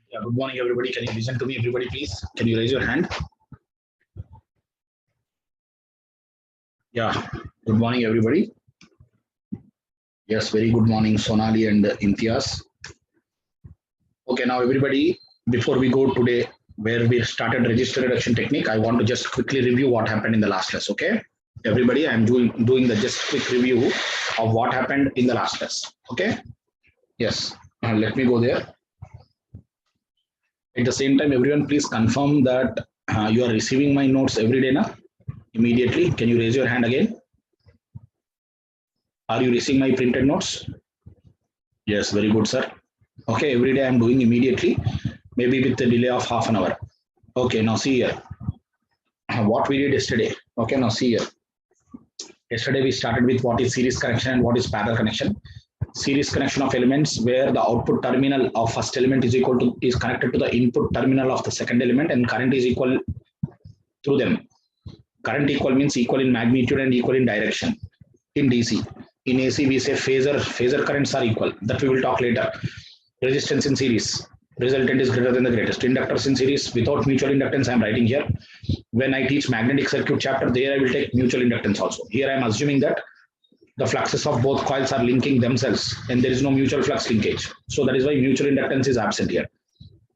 Yeah, good morning, everybody. Can you listen to me, everybody, please? Can you raise your hand? Yeah, good morning, everybody. Yes, very good morning, Sonali and Imtiaz. Okay, now, everybody, before we go today, where we started register reduction technique, I want to just quickly review what happened in the last class, okay? Everybody, I'm doing the just quick review of what happened in the last class, okay? Yes, let me go there. At the same time, everyone, please confirm that you are receiving my notes every day now. Immediately, can you raise your hand again? Are you receiving my printed notes? Yes, very good, sir. Okay, every day I'm doing immediately, maybe with a delay of half an hour. Okay, now see here. What we did yesterday. Okay, now see here. Yesterday we started with what is series connection and what is parallel connection. Series connection of elements where the output terminal of first element is connected to the input terminal of the second element and current is equal through them. Current equal means equal in magnitude and equal in direction. In DC. In AC, we say phasor currents are equal. That we will talk later. Resistance in series. Resultant is greater than the greatest. Inductors in series without mutual inductance, I am writing here. When I teach magnetic circuit chapter, there I will take mutual inductance also. Here I am assuming that the fluxes of both coils are linking themselves and there is no mutual flux linkage. So that is why mutual inductance is absent here.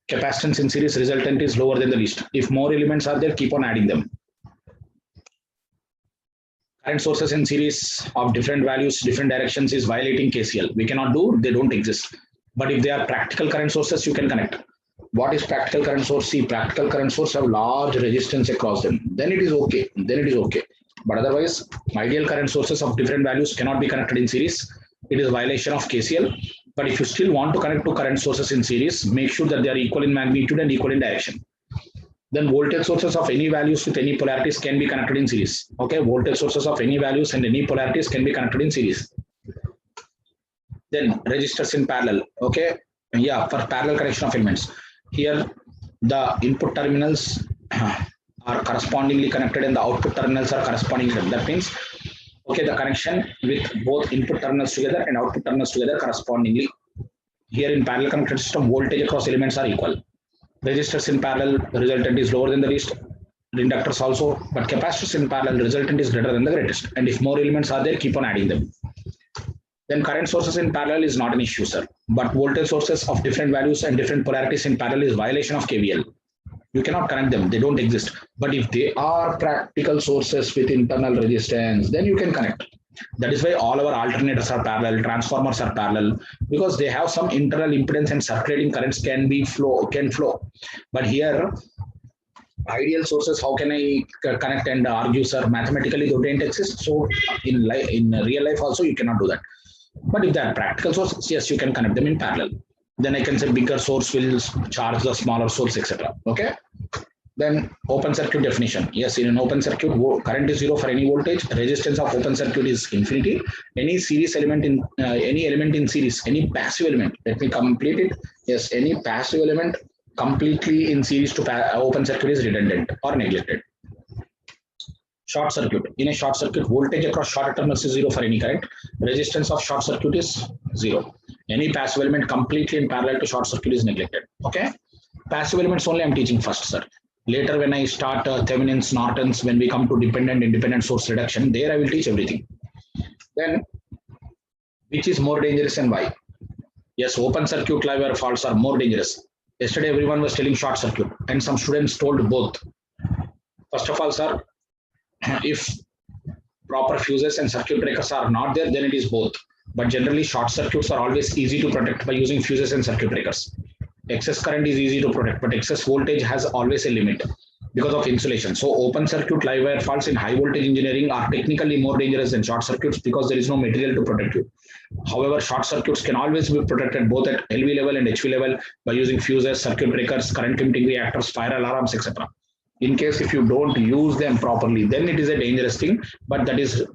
Capacitance in series, resultant is lower than the least. If more elements are there, keep on adding them. Current sources in series of different values, different directions is violating KCL. We cannot do, they don't exist. But if they are practical current sources, you can connect. What is practical current source? See, practical current source have large resistance across them. Then it is okay. But otherwise, ideal current sources of different values cannot be connected in series. It is violation of KCL. But if you still want to connect to current sources in series, make sure that they are equal in magnitude and equal in direction. Then voltage sources of any values with any polarities can be connected in series. Okay, voltage sources of any values and any polarities can be connected in series. Then resistors in parallel. Okay, yeah, for parallel connection of elements. Here, the input terminals are correspondingly connected and the output terminals are correspondingly connected. That means, okay, the connection with both input terminals together and output terminals together correspondingly. Here in parallel connected system, voltage across elements are equal. Resistors in parallel, the resultant is lower than the least. Inductors also, but capacitors in parallel, the resultant is greater than the greatest. And if more elements are there, keep on adding them. Then current sources in parallel is not an issue, sir. But voltage sources of different values and different polarities in parallel is violation of KVL. You cannot connect them, they don't exist. But if they are practical sources with internal resistance, then you can connect. That is why all our alternators are parallel, transformers are parallel, because they have some internal impedance and circulating currents can flow. But here, ideal sources, how can I connect and argue, sir? Mathematically, they don't exist. So in real life also, you cannot do that. But if they are practical sources, yes, you can connect them in parallel. Then I can say bigger source will charge the smaller source, etc. Okay. Then open circuit definition. Yes, in an open circuit, current is zero for any voltage. Resistance of open circuit is infinity. Any series element in any element in series, any passive element. Let me complete it. Yes, any passive element completely in series to open circuit is redundant or neglected. Short circuit. In a short circuit, voltage across short terminals is zero for any current. Resistance of short circuit is zero. Any passive element completely in parallel to short circuit is neglected. Okay. Passive elements only I'm teaching first, sir. Later, when I start Thevenin's, Norton's, when we come to dependent, independent source reduction, there I will teach everything. Then, which is more dangerous and why? Yes, open circuit live wire faults are more dangerous. Yesterday, everyone was telling short circuit, and some students told both. First of all, sir, if proper fuses and circuit breakers are not there, then it is both. But generally, short circuits are always easy to protect by using fuses and circuit breakers. Excess current is easy to protect, but excess voltage has always a limit because of insulation. So open circuit live wire faults in high voltage engineering are technically more dangerous than short circuits because there is no material to protect you. However, short circuits can always be protected both at LV level and HV level by using fuses, circuit breakers, current limiting reactors, fire alarms, etc. In case if you don't use them properly, then it is a dangerous thing, but that is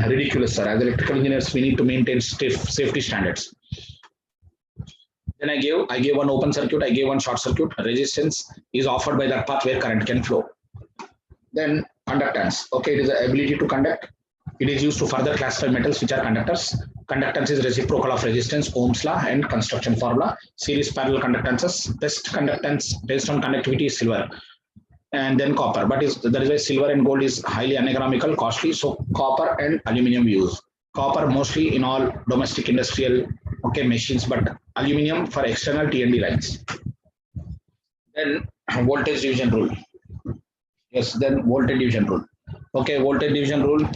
ridiculous, sir. As electrical engineers, we need to maintain safety standards. Then I gave one open circuit, I gave one short circuit. Resistance is offered by that path where current can flow. Then conductance. Okay, it is the ability to conduct. It is used to further classify metals which are conductors. Conductance is reciprocal of resistance, Ohm's law and construction formula. Series parallel conductances, best conductance based on conductivity is silver and then copper. But that is why silver and gold is highly uneconomical, costly. So copper and aluminum use. Copper mostly in all domestic industrial machines, but aluminum for external T&D lines. Then voltage division rule. Yes, then voltage division rule. Okay, voltage division rule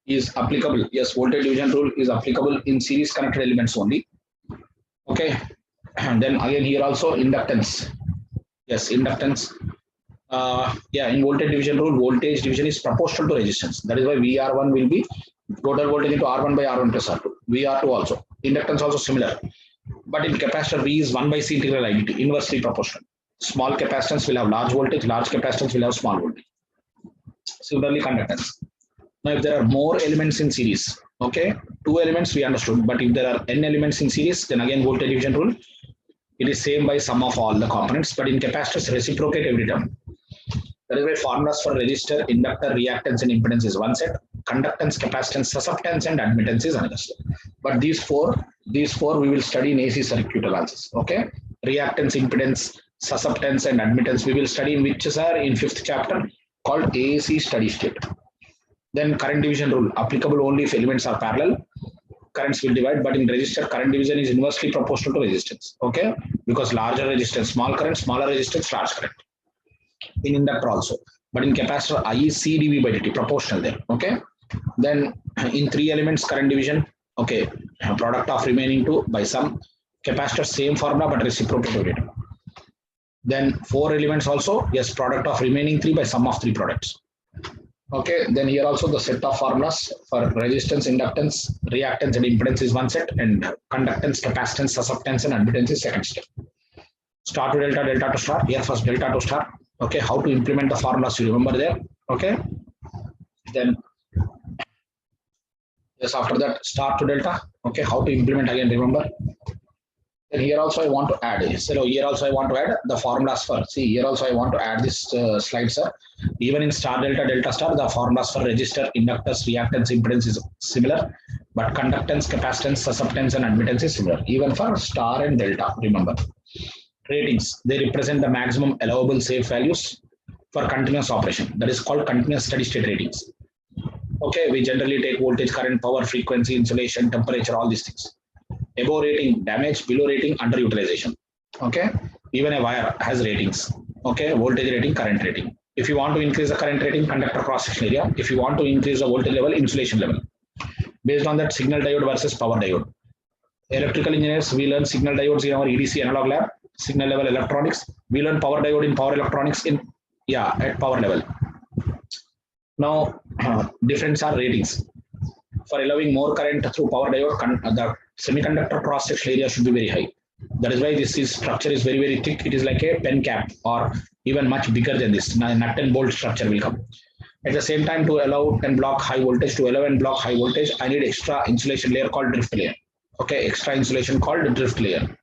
is applicable. Yes, voltage division rule is applicable in series connected elements only. Okay, and then again here also inductance. Yes, inductance. In voltage division rule, voltage division is proportional to resistance. That is why VR1 will be total voltage into R1 by R1 plus R2. VR2 also. Inductance also similar. But in capacitor, V is 1 by C integral IDT, inversely proportional. Small capacitance will have large voltage, large capacitance will have small voltage. Similarly, conductance. Now, if there are more elements in series, okay, 2 elements we understood, but if there are n elements in series, then again voltage division rule, it is same by sum of all the components, but in capacitors reciprocate every term. That is why formulas for resistor, inductor, reactance, and impedance is one set. Conductance, capacitance, susceptance, and admittance is another set. But these four we will study in AC circuit analysis. Okay, reactance, impedance, susceptance, and admittance we will study in which are in 5th chapter called AC steady state. Then current division rule applicable only if elements are parallel. Currents will divide, but in resistor, current division is inversely proportional to resistance. Okay, because larger resistance, small current, smaller resistance, large current. In inductor also, but in capacitor, I is C dV by dt, proportional there. Okay, then in 3 elements, current division. Okay, product of remaining 2 by sum. Capacitor, same formula but reciprocal to it. Then 4 elements also, yes, product of remaining 3 by sum of 3 products. Okay, then here also the set of formulas for resistance, inductance, reactance, and impedance is one set, and conductance, capacitance, susceptance, and admittance is second step. Star to delta, delta to star. Here first delta to star. Okay, how to implement the formulas you remember there. Okay, then yes, after that star to delta. Okay, how to implement again remember. Then here also I want to add. So here also I want to add the formulas for. See here also I want to add this slide, sir. Even in star delta delta star, the formulas for resistor, inductors, reactance, impedance is similar, but conductance, capacitance, susceptance, and admittance is similar. Even for star and delta, remember. Ratings, they represent the maximum allowable safe values for continuous operation. That is called continuous steady state ratings. Okay, we generally take voltage, current, power, frequency, insulation, temperature, all these things. Above rating, damage; below rating, underutilization. Okay, even a wire has ratings. Okay, voltage rating, current rating. If you want to increase the current rating, conductor cross section area. If you want to increase the voltage level, insulation level. Based on that, signal diode versus power diode. Electrical engineers, we learn signal diodes in our EDC analog lab. Signal level electronics. We learn power diode in power electronics at power level. Now, difference are ratings. For allowing more current through power diode, the semiconductor cross section area should be very high. That is why this structure is very, very thick. It is like a pen cap or even much bigger than this. Now, nut and bolt structure will come. At the same time, to allow and block high voltage, I need extra insulation layer called drift layer. Okay, extra insulation called drift layer.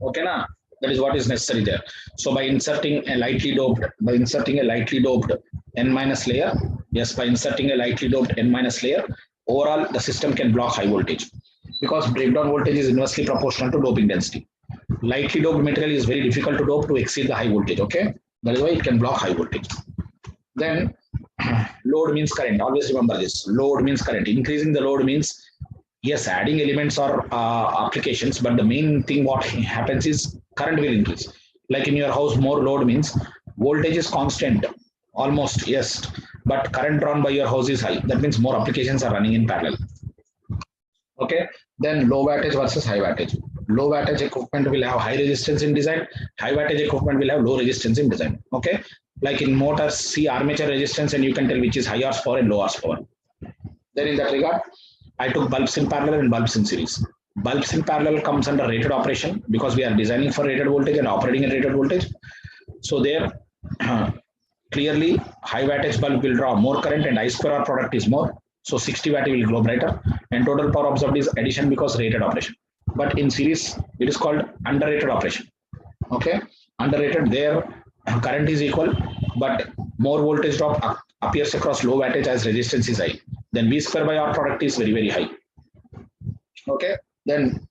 Okay, na? That is what is necessary there. So by inserting a lightly doped N minus layer, yes, by inserting a lightly doped N minus layer, overall the system can block high voltage because breakdown voltage is inversely proportional to doping density. Lightly doped material is very difficult to dope to exceed the high voltage. Okay, that is why it can block high voltage. Then load means current. Always remember this. Load means current. Increasing the load means yes, adding elements or applications, but the main thing what happens is current will increase. Like in your house, more load means voltage is constant, almost, yes, but current drawn by your house is high. That means more applications are running in parallel. Okay, then low wattage versus high wattage. Low wattage equipment will have high resistance in design. High wattage equipment will have low resistance in design. Okay, like in motors, see armature resistance and you can tell which is high horsepower and low horsepower. Then in that regard, I took bulbs in parallel and bulbs in series. Bulbs in parallel comes under rated operation because we are designing for rated voltage and operating at rated voltage. So there, clearly, high wattage bulb will draw more current and I square R product is more. So 60 watt will glow brighter and total power absorbed is addition because rated operation. But in series, it is called underrated operation. Okay, underrated, there current is equal, but more voltage drop appears across low wattage as resistance is high. Then V square by R product is very, very high. Okay. Then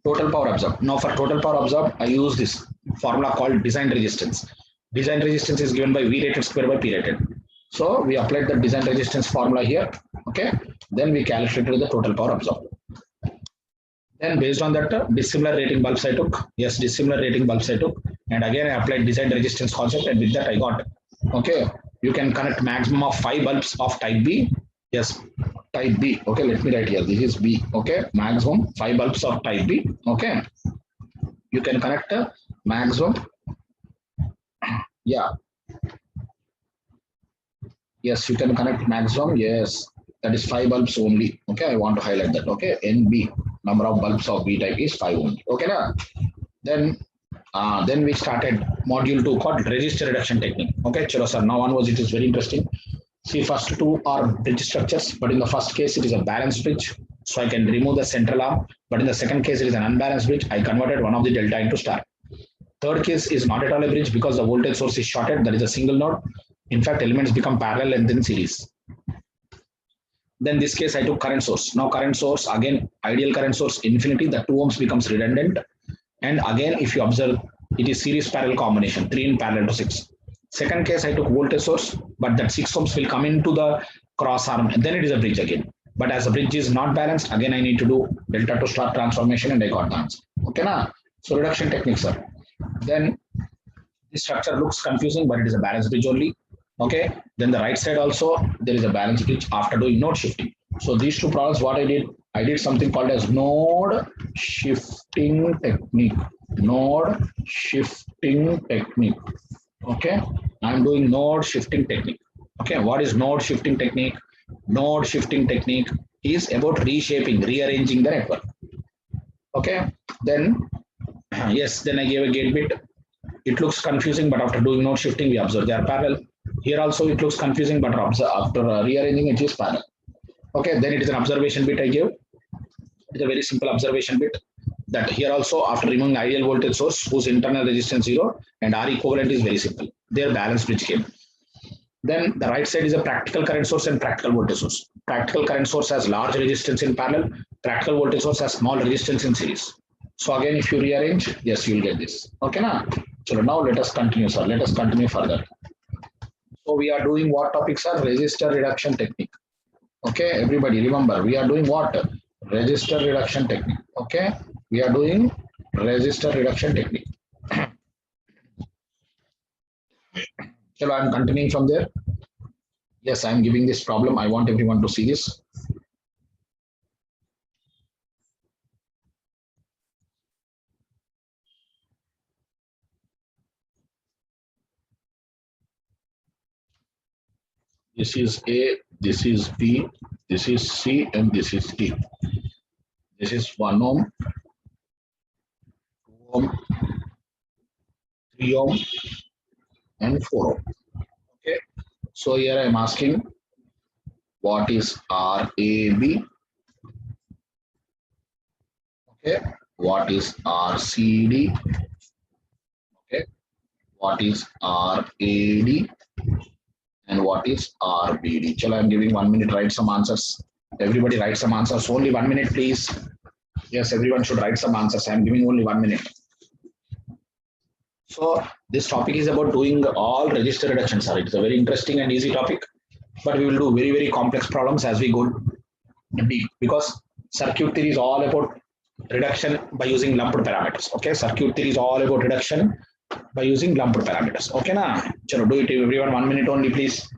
total power absorbed. Now for total power absorbed, I use this formula called design resistance. Design resistance is given by V rated square by P rated. So we applied the design resistance formula here. Okay. Then we calculated the total power absorbed. Then based on that, dissimilar rating bulbs I took. Yes, dissimilar rating bulbs I took. And again, I applied design resistance concept, and with that I got, okay, you can connect maximum of 5 bulbs of type B. Yes, type B. Okay, let me write here. This is B. Okay, maximum 5 bulbs of type B. Okay, you can connect a maximum. Yeah. Yes, you can connect maximum. Yes, that is 5 bulbs only. Okay, I want to highlight that. Okay, NB, number of bulbs of B type is 5 only. Okay, na? Then we started module 2 called resistor reduction technique. Okay, chalo sir, now onwards it is very interesting. See, first two are bridge structures, but in the first case it is a balanced bridge, so I can remove the central arm. But in the second case it is an unbalanced bridge. I converted one of the delta into star. Third case is not at all a bridge because the voltage source is shorted. That is a single node. In fact, elements become parallel and then series. Then this case I took current source. Now current source, again ideal current source infinity, the 2 ohms becomes redundant. And again, if you observe, it is series parallel combination, 3 in parallel to 6. Second case, I took voltage source, but that 6 ohms will come into the cross arm, and then it is a bridge again. But as the bridge is not balanced, again, I need to do delta to star transformation, and I got the answer. Okay, na? So reduction techniques, sir. Then this structure looks confusing, but it is a balanced bridge only. Okay, then the right side also, there is a balanced bridge after doing node shifting. So these two problems, what I did something called as node shifting technique. Node shifting technique. Okay, I'm doing node shifting technique. Okay, what is node shifting technique? Node shifting technique is about reshaping, rearranging the network. Okay, then yes, then I gave a gate bit. It looks confusing, but after doing node shifting, we observe they are parallel. Here also it looks confusing, but after rearranging it is parallel. Okay, then it is an observation bit I gave. It's a very simple observation bit that here also after removing ideal voltage source whose internal resistance 0 and R equivalent is very simple. Their balanced bridge came. Then the right side is a practical current source and practical voltage source. Practical current source has large resistance in parallel. Practical voltage source has small resistance in series. So again, if you rearrange, yes, you will get this. Okay, na? So now let us continue, sir. Let us continue further. So we are doing what topics are resistor reduction technique. Okay, everybody remember we are doing what? Resistor reduction technique. Okay, we are doing resistor reduction technique. So I'm continuing from there. Yes, I'm giving this problem. I want everyone to see this. This is A, this is B, this is C, and this is D. This is 1 ohm, 2 ohm, 3 ohm, and 4 ohm. Okay, so here I'm asking what is RAB? Okay, what is RCD? Okay, what is RAD? And what is RBD? Chalo, I'm giving 1 minute, write some answers. Everybody write some answers. Only 1 minute, please. Yes, everyone should write some answers. I'm giving only 1 minute. So this topic is about doing all resistor reduction, sir. It's a very interesting and easy topic, but we will do very, very complex problems as we go deep because circuit theory is all about reduction by using lumped parameters. Okay, circuit theory is all about reduction by using lumped parameters. Okay, na? Chalo, do it everyone 1 minute only, please.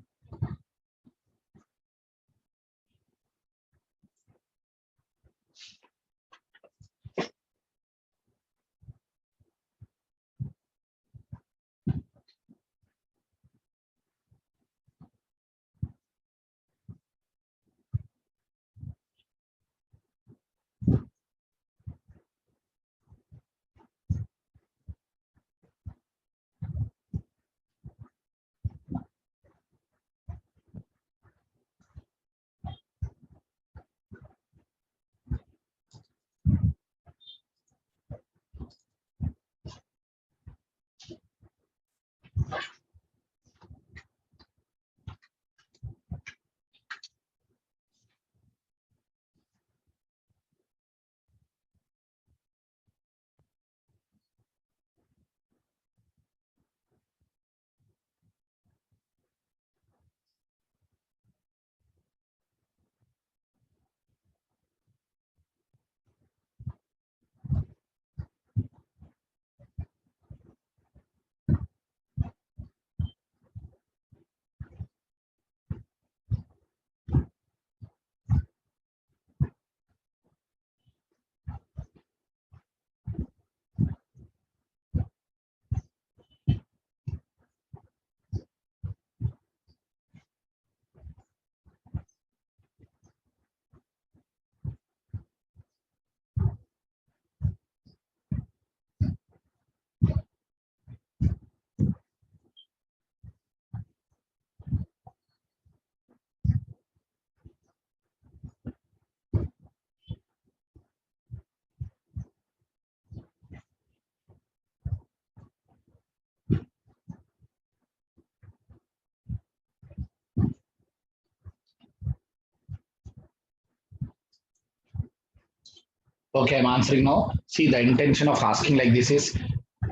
Okay, I'm answering now. See, the intention of asking like this is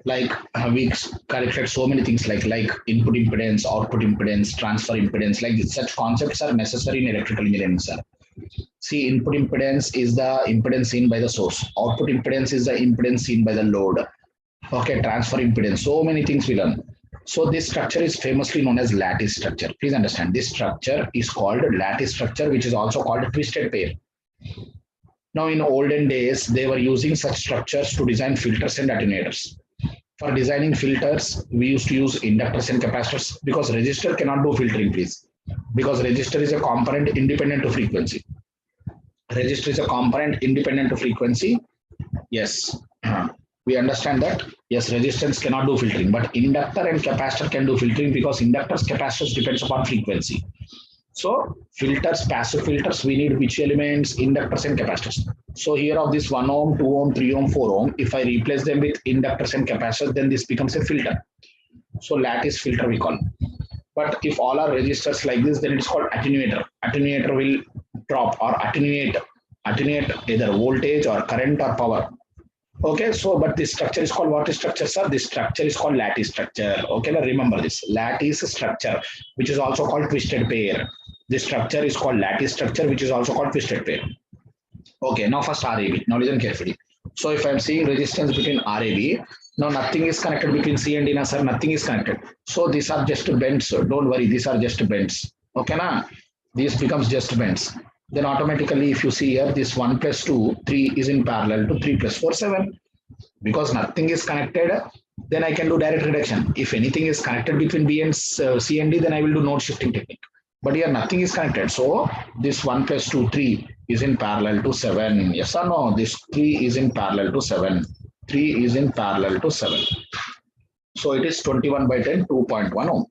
like we corrected so many things like input impedance, output impedance, transfer impedance. Like such concepts are necessary in electrical engineering, sir. See, input impedance is the impedance seen by the source. Output impedance is the impedance seen by the load. Okay, transfer impedance. So many things we learn. So this structure is famously known as lattice structure. Please understand, this structure is called lattice structure, which is also called twisted pair. Now, in olden days, they were using such structures to design filters and attenuators. For designing filters, we used to use inductors and capacitors because resistor cannot do filtering, please. Because resistor is a component independent to frequency. Resistor is a component independent to frequency. Yes, we understand that. Yes, resistance cannot do filtering, but inductor and capacitor can do filtering because inductors, capacitors depends upon frequency. So filters, passive filters, we need which elements? Inductors and capacitors. So here of this 1 ohm, 2 ohm, 3 ohm, 4 ohm, if I replace them with inductors and capacitors, then this becomes a filter. So lattice filter we call. But if all are resistors like this, then it's called attenuator. Attenuator will drop or attenuate either voltage or current or power. Okay, so but this structure is called what is structure, sir? This structure is called lattice structure. Okay, now remember this lattice structure, which is also called twisted pair. This structure is called lattice structure, which is also called twisted pair. Okay, now first RAB. Now listen carefully. So if I'm seeing resistance between RAB, now nothing is connected between C and D, na, sir. Nothing is connected. So these are just bends. Don't worry, these are just bends. Okay, na? This becomes just bends. Then automatically, if you see here, this 1 plus 2, 3 is in parallel to 3 plus 4, 7. Because nothing is connected, then I can do direct reduction. If anything is connected between B and C and D, then I will do node shifting technique. But here nothing is connected. So this 1 plus 2, 3 is in parallel to 7. Yes or no? This 3 is in parallel to 7. 3 is in parallel to 7. So it is 21 by 10, 2.1 ohm.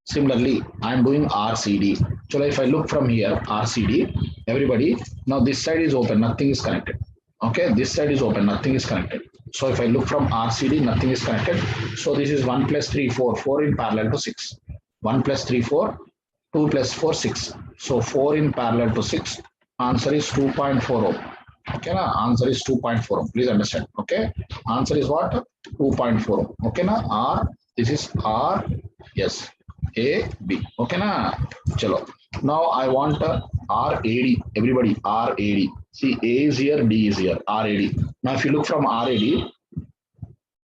Similarly, I am doing RCD. So if I look from here, RCD, everybody, now this side is open, nothing is connected. Okay, this side is open, nothing is connected. So if I look from RCD, nothing is connected. So this is 1 plus 3, 4, 4 in parallel to 6. 1 plus 3, 4, 2 plus 4, 6. So 4 in parallel to 6. Answer is 2.4 ohm. Okay, na? Answer is 2.4 ohm. Please understand. Okay, answer is what? 2.4 ohm. Okay, na? R, this is R, yes. A, B. Okay, na? Chalo. Now I want RAD. Everybody, RAD. See, A is here, D is here. RAD. Now, if you look from RAD,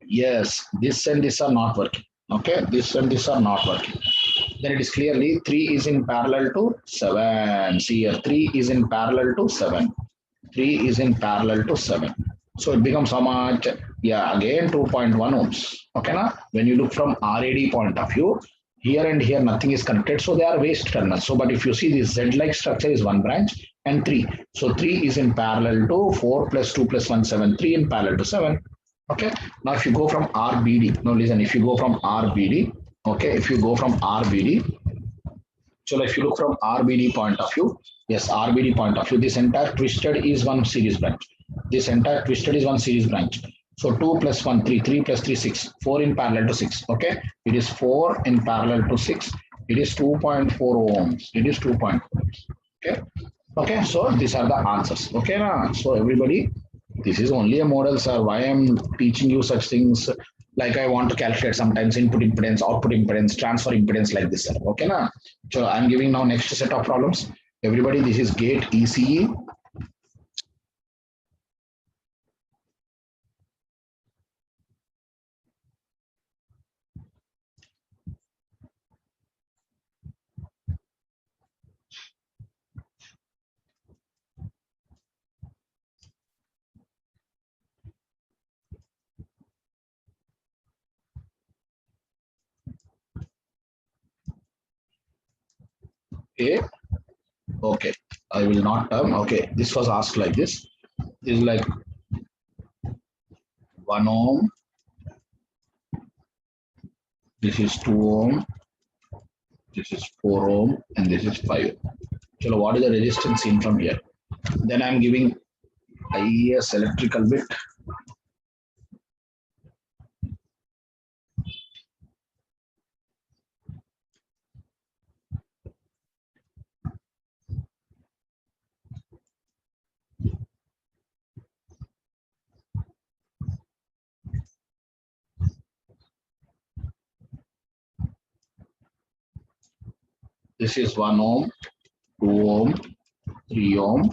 yes, this and this are not working. Okay, this and this are not working. Then it is clearly 3 is in parallel to 7. See here, 3 is in parallel to 7. 3 is in parallel to 7. So it becomes how much? Yeah, again 2.1 ohms. Okay, na? When you look from RAD point of view, here and here nothing is connected, so they are waste terminals. So, but if you see this Z-like structure is one branch and 3. So 3 is in parallel to 4 plus 2 plus 1, 7. 3 in parallel to 7. Okay, now if you go from RBD, now listen, if you go from RBD, okay, if you go from RBD, so if you look from RBD point of view, yes, RBD point of view, this entire twisted is one series branch. This entire twisted is one series branch. So 2 plus 1, 3, 3 plus 3, 6, 4 in parallel to 6. Okay, it is 4 in parallel to 6. It is 2.4 ohms. It is 2.4 ohms. Okay, okay, so these are the answers. Okay, na? So everybody, this is only a model, sir. Why I'm teaching you such things? Like I want to calculate sometimes input impedance, output impedance, transfer impedance like this, sir. Okay, na? So I'm giving now next set of problems. Everybody, this is gate ECE. Okay, okay. I will not okay. This was asked like this. This is like 1 ohm. This is 2 ohm. This is 4 ohm, and this is 5 ohm. So what is the resistance seen from here? Then I'm giving IES electrical bit. This is 1 ohm, 2 ohm, 3 ohm,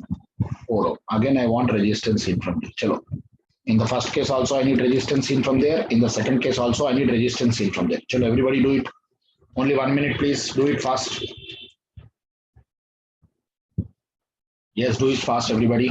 4 ohm. Again, I want resistance in from there. Chalo. In the first case also, I need resistance in from there. In the second case also, I need resistance in from there. Chalo, everybody do it. Only 1 minute, please. Do it fast. Yes, do it fast, everybody.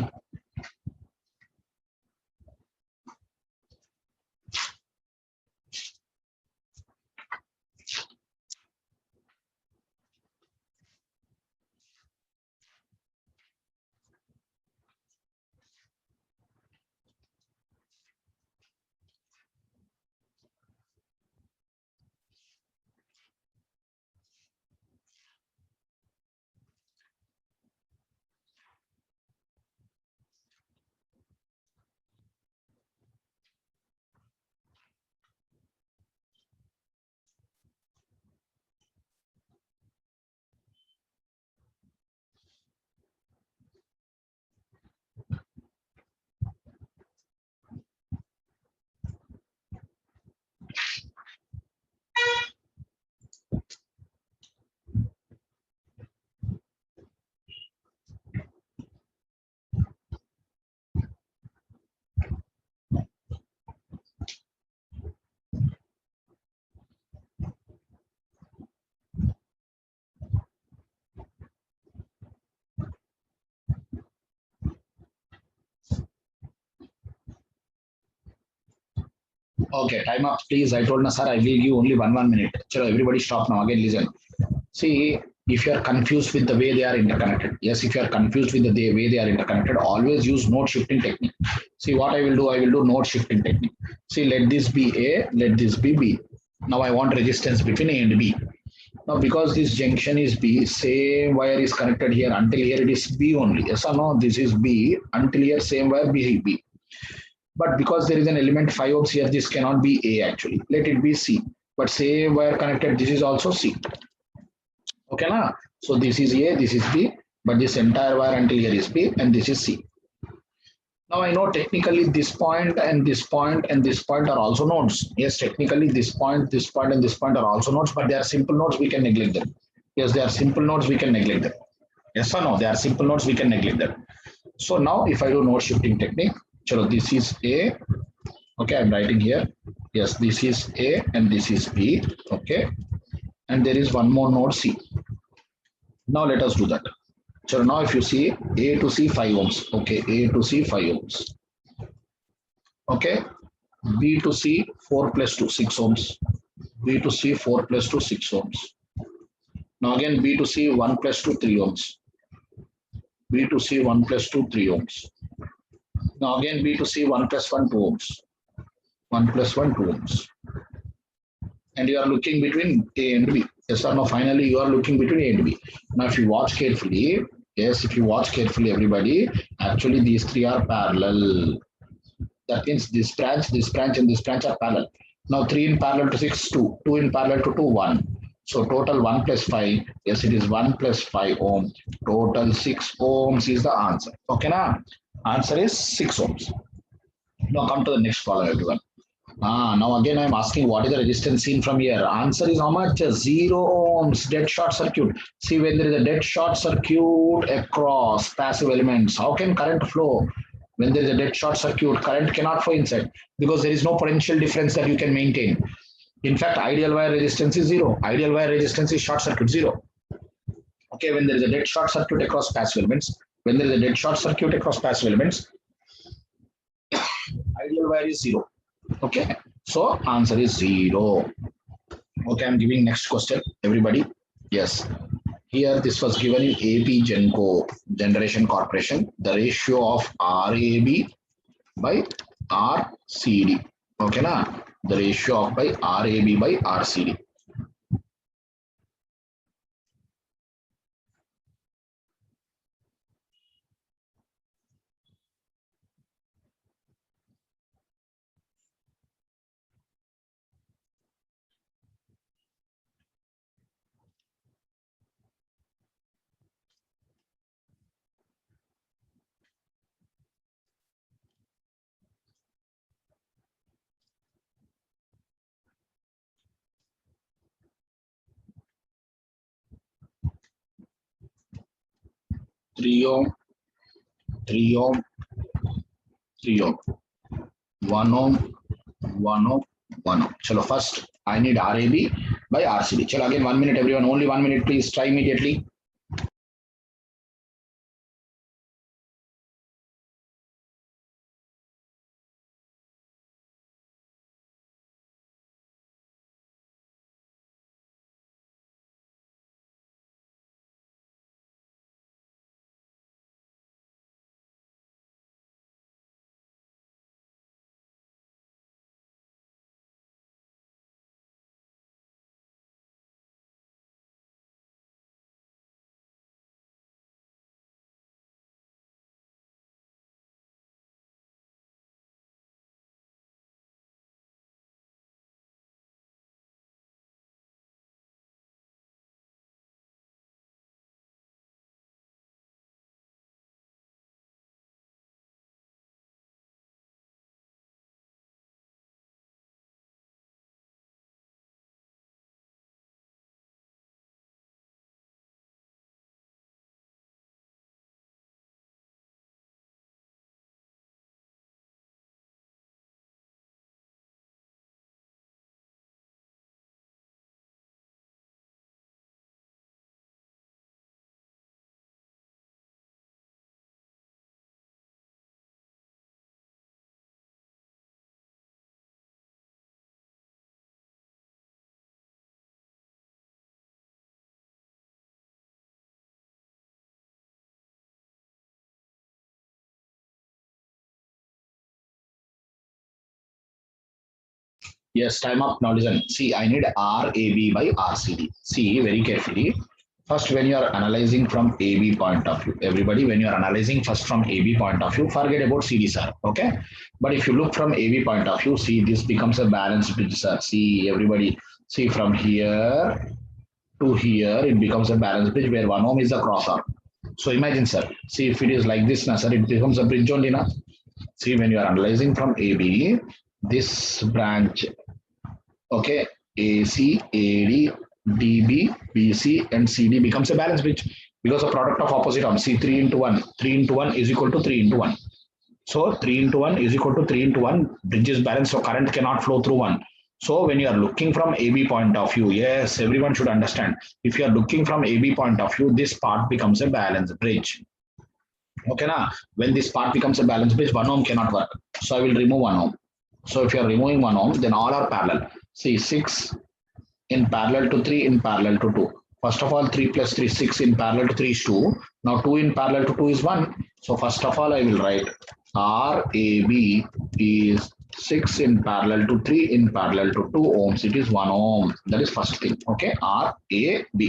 Okay, time up, please. I told Nasar I will give only 1 minute. Chalo, everybody stop now. Again, listen. See, if you are confused with the way they are interconnected, yes, if you are confused with the way they are interconnected, always use node shifting technique. See, what I will do node shifting technique. See, let this be A, let this be B. Now I want resistance between A and B. Now, because this junction is B, same wire is connected here until here it is B only. Yes or no? This is B until here same wire B. But because there is an element 5 ohms here, this cannot be A actually. Let it be C. But same wire connected, this is also C. Okay, na? So this is A, this is B, but this entire wire until here is B and this is C. Now I know technically this point and this point and this point are also nodes. Yes, technically this point and this point are also nodes, but they are simple nodes, we can neglect them. Yes, they are simple nodes, we can neglect them. Yes or no? They are simple nodes, we can neglect them. So now if I do node shifting technique, chalo, this is A. Okay, I'm writing here. Yes, this is A and this is B. Okay, and there is one more node C. Now let us do that. So now if you see A to C 5 ohms. Okay, A to C 5 ohms. Okay, B to C 4 plus 2 6 ohms. B to C 4 plus 2 6 ohms. Now again B to C 1 plus 2 3 ohms. B to C 1 plus 2 3 ohms. Now again B to C 1 plus 1 2 ohms. 1 plus 1 2 ohms. And you are looking between A and B. Yes or no? Finally, you are looking between A and B. Now, if you watch carefully, yes, if you watch carefully, everybody, actually these three are parallel. That means this branch, and this branch are parallel. Now, 3 in parallel to 6, 2. 2 in parallel to 2, 1. So, total 1 plus 5. Yes, it is 1 plus 5 ohm. Total 6 ohms is the answer. Okay, now? Answer is 6 ohms. Now, come to the next problem, everyone. Now again I'm asking what is the resistance seen from here. Answer is how much? 0 ohms, dead short circuit. See, when there is a dead short circuit across passive elements, how can current flow? When there is a dead short circuit, current cannot flow inside because there is no potential difference that you can maintain. In fact, ideal wire resistance is 0. Ideal wire resistance is short circuit 0. Okay, when there is a dead short circuit across passive elements, ideal wire is 0. Okay, so answer is 0. Okay, I'm giving next question, everybody. Yes, here this was given in AP Genco Generation Corporation. The ratio of RAB by RCD. Okay, na? The ratio of by RAB by RCD. 3 ohm, 3 ohm, 3 ohm, 1 ohm, 1 ohm, 1 ohm. Chalo, first I need RAB by RCD. Chalo, again 1 minute everyone, only 1 minute, please try immediately. Yes, time up. Now listen. See, I need RAB by RCD. See very carefully. First, when you are analyzing from AB point of view, everybody, when you are analyzing first from AB point of view, forget about CD, sir. Okay. But if you look from AB point of view, see, this becomes a balanced bridge, sir. See, everybody, see from here to here, it becomes a balanced bridge where 1 ohm is the cross arm. So imagine, sir, see if it is like this, na, sir, it becomes a bridge only, na. See, when you are analyzing from AB, this branch, okay, AC, AD, DB, BC, and CD becomes a balance bridge because the product of opposite arms. See, 3 into 1. 3 into 1 is equal to 3 into 1. So 3 into 1 is equal to 3 into 1. Bridge is balanced, so current cannot flow through 1. So when you are looking from AB point of view, yes, everyone should understand. If you are looking from AB point of view, this part becomes a balance bridge. Okay, na? When this part becomes a balance bridge, 1 ohm cannot work. So I will remove 1 ohm. So if you are removing 1 ohm, then all are parallel. See, 6 in parallel to 3 in parallel to 2. First of all, 3 plus 3, 6 in parallel to 3 is 2. Now 2 in parallel to 2 is 1. So first of all, I will write RAB is 6 in parallel to 3 in parallel to 2 ohms. It is 1 ohm. That is first thing. Okay, RAB.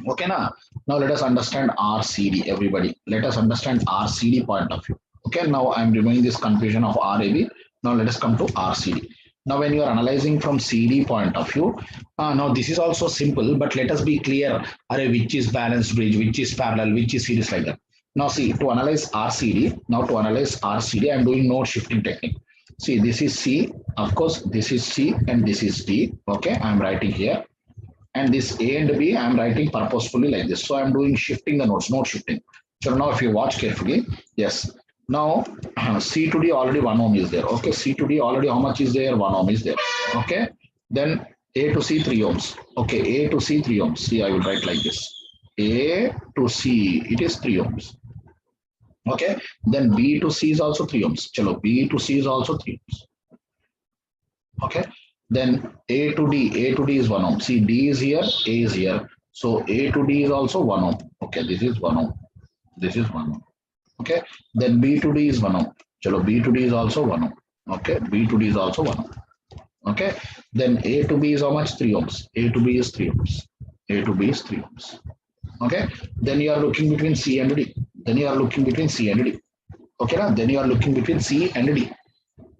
Okay, now let us understand RCD, everybody. Let us understand RCD point of view. Okay, now I'm removing this confusion of RAB. Now let us come to RCD. Now, when you are analyzing from CD point of view, now this is also simple, but let us be clear, which is balanced bridge, which is parallel, which is series, like that. Now see, to analyze RCD, I'm doing node shifting technique. See, this is C, of course, this is C and this is D. Okay, I'm writing here. And this A and B, I'm writing purposefully like this. So I'm doing shifting the nodes, node shifting. So now if you watch carefully, yes, now C to D already 1 ohm is there. Okay, C to D already how much is there? 1 ohm is there. Okay, then A to C 3 ohms. Okay, A to C 3 ohms. See, I will write like this. A to C, it is 3 ohms. Okay, then B to C is also 3 ohms. Chalo, B to C is also 3 ohms. Okay, then A to D is 1 ohm. See, D is here, A is here. So A to D is also 1 ohm. Okay, this is 1 ohm. This is 1 ohm. Okay, then B to D is 1 ohm. Chalo, B to D is also 1 ohm. Okay, B to D is also 1 ohm. Okay, then A to B is how much? 3 ohms. A to B is 3 ohms. A to B is 3 ohms. Okay, then you are looking between C and D. Then you are looking between C and D. Okay, then you are looking between C and D.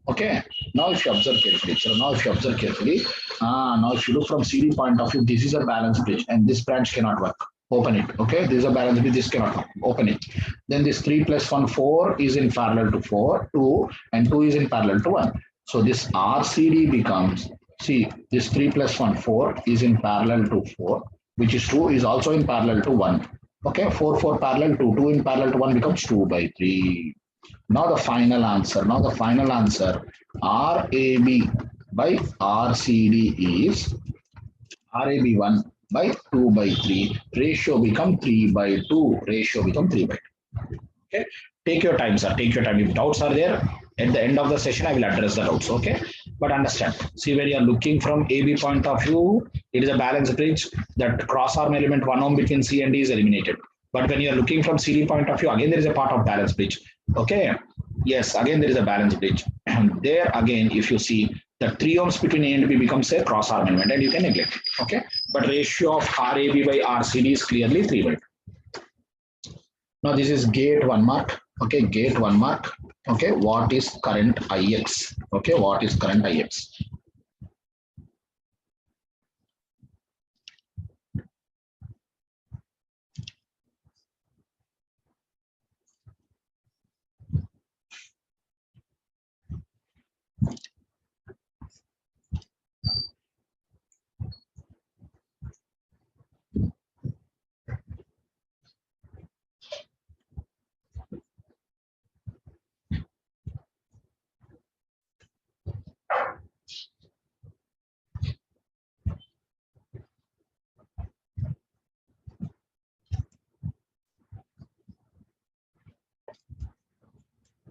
Okay, now if you observe carefully, so now if you observe carefully, now if you look from CD point of view, this is a balance bridge and this branch cannot work. Open it. Okay, this is a balance bridge, this cannot work. Open it. Then this 3 plus 1, 4 is in parallel to 4, 2, and 2 is in parallel to 1. So this RCD becomes, see, this 3 plus 1, 4 is in parallel to 4, which is 2 is also in parallel to 1. Okay, 4, 4 parallel to 2 in parallel to 1 becomes 2 by 3. Now the final answer. Now the final answer. RAB by RCD is RAB 1 by 2 by 3. Ratio become 3 by 2. Ratio become 3 by 2. Okay. Take your time, sir. Take your time. If doubts are there, at the end of the session, I will address the doubts. Okay. But understand. See, when you are looking from AB point of view, it is a balance bridge. That cross arm element 1 ohm between C and D is eliminated. But when you are looking from CD point of view, again there is a part of balance bridge. Okay. Yes, again there is a balance bridge. And there again, if you see the 3 ohms between A and B becomes a cross arm element and you can neglect it. Okay. But ratio of RAB by RCD is clearly 3 by 2. Now this is gate 1 mark. Okay, gate 1 mark. Okay, what is current IX? Okay, what is current IX?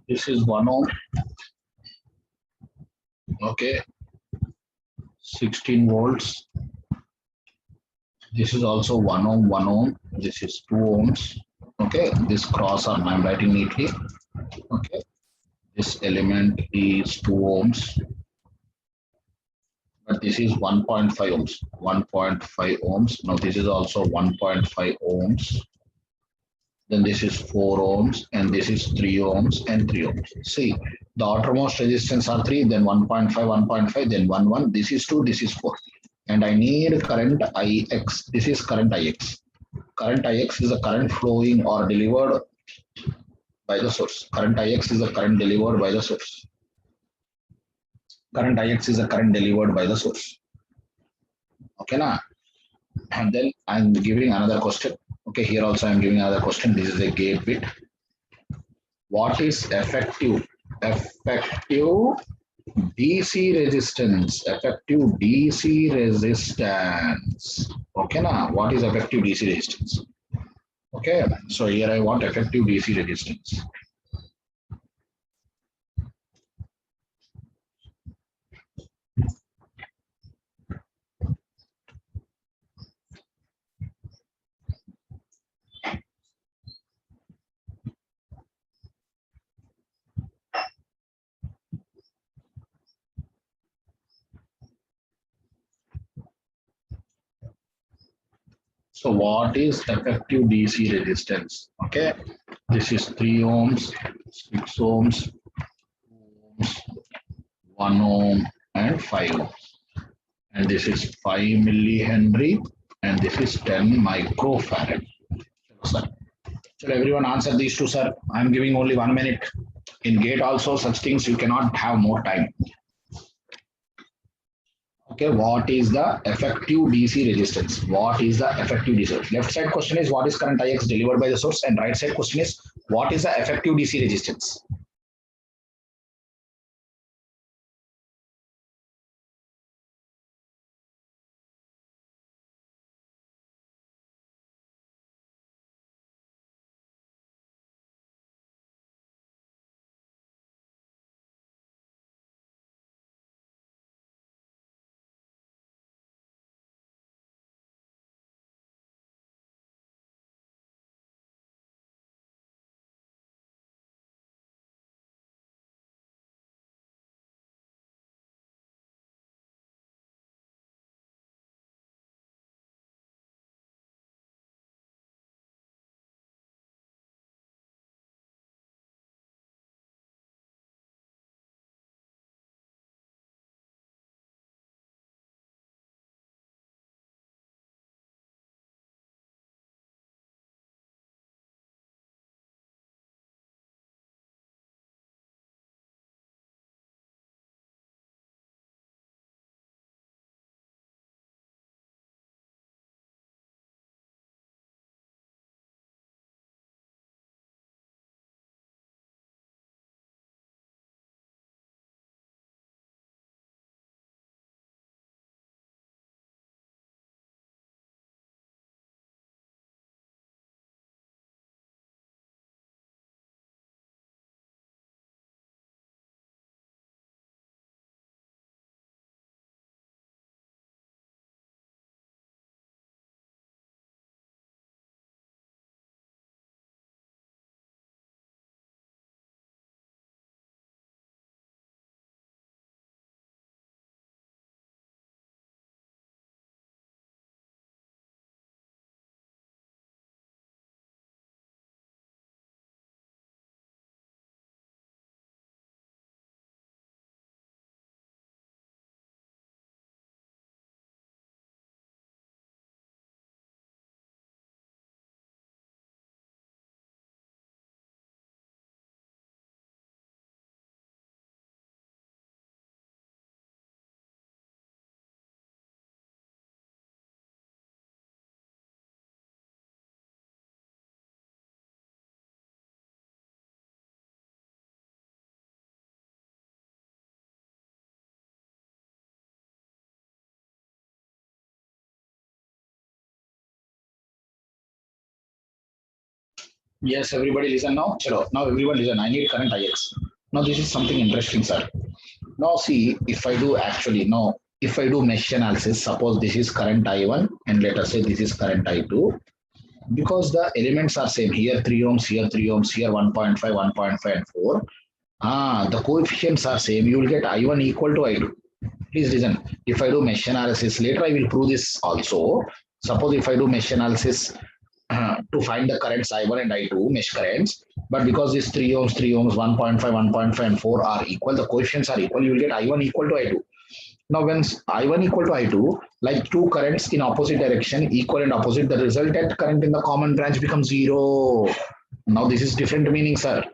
This is 1 ohm. Okay, 16 volts. This is also 1 ohm, 1 ohm. This is 2 ohms. Okay, this cross arm I'm writing neatly. Okay, this element is 2 ohms. But this is 1.5 ohms. 1.5 ohms. Now this is also 1.5 ohms. Then this is 4 ohms and this is 3 ohms and 3 ohms. See, the outermost resistance are 3, then 1.5, 1.5, then 1, 1. This is 2, this is 4. And I need current IX. This is current IX. Current IX is the current flowing or delivered by the source. Current IX is the current delivered by the source. Current IX is the current delivered by the source. Okay, na? And then I'm giving another question. Okay, here also I'm giving another question. This is a gate bit. What is effective DC resistance? Effective DC resistance. Okay, now what is effective DC resistance? Okay, so here I want effective DC resistance. So what is effective DC resistance? Okay, this is 3 ohms, 6 ohms, 2 ohms, 1 ohm, and 5 ohms. And this is 5 millihenry, and this is 10 microfarad. Sir, shall everyone answer these two, sir? I'm giving only 1 minute. In gate also, such things you cannot have more time. Okay, what is the effective DC resistance? What is the effective DC? Left side question is what is current IX delivered by the source, and right side question is what is the effective DC resistance? Yes, everybody listen now. Chalo, now everyone listen. I need current Ix. Now this is something interesting, sir. Now see, if I do actually now, if I do mesh analysis, suppose this is current I1 and let us say this is current I2, because the elements are same here 3 ohms, here 3 ohms, here 1.5, 1.5 and 4. The coefficients are same. You will get I1 equal to I2. Please listen. If I do mesh analysis later, I will prove this also. Suppose if I do mesh analysis to find the currents I1 and I2 mesh currents, but because these 3 ohms, 1.5, 1.5 and 4 are equal, the coefficients are equal, you will get I1 equal to I2. Now when I1 equal to I2, like two currents in opposite direction, equal and opposite, the resultant current in the common branch becomes 0. Now this is different meaning, sir.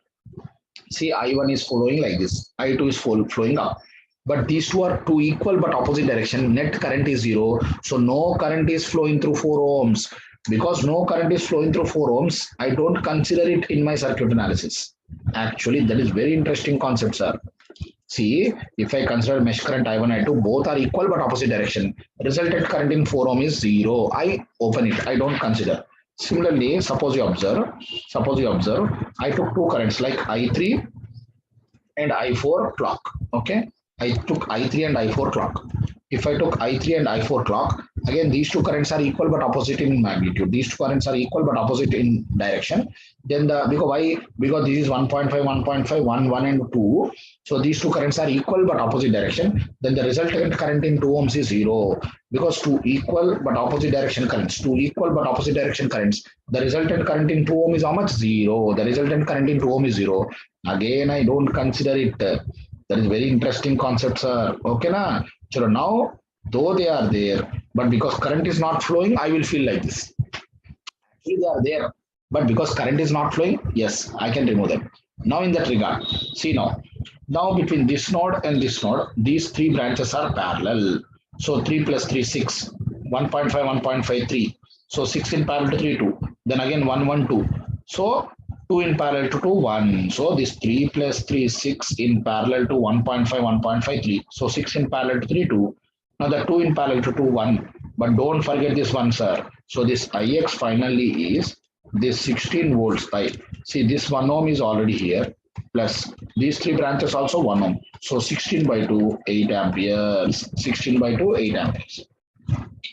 See, I1 is flowing like this, I2 is flowing up. But these two are two equal but opposite direction. Net current is 0. So no current is flowing through 4 ohms. Because no current is flowing through 4 ohms, I don't consider it in my circuit analysis. Actually, that is very interesting concept, sir. See, if I consider mesh current I1 and I2, both are equal but opposite direction. Resultant current in 4 ohm is 0. I open it. I don't consider. Similarly, suppose you observe, I took two currents like I3 and I4 clock. Okay. I took I3 and I4 clock. If I took I3 and I4 clock, again these two currents are equal but opposite in magnitude. These two currents are equal but opposite in direction. Then the because why? Because this is 1.5, 1.5, 1, 1 and 2. So these two currents are equal but opposite direction. Then the resultant current in 2 ohms is 0. Because two equal but opposite direction currents, two equal but opposite direction currents, the resultant current in 2 ohm is how much? 0. The resultant current in 2 ohm is 0. Again, I don't consider it. That is very interesting concept, sir. Okay, na? So now, though they are there, but because current is not flowing, I will feel like this. Actually, they are there, but because current is not flowing, yes, I can remove them. Now, in that regard, see now, between this node and this node, these three branches are parallel. So 3 plus 3, 6, 1.5, 1.5, 3. So 6 in parallel to 3, 2. Then again 1, 1, 2. So 2 in parallel to 2, 1. So this 3 plus 3, 6 in parallel to 1.5, 1.5, 3. So 6 in parallel to 3, 2. Now the 2 in parallel to 2, 1. But don't forget this one, sir. So this Ix finally is this 16 volts. See, this 1 ohm is already here. Plus these three branches also 1 ohm. So 16 by 2, 8 amperes. 16 by 2, 8 amperes.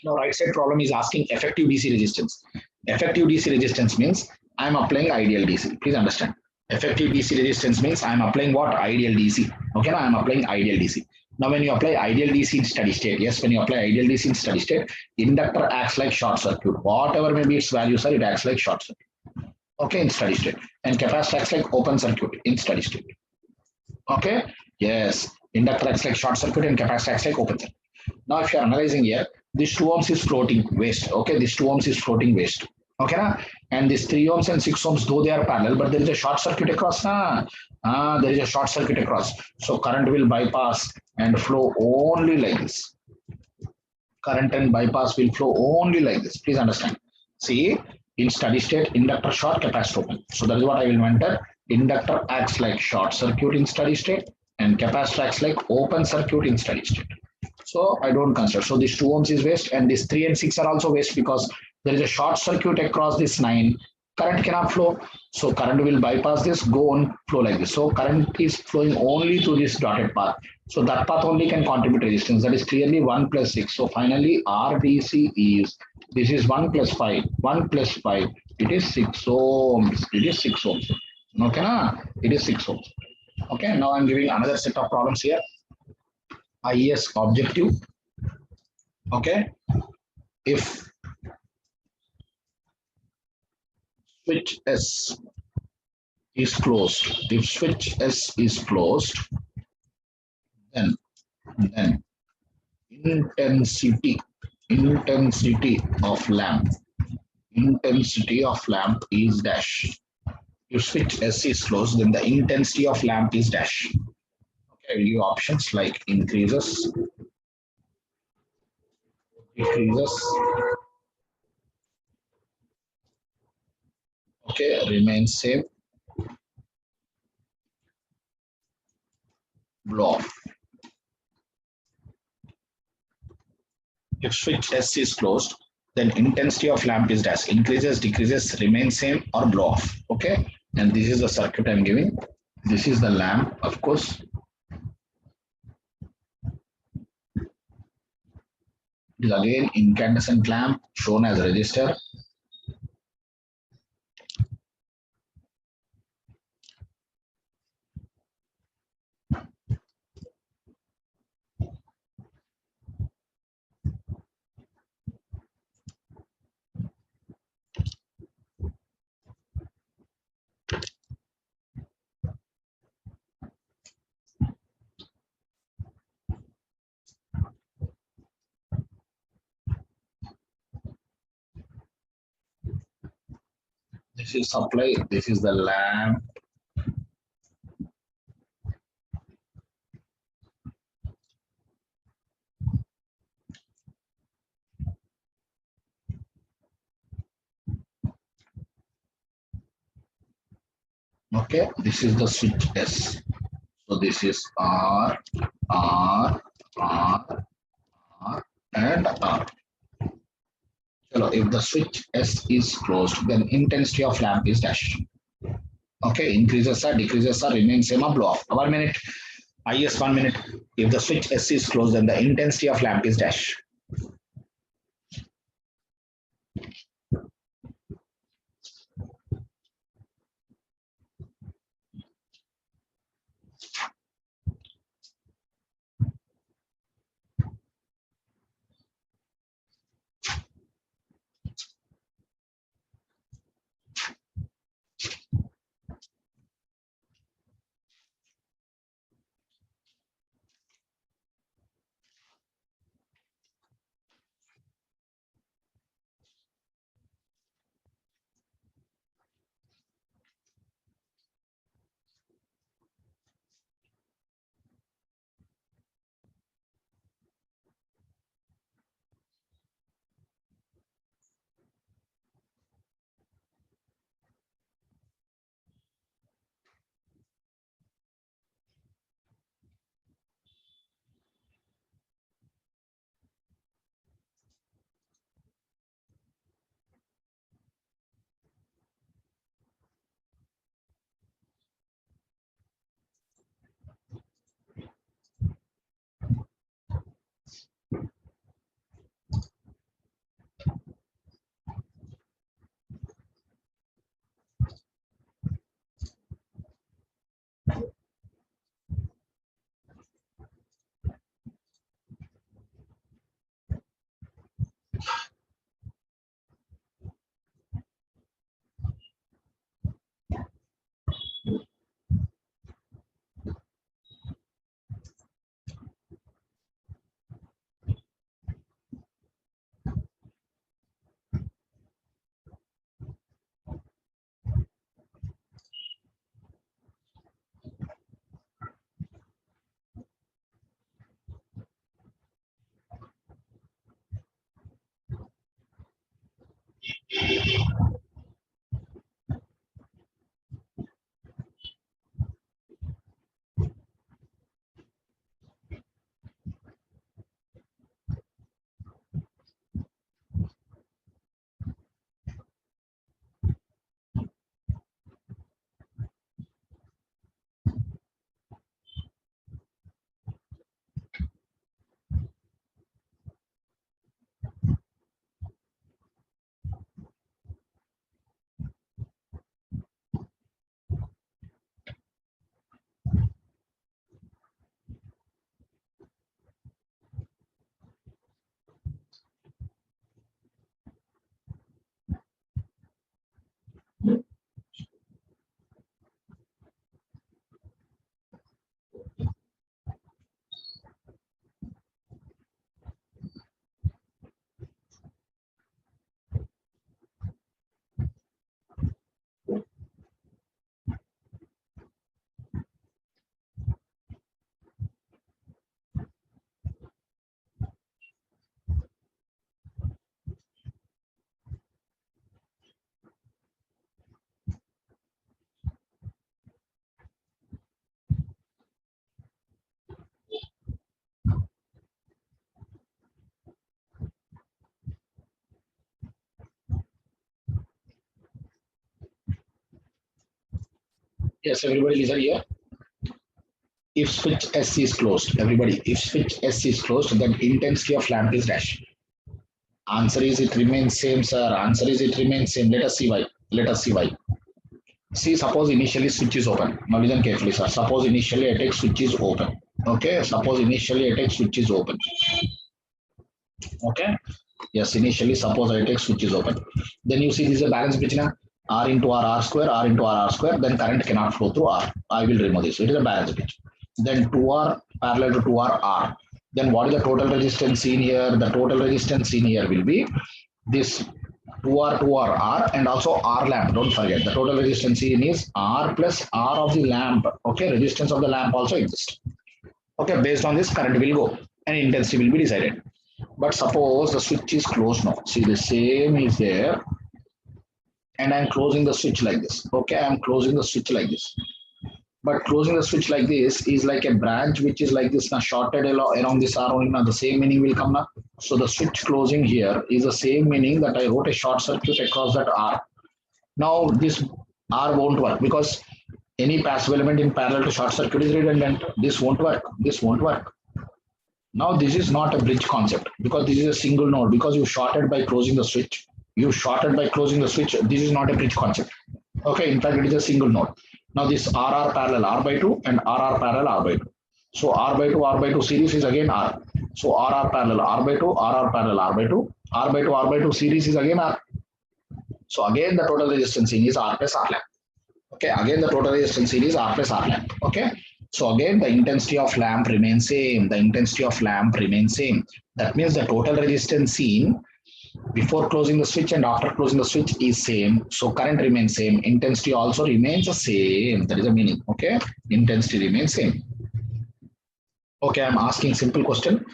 Now right side problem is asking effective DC resistance. Effective DC resistance means I am applying ideal DC. Please understand. Effective DC resistance means I am applying what? Ideal DC. Okay, now I am applying ideal DC. Now when you apply ideal DC in steady state, yes, when you apply ideal DC in steady state, inductor acts like short circuit. Whatever may be its value, sir, it acts like short circuit. Okay, in steady state. And capacitor acts like open circuit in steady state. Okay, yes, inductor acts like short circuit and capacitor acts like open circuit. Now if you are analyzing here, this 2 ohms is floating waste. Okay, this 2 ohms is floating waste. Okay, na? And this 3 ohms and 6 ohms, though they are parallel, but there is a short circuit across. There is a short circuit across. So current will bypass and flow only like this. Current and bypass will flow only like this. Please understand. See, in steady state, inductor short, capacitor open. So that is what I will mention. Inductor acts like short circuit in steady state and capacitor acts like open circuit in steady state. So I don't consider. So this 2 ohms is waste and this 3 and 6 are also waste because there is a short circuit across this 9. Current cannot flow. So current will bypass this, go on flow like this. So current is flowing only through this dotted path. So that path only can contribute resistance. That is clearly 1 plus 6. So finally RDC is, this is 1 plus 5. 1 plus 5. It is 6 ohms. It is 6 ohms. Okay, na? It is 6 ohms. Okay, now I'm giving another set of problems here. IS objective. Okay, if switch S is closed, if switch S is closed, then intensity of lamp is dash. If switch S is closed, then the intensity of lamp is dash. Okay, you options like increases, decreases, okay, remains same, blow off. If switch S is closed, then intensity of lamp is dash. Increases, decreases, remain same, or blow off. Okay, and this is the circuit I'm giving. This is the lamp, of course. It is again incandescent lamp shown as register. This is supply. This is the lamp. Okay, this is the switch S. So this is R, R, R, R, and R. So if the switch S is closed, then intensity of lamp is dash. Okay, increases or decreases or remains same or blow off. 1 minute, IS 1 minute. If the switch S is closed, then the intensity of lamp is dash. Yes, everybody listen here. If switch S is closed, everybody, if switch S is closed, then intensity of lamp is dash. Answer is it remains same, sir. Answer is it remains same. Let us see why. Let us see why. See, suppose initially switch is open. Now listen carefully, sir. Suppose initially a text switch is open. Okay. Suppose initially a text switch is open. Okay. Yes, initially suppose I take switch is open. Then you see this is a balance between R into R square, R into R square. Then current cannot flow through R. I will remove this. It is a balance bit. Then 2R parallel to 2R R. Then what is the total resistance seen here? The total resistance seen here will be this 2R 2R R and also R lamp. Don't forget the total resistance seen is R plus R of the lamp. Okay, resistance of the lamp also exists. Okay, based on this current will go and intensity will be decided. But suppose the switch is closed now. See, the same is there and I'm closing the switch like this. Okay, I'm closing the switch like this. But closing the switch like this is like a branch which is like this now shorted around this R only now the same meaning will come now. So the switch closing here is the same meaning that I wrote a short circuit across that R. Now this R won't work because any passive element in parallel to short circuit is redundant. This won't work. This won't work. Now this is not a bridge concept because this is a single node because you shorted by closing the switch. You shorted by closing the switch. This is not a bridge concept. Okay, in fact, it is a single node. Now this RR parallel R by 2 and RR parallel R by 2. So R by 2 series is again R. So RR parallel R by 2, RR parallel R by 2, R by 2 series is again R. So again the total resistance is R plus R lamp. Okay, again the total resistance is R plus R lamp. Okay, so again the intensity of lamp remains same. The intensity of lamp remains same. That means the total resistance seen before closing the switch and after closing the switch is same. So current remains same. Intensity also remains the same. That is the meaning. Okay, intensity remains same. Okay, I'm asking simple question.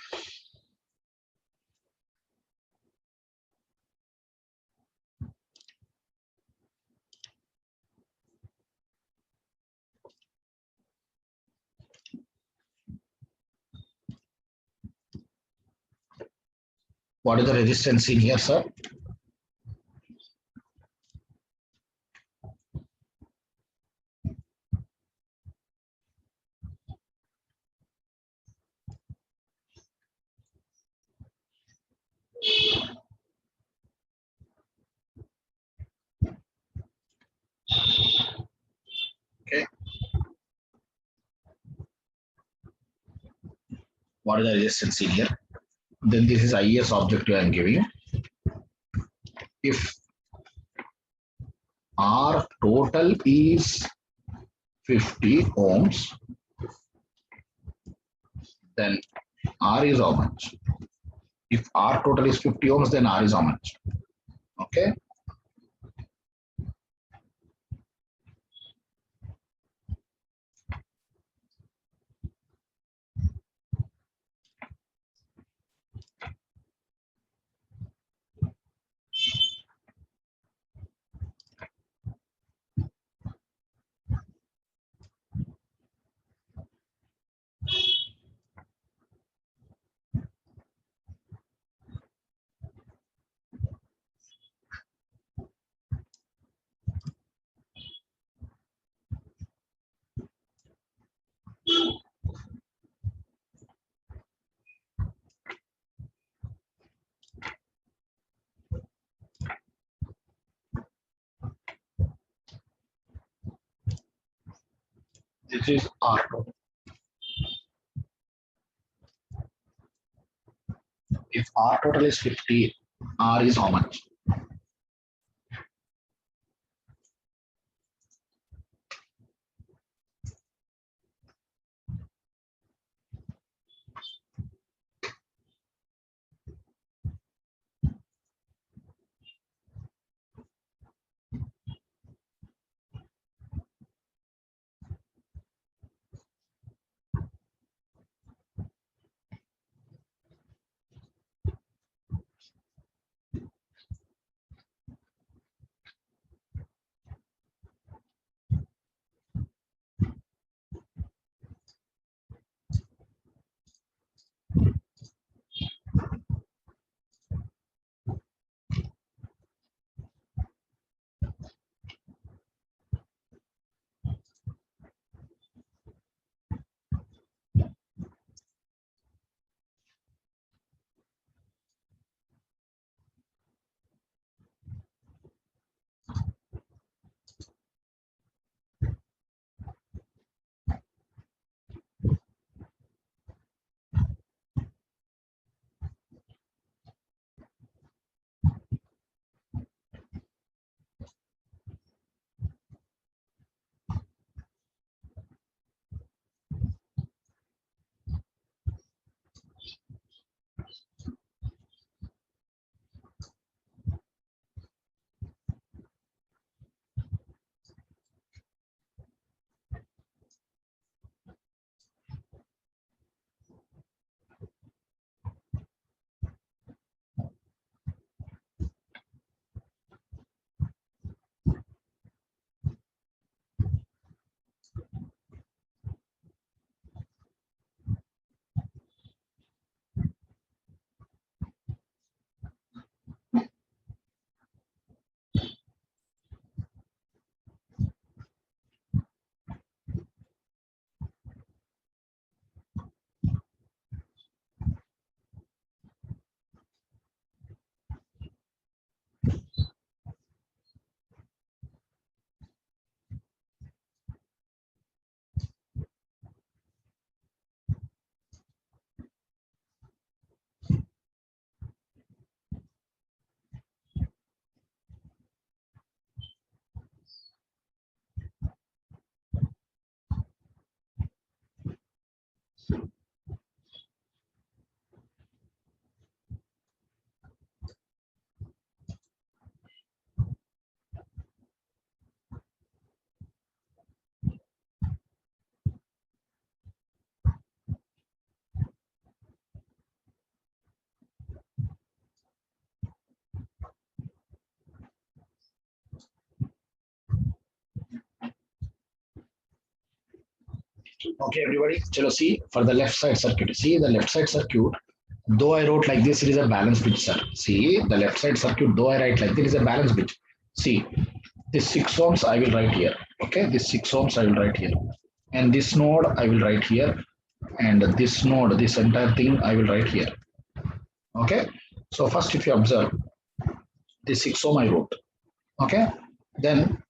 What is the resistance in here, sir? Okay. What is the resistance in here? Then this is IS objective I'm giving. If R total is 50 ohms, then R is how much? If R total is 50 ohms, then R is how much? Okay. This is R total. If R total is 50, R is how much? Okay, everybody. Chalo, see for the left side circuit. See the left side circuit. Though I wrote like this, it is a balance bit, sir. See the left side circuit. Though I write like this, it is a balance bit. See this 6 ohms I will write here. Okay, this 6 ohms I will write here, and this node I will write here, and this node, this entire thing I will write here. Okay. So first, if you observe, this 6 ohm I wrote. Okay. Then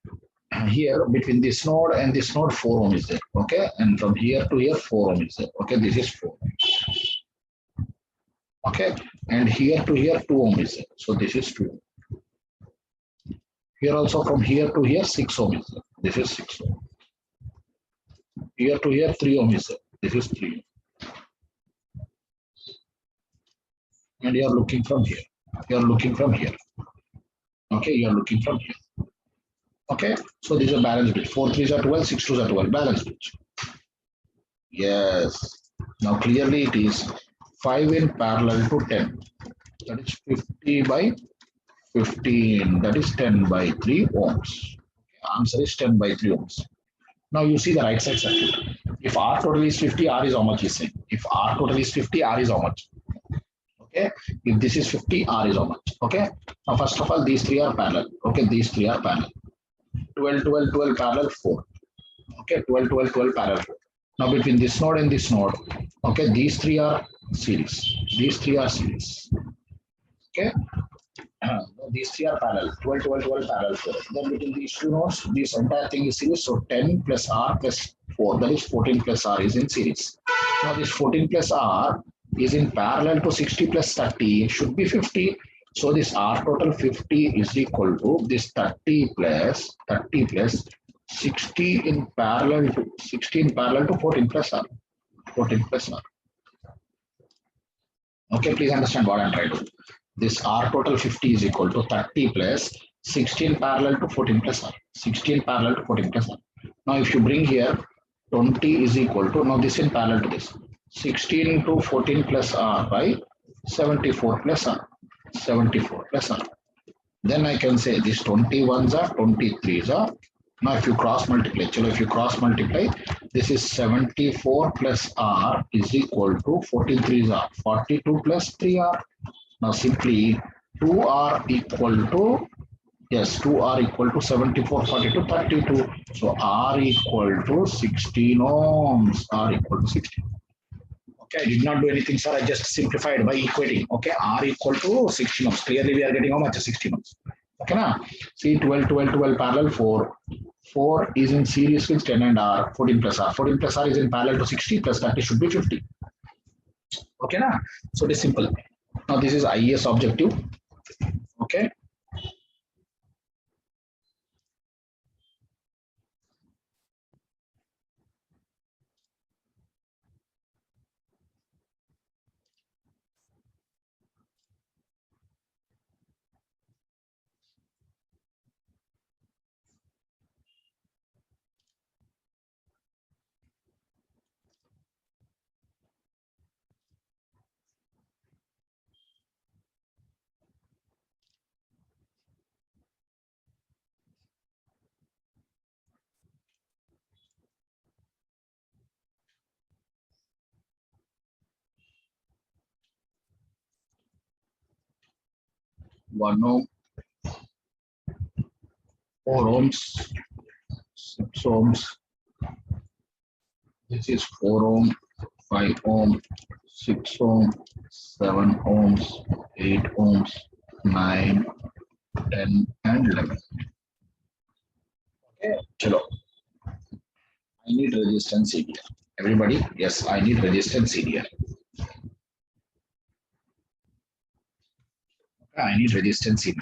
here between this node and this node 4 ohm is there. Okay, and from here to here 4 ohm is there. Okay, this is 4. Okay, and here to here 2 ohm is there. So this is 2. Here also from here to here 6 ohm is there. This is 6 ohm. Here to here 3 ohm is there. This is 3. And you are looking from here. You are looking from here. Okay, you are looking from here. Okay, so this is a balance bit. 4 3s are 12, 6 2s are 12. Balance bit. Yes. Now clearly it is 5 in parallel to 10. That is 50 by 15. That is 10 by 3 ohms. Answer is 10 by 3 ohms. Now you see the right side circuit. If R total is 50, R is how much is saying. If R total is 50, R is how much. Okay. If this is 50, R is how much. Okay. Now first of all, these three are parallel. Okay. These three are parallel. 12, 12, 12 parallel 4. Okay. 12, 12, 12 parallel 4. Now between this node and this node, okay, these three are series. These three are series. Okay. These three are parallel. 12, 12, 12 parallel 4. Then between these two nodes, this entire thing is series. So 10 plus R plus 4, that is 14 plus R is in series. Now this 14 plus R is in parallel to 60 plus 30. It should be 50. So this R total 50 is equal to this 30 plus 60 in parallel to 14 plus R. 14 plus R. Okay, please understand what I'm trying to do. This R total 50 is equal to 30 plus 16 parallel to 14 plus R. 16 parallel to 14 plus R. Now if you bring here 20 is equal to, now this in parallel to this. 16 to 14 plus R by 74 plus R. 74 plus R. Then I can say these 21s are 23s are. Now if you cross multiply, if you cross multiply, this is 74 plus R is equal to 43s R. 42 plus 3R. Now simply 2R equal to, yes, 2R equal to 74, 42, 32. So R equal to 16 ohms. R equal to 16. Okay, I did not do anything, sir. I just simplified by equating. Okay, R equal to 16 ohms. Clearly we are getting how much? 16 ohms. Okay, now see 12, 12, 12 parallel 4. 4 is in series with 10 and R. 14 plus R. 14 plus R is in parallel to 60 plus 30 should be 50. Okay, now so it is simple. Now this is IES objective. Okay. One ohm, 4 ohms, 6 ohms. This is 4 ohm, 5 ohm, 6 ohm, 7 ohms, 8 ohms, 9, 10, and 11. Okay, chalo. I need resistance here. Everybody, yes, I need resistance here. I need resistance here.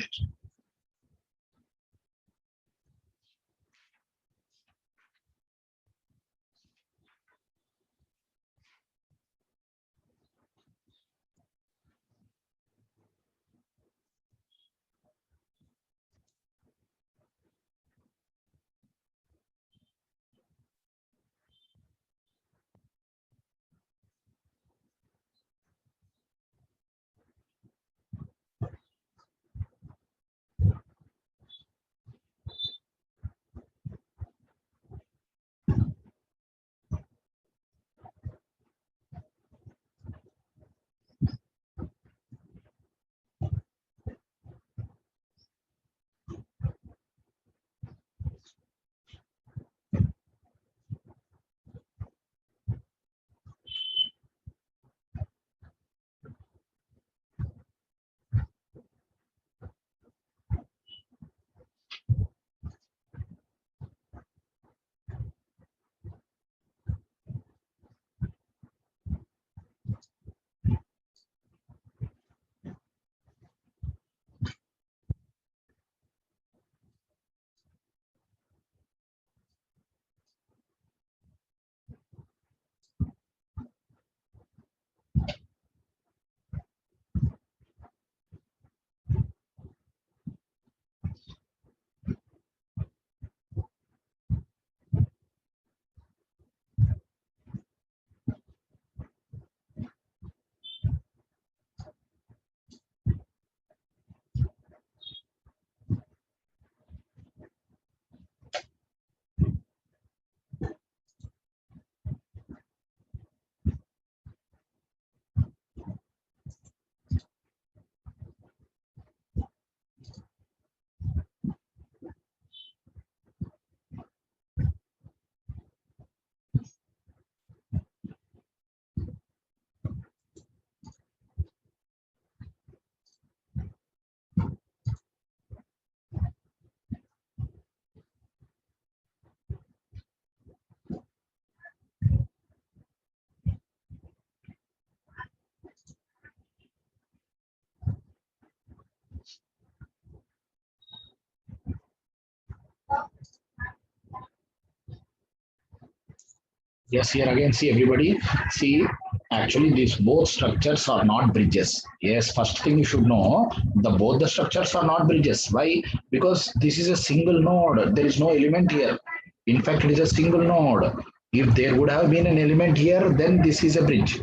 Yes, here again, see everybody, see, actually these both structures are not bridges. Yes, first thing you should know, the both the structures are not bridges. Why? Because this is a single node. There is no element here. In fact, it is a single node. If there would have been an element here, then this is a bridge.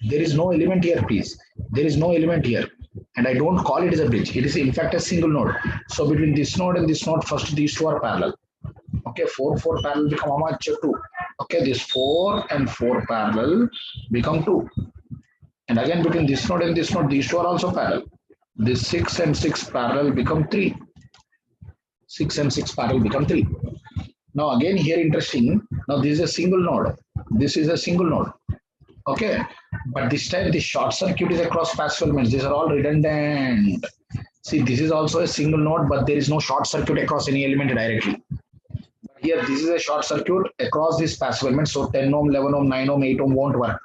There is no element here, please. There is no element here. And I don't call it as a bridge. It is in fact a single node. So between this node and this node, first these two are parallel. Okay, 4 parallel become how much? 2. Okay, this 4 and 4 parallel become 2. And again between this node and this node, these two are also parallel. This 6 and 6 parallel become 3. 6 and 6 parallel become 3. Now again here interesting, now this is a single node. This is a single node. Okay, but this time the short circuit is across passive elements. These are all redundant. See, this is also a single node, but there is no short circuit across any element directly. Here, this is a short circuit across this passive element. So 10 ohm, 11 ohm, 9 ohm, 8 ohm won't work.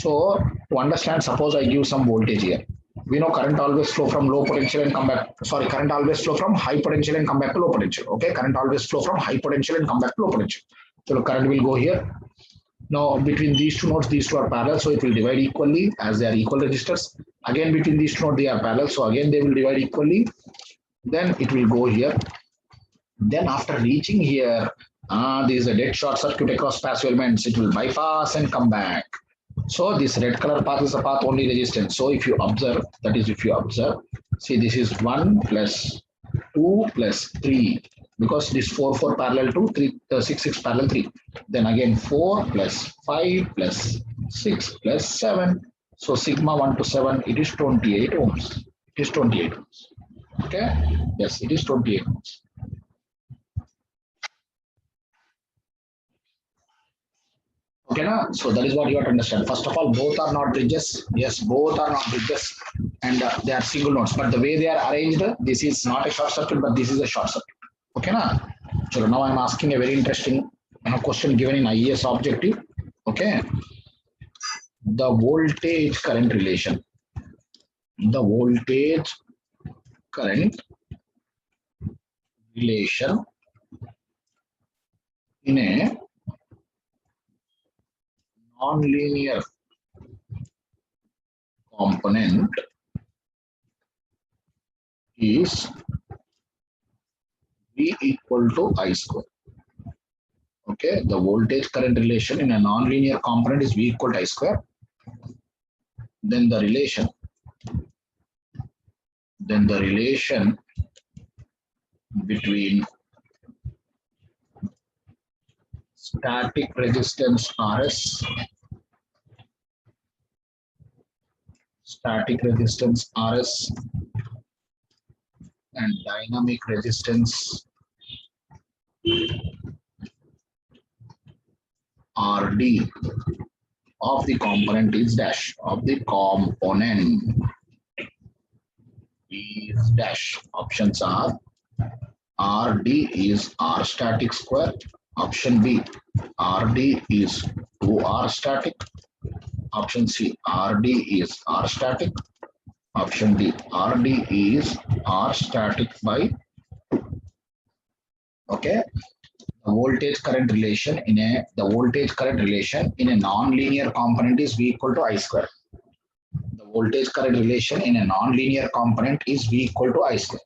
So to understand, suppose I give some voltage here. We know current always flow from low potential and come back. Sorry, current always flow from high potential and come back to low potential. Okay, current always flow from high potential and come back to low potential. So the current will go here. Now between these two nodes, these two are parallel, so it will divide equally as they are equal resistors. Again between these two nodes, they are parallel, so again they will divide equally. Then it will go here. Then after reaching here, there is a dead short circuit across passive elements. It will bypass and come back. So this red color path is the path only resistance. So if you observe, that is if you observe, see this is 1 plus 2 plus 3 because this 4 parallel to 3 6 parallel 3. Then again 4 plus 5 plus 6 plus 7. So sigma 1 to 7, it is 28 ohms. It is 28 ohms. Okay. Yes, it is 28 ohms. Okay, na? So that is what you have to understand. First of all, both are not bridges. Yes, both are not bridges, and they are single nodes. But the way they are arranged, this is not a short circuit, but this is a short circuit. Okay, na? So now I'm asking a very interesting question given in IES objective. Okay, the voltage current relation. The voltage current relation in a non-linear component is V equal to I square. Okay, the voltage current relation in a non-linear component is V equal to I square. Then the relation between static resistance Rs, and dynamic resistance Rd of the component is dash. Of the component is dash. Options are Rd is R static square. Option B, Rd is 2R static. Option C, Rd is R static. Option D, Rd is R static by 2. Okay. The voltage current relation in a non-linear component is V equal to I square. The voltage current relation in a non-linear component is V equal to I square.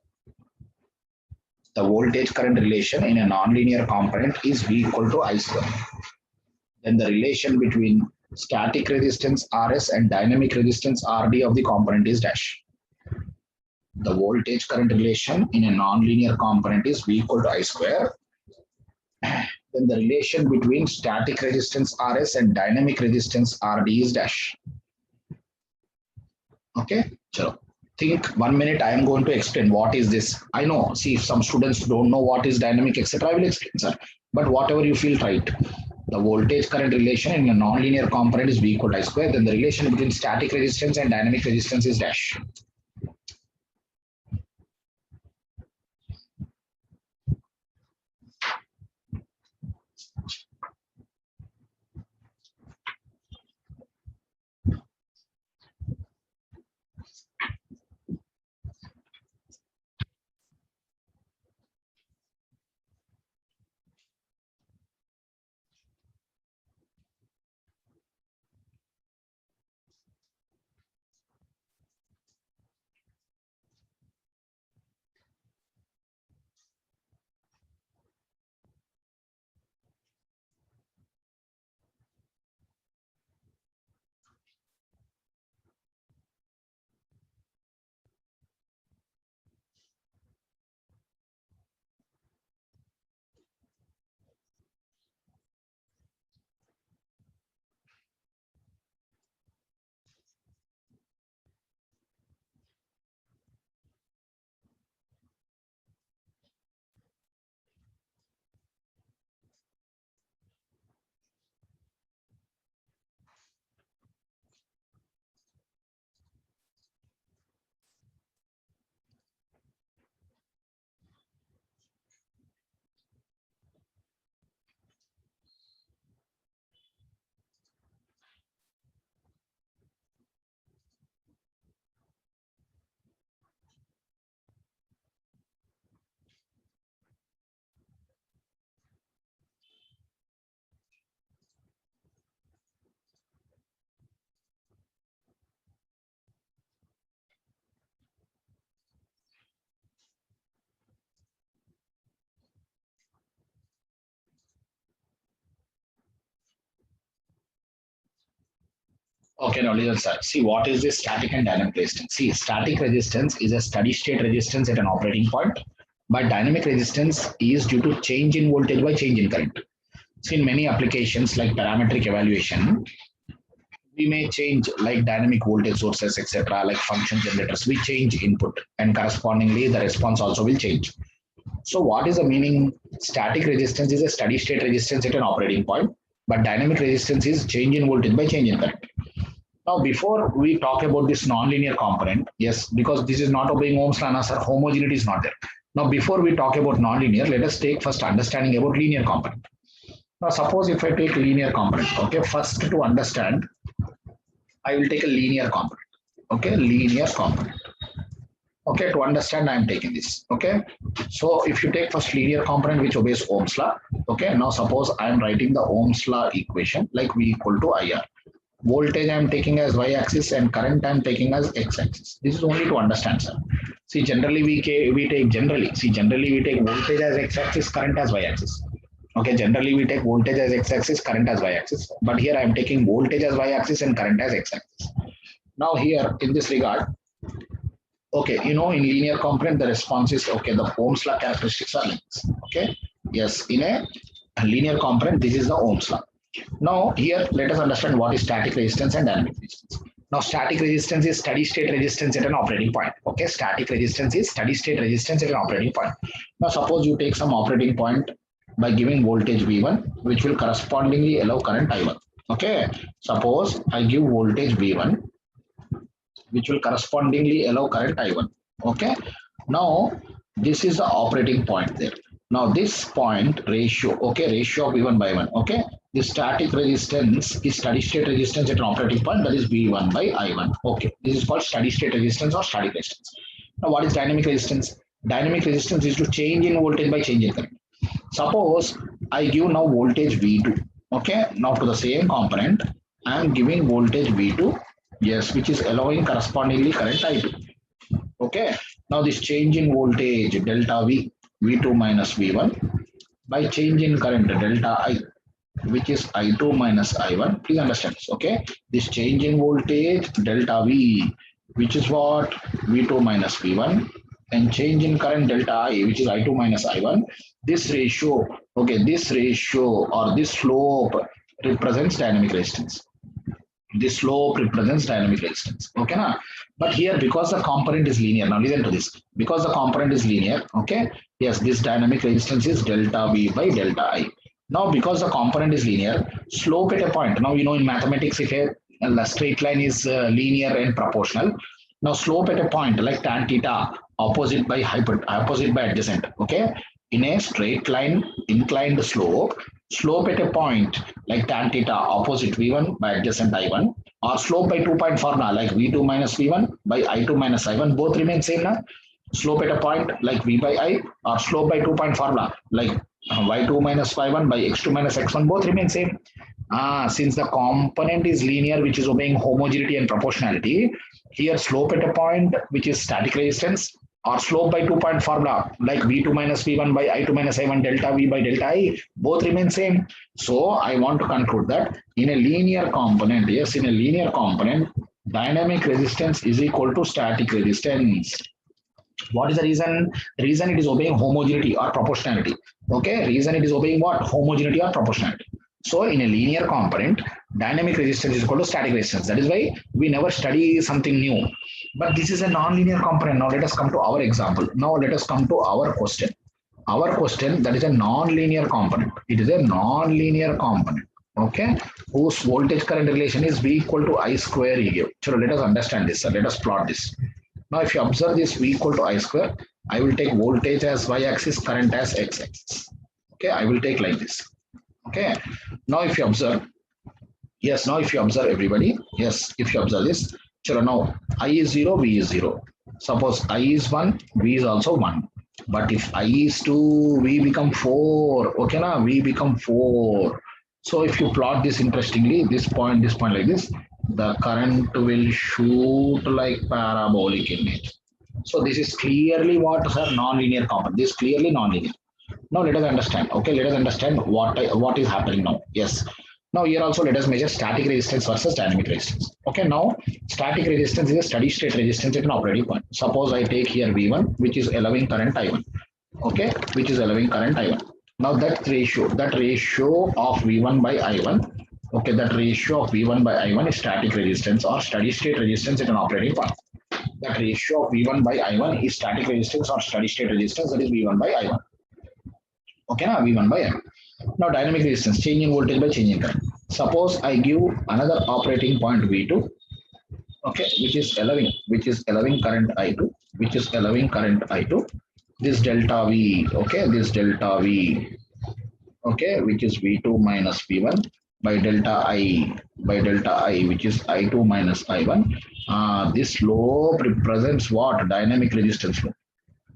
The voltage current relation in a non-linear component is V equal to I square. Then the relation between static resistance Rs and dynamic resistance Rd of the component is dash. The voltage current relation in a non-linear component is V equal to I square. Then the relation between static resistance Rs and dynamic resistance Rd is dash. Okay, so think 1 minute. I am going to explain what is this. I know, see, if some students don't know what is dynamic, etc., I will explain, sir. But whatever you feel right. The voltage current relation in a non-linear component is V equal to I square. Then the relation between static resistance and dynamic resistance is dash. Okay, now listen, sir. See, what is this static and dynamic resistance? See, static resistance is a steady state resistance at an operating point, but dynamic resistance is due to change in voltage by change in current. See, in many applications like parametric evaluation, we may change like dynamic voltage sources, etc., like function generators. We change input, and correspondingly, the response also will change. So, what is the meaning? Static resistance is a steady state resistance at an operating point, but dynamic resistance is change in voltage by change in current. Now, before we talk about this nonlinear component, yes, because this is not obeying Ohm's law, sir, homogeneity is not there. Now, before we talk about nonlinear, let us take first understanding about linear component. Now, suppose if I take linear component, okay, first to understand, I will take a linear component, okay, linear component. Okay, to understand, I am taking this. Okay, so if you take first linear component which obeys Ohm's law, okay, now suppose I am writing the Ohm's law equation like V equal to IR. Voltage I am taking as y-axis and current I am taking as x-axis. This is only to understand, sir. See, generally we take voltage as x-axis, current as y-axis. Okay, generally we take voltage as x-axis, current as y-axis. But here I am taking voltage as y-axis and current as x-axis. Now here in this regard, okay, in linear component the response is okay. The Ohm's law characteristics are like this. Okay, yes, in a linear component this is the Ohm's law. Now here let us understand what is static resistance and dynamic resistance. Now static resistance is steady state resistance at an operating point. Okay, static resistance is steady state resistance at an operating point. Now suppose you take some operating point by giving voltage V1 which will correspondingly allow current I1. Okay, suppose I give voltage V1 which will correspondingly allow current I1. Okay, now this is the operating point there. Now this point ratio, okay, ratio of V1 by 1, okay, the static resistance is steady state resistance at an operating point, that is V1 by I1. Okay, this is called steady state resistance or static resistance. Now what is dynamic resistance? Dynamic resistance is to change in voltage by change in current. Suppose I give now voltage V2, okay, now to the same component I am giving voltage V2, yes, which is allowing correspondingly current I2. Okay, now this change in voltage delta V, V2 minus V1 by change in current delta I, which is I2 minus I1. Please understand this. Okay, this change in voltage delta V, which is what? V2 minus V1, and change in current delta I, which is I2 minus I1. This ratio, okay, this ratio or this slope represents dynamic resistance. This slope represents dynamic resistance. Okay, na? But here because the component is linear, now listen to this. Because the component is linear, okay, yes, this dynamic resistance is delta V by delta I. Now because the component is linear, slope at a point. Now in mathematics, if a straight line is linear and proportional, now slope at a point like tan theta opposite by adjacent. Okay, in a straight line inclined slope at a point like tan theta opposite V1 by adjacent I1, or slope by 2-point formula like V2 minus V1 by I2 minus I1, both remain same na? Slope at a point like V by I, or slope by 2-point formula like y2 minus y1 by x2 minus x1, both remain same. Since the component is linear, which is obeying homogeneity and proportionality, here slope at a point which is static resistance, or slope by 2-point formula like V2 minus V1 by I2 minus I1 delta V by delta I, both remain same. So I want to conclude that in a linear component, yes, in a linear component, dynamic resistance is equal to static resistance. What is the reason? The reason it is obeying homogeneity or proportionality. Okay, reason it is obeying what? Homogeneity or proportionality. So in a linear component, dynamic resistance is equal to static resistance. That is why we never study something new. But this is a non-linear component. Now let us come to our example. Now let us come to our question. Our question, that is a non-linear component. It is a non-linear component. Okay, whose voltage current relation is V equal to I square E. So let us understand this. Let us plot this. Now if you observe this V equal to I square, I will take voltage as y-axis, current as x-axis. Okay, I will take like this. Okay, now if you observe, yes, now if you observe everybody, yes, if you observe this, sure, now I is 0, V is 0. Suppose I is 1, V is also 1. But if I is 2, V become 4. Okay, now V become 4. So if you plot this interestingly, this point like this, the current will shoot like parabolic image. So this is clearly what is a non-linear component. This is clearly non-linear. Now let us understand. Okay, let us understand what is happening now. Yes. Now here also let us measure static resistance versus dynamic resistance. Okay, now static resistance is a steady state resistance at an operating point. Suppose I take here V1, which is allowing current I1. Okay, which is allowing current I1. Now that ratio of V1 by I1, okay, that ratio of V1 by I1 is static resistance or steady state resistance at an operating point. That ratio of V1 by I1 is static resistance or steady state resistance, that is V1 by I1. Okay, now V1 by I1. Now dynamic resistance, change in voltage by change in current. Suppose I give another operating point V2, okay, which is allowing current I2, this delta V, okay, this delta V, okay, which is V2 minus V1 by delta I, which is I2 minus I1. This slope represents what? Dynamic resistance slope.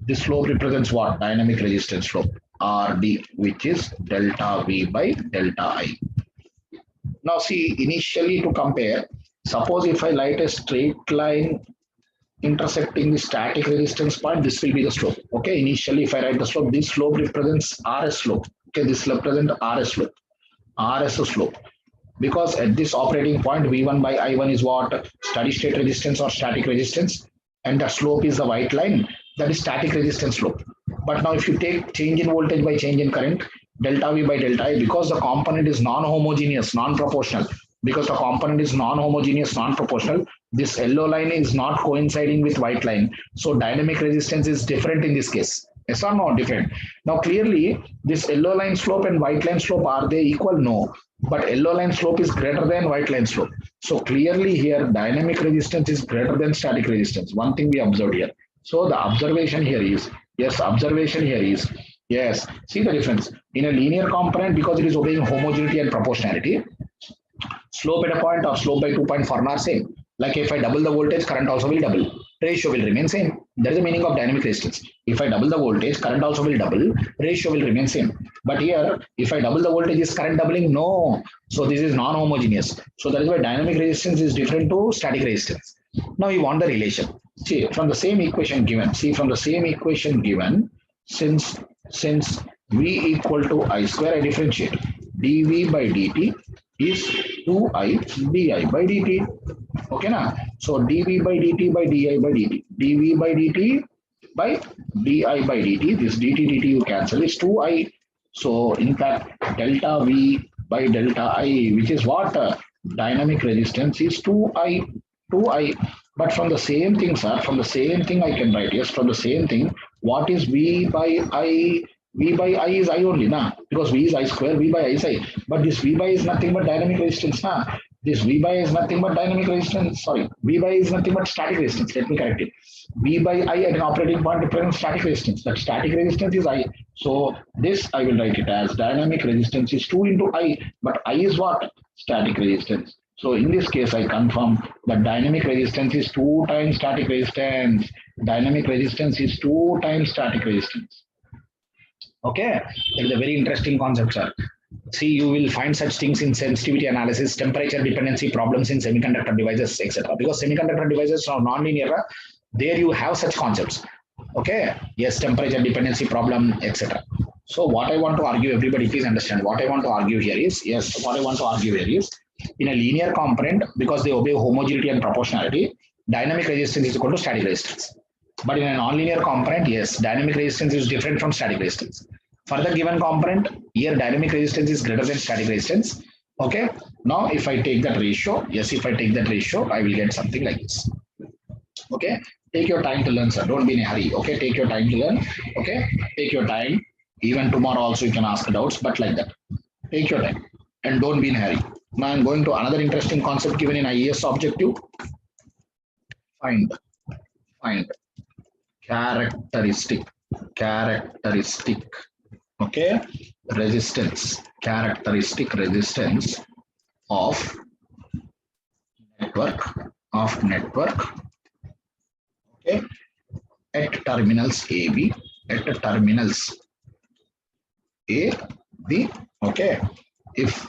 This slope represents what? Dynamic resistance slope, RD, which is delta V by delta I. Now see, initially to compare, suppose if I light a straight line intersecting the static resistance point, this will be the slope. Okay, initially if I write the slope, this slope represents RS slope. Okay, this represents RS slope, because at this operating point, V1 by I1 is what? Steady state resistance or static resistance, and the slope is the white line, that is static resistance slope. But now if you take change in voltage by change in current, delta V by delta I, because the component is non-homogeneous, non-proportional, this yellow line is not coinciding with white line. So dynamic resistance is different in this case. Yes or no? Different. Now clearly, this yellow line slope and white line slope, are they equal? No. But yellow line slope is greater than white line slope. So clearly here, dynamic resistance is greater than static resistance. One thing we observed here. So the observation here is, yes, see the difference. In a linear component, because it is obeying homogeneity and proportionality, slope at a point or slope by 2 point formula are same. Like if I double the voltage, current also will double. Ratio will remain same. That is the meaning of dynamic resistance. If I double the voltage, current also will double. Ratio will remain same. But here, if I double the voltage, is current doubling? No. So this is non-homogeneous. So that is why dynamic resistance is different to static resistance. Now you want the relation. See, from the same equation given, since V equal to I square, I differentiate. dV by dt is 2I di by dt. Okay, na? So dV by dt by di by dt. dV by dt by di by dt. This dt you cancel, is 2I. So in fact, delta V by delta I, which is what? Dynamic resistance is 2I. But from the same thing, sir, from the same thing I can write, yes, from the same thing, what is V by I? V by I is I only, na? Because V is I square, V by I is I. But this V by is nothing but dynamic resistance, na? This V by is nothing but dynamic resistance. Sorry, V by is nothing but static resistance. Let me correct it. V by I at an operating point represents static resistance. That static resistance is I. So this I will write it as dynamic resistance is 2 into I. But I is what? Static resistance. So in this case, I confirm that dynamic resistance is 2 times static resistance. Dynamic resistance is 2 times static resistance. Okay, that is a very interesting concept, sir. See, you will find such things in sensitivity analysis, temperature dependency problems in semiconductor devices, etc. Because semiconductor devices are non-linear, there you have such concepts. Okay, yes, temperature dependency problem, etc. So what I want to argue, everybody please understand, what I want to argue here is, in a linear component, because they obey homogeneity and proportionality, dynamic resistance is equal to static resistance. But in a nonlinear component, yes, dynamic resistance is different from static resistance. For the given component, here dynamic resistance is greater than static resistance. Okay, now if I take that ratio, I will get something like this. Okay, take your time to learn, sir. Don't be in a hurry. Okay, take your time to learn. Okay, take your time. Even tomorrow also you can ask doubts, but like that. Take your time and don't be in a hurry. Now I'm going to another interesting concept given in IES objective. Find characteristic, okay, resistance, characteristic resistance of network, okay, at terminals AB, okay, if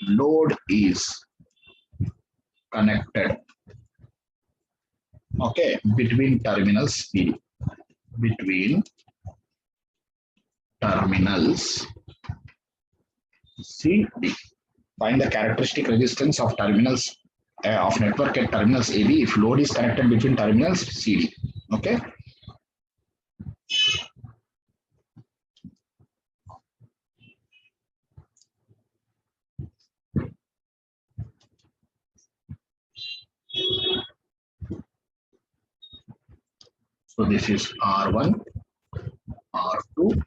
load is connected, okay, between terminals B, CD. Find the characteristic resistance of terminals of network at terminals AB if load is connected between terminals CD. Okay. So this is R1, R2,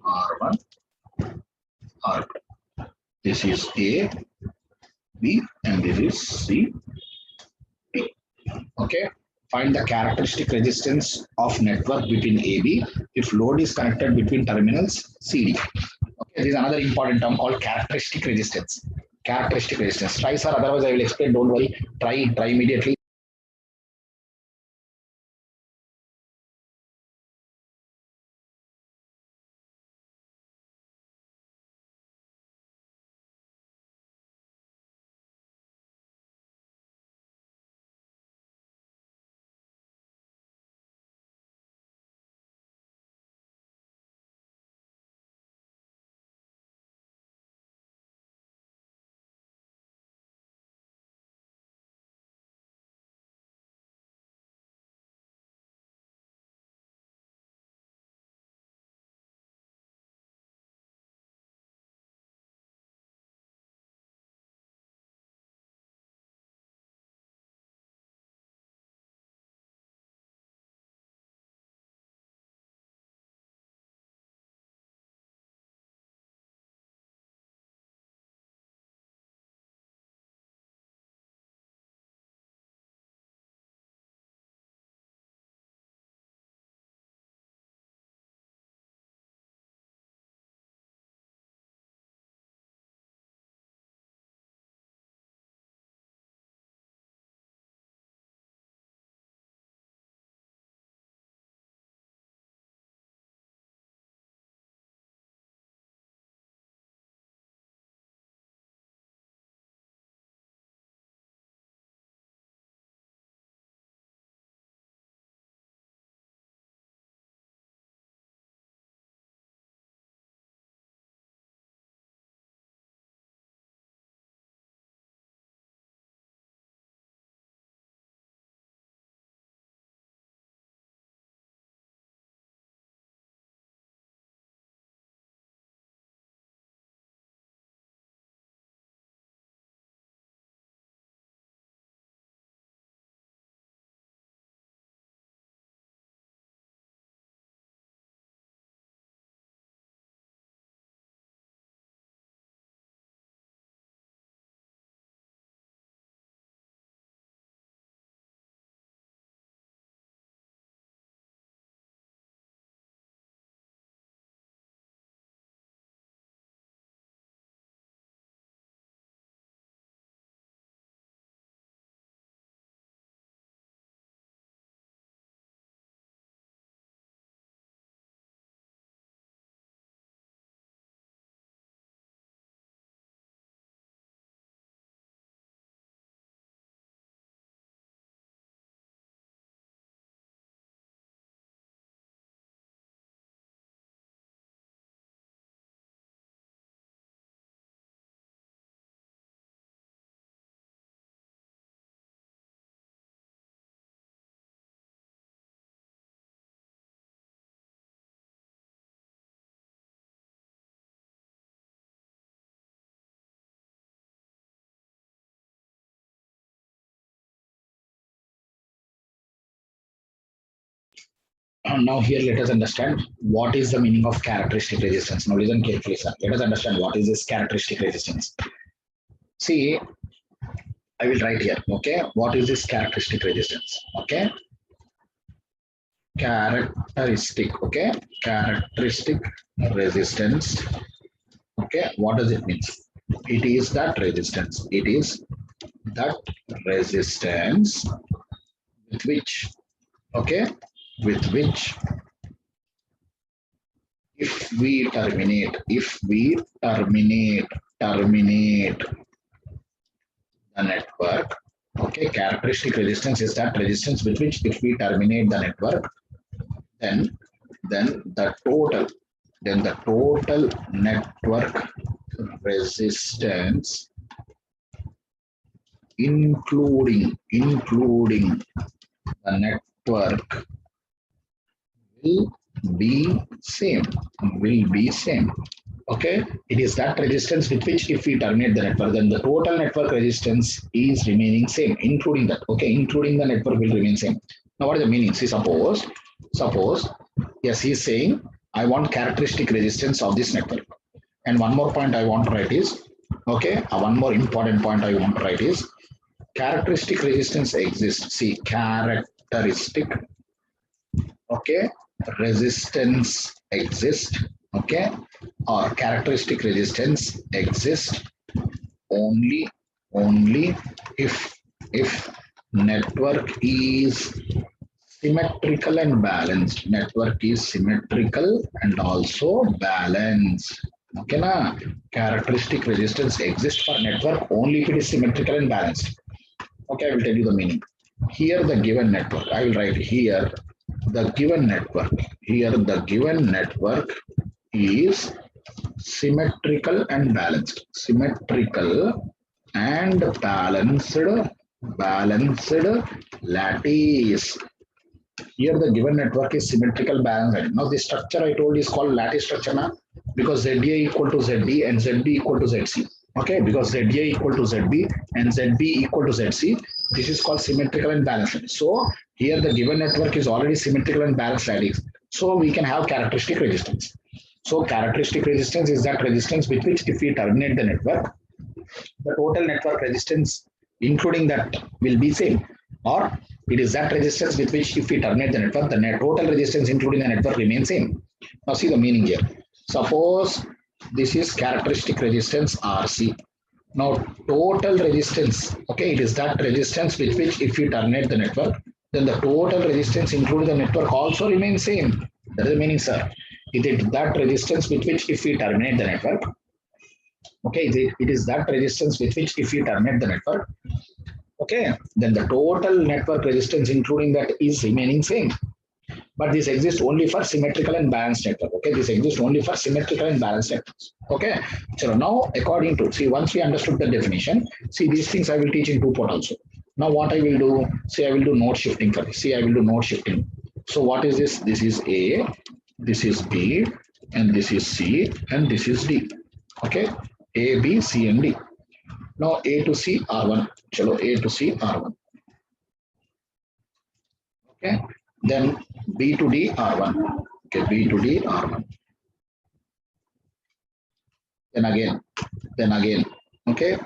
R1, R2. This is A, B, and this is C, D. Okay. Find the characteristic resistance of network between AB if load is connected between terminals CD. Okay, this is another important term called characteristic resistance. Characteristic resistance. Try, sir. Otherwise, I will explain. Don't worry. Try immediately. Now here let us understand what is the meaning of characteristic resistance. Now listen carefully, sir. Let us understand what is this characteristic resistance. See, I will write here. Okay, what is this characteristic resistance? Okay, characteristic. Okay, characteristic resistance. Okay, what does it mean? It is that resistance. It is that resistance with which, okay, with which if we terminate the network, okay, characteristic resistance is that resistance with which if we terminate the network, then the total then the total network resistance including the network will be same. Okay, it is that resistance with which if we terminate the network, then the total network resistance is remaining same, including that. Okay, including the network will remain same. Now, what is the meaning? See, suppose, yes, he's saying, I want characteristic resistance of this network. And one more point I want to write is, okay, one more important point I want to write is, characteristic resistance exists. See, characteristic, okay, resistance exists, okay, or characteristic resistance exists only if network is symmetrical and balanced. Network is symmetrical and also balanced. Okay, na? Characteristic resistance exists for network only if it is symmetrical and balanced. Okay, I will tell you the meaning. Here the given network, I will write here the given network. Here the given network is symmetrical and balanced. Symmetrical and balanced lattice. Here the given network is symmetrical balanced. Now the structure I told is called lattice structure now, because ZA equal to ZD and ZB equal to ZC. Okay, because ZA equal to ZB and ZB equal to ZC, this is called symmetrical and balanced. So here the given network is already symmetrical and balanced lattice. So we can have characteristic resistance. So characteristic resistance is that resistance with which if we terminate the network, the total network resistance including that will be same, or it is that resistance with which if we terminate the network, the total resistance including the network remains same. Now see the meaning here. Suppose this is characteristic resistance RC. Now total resistance, okay, it is that resistance with which if you terminate the network, then the total resistance including the network also remains same. That is the meaning, sir. It is that resistance with which if we terminate the network, okay, it is that resistance with which if we terminate the network, okay, then the total network resistance including that is remaining same. But this exists only for symmetrical and balanced network. Okay, this exists only for symmetrical and balanced networks. Okay, so now according to, see, once we understood the definition, see, these things I will teach in 2-port also. Now what I will do, see, I will do node shifting for this. See, I will do node shifting. So what is this? This is A, this is B, and this is C, and this is D. Okay, A, B, C, and D. Now A to C R1. Chalo, A to C R1. Okay, then B to D R1. Okay, B to D R1. Then again. Okay,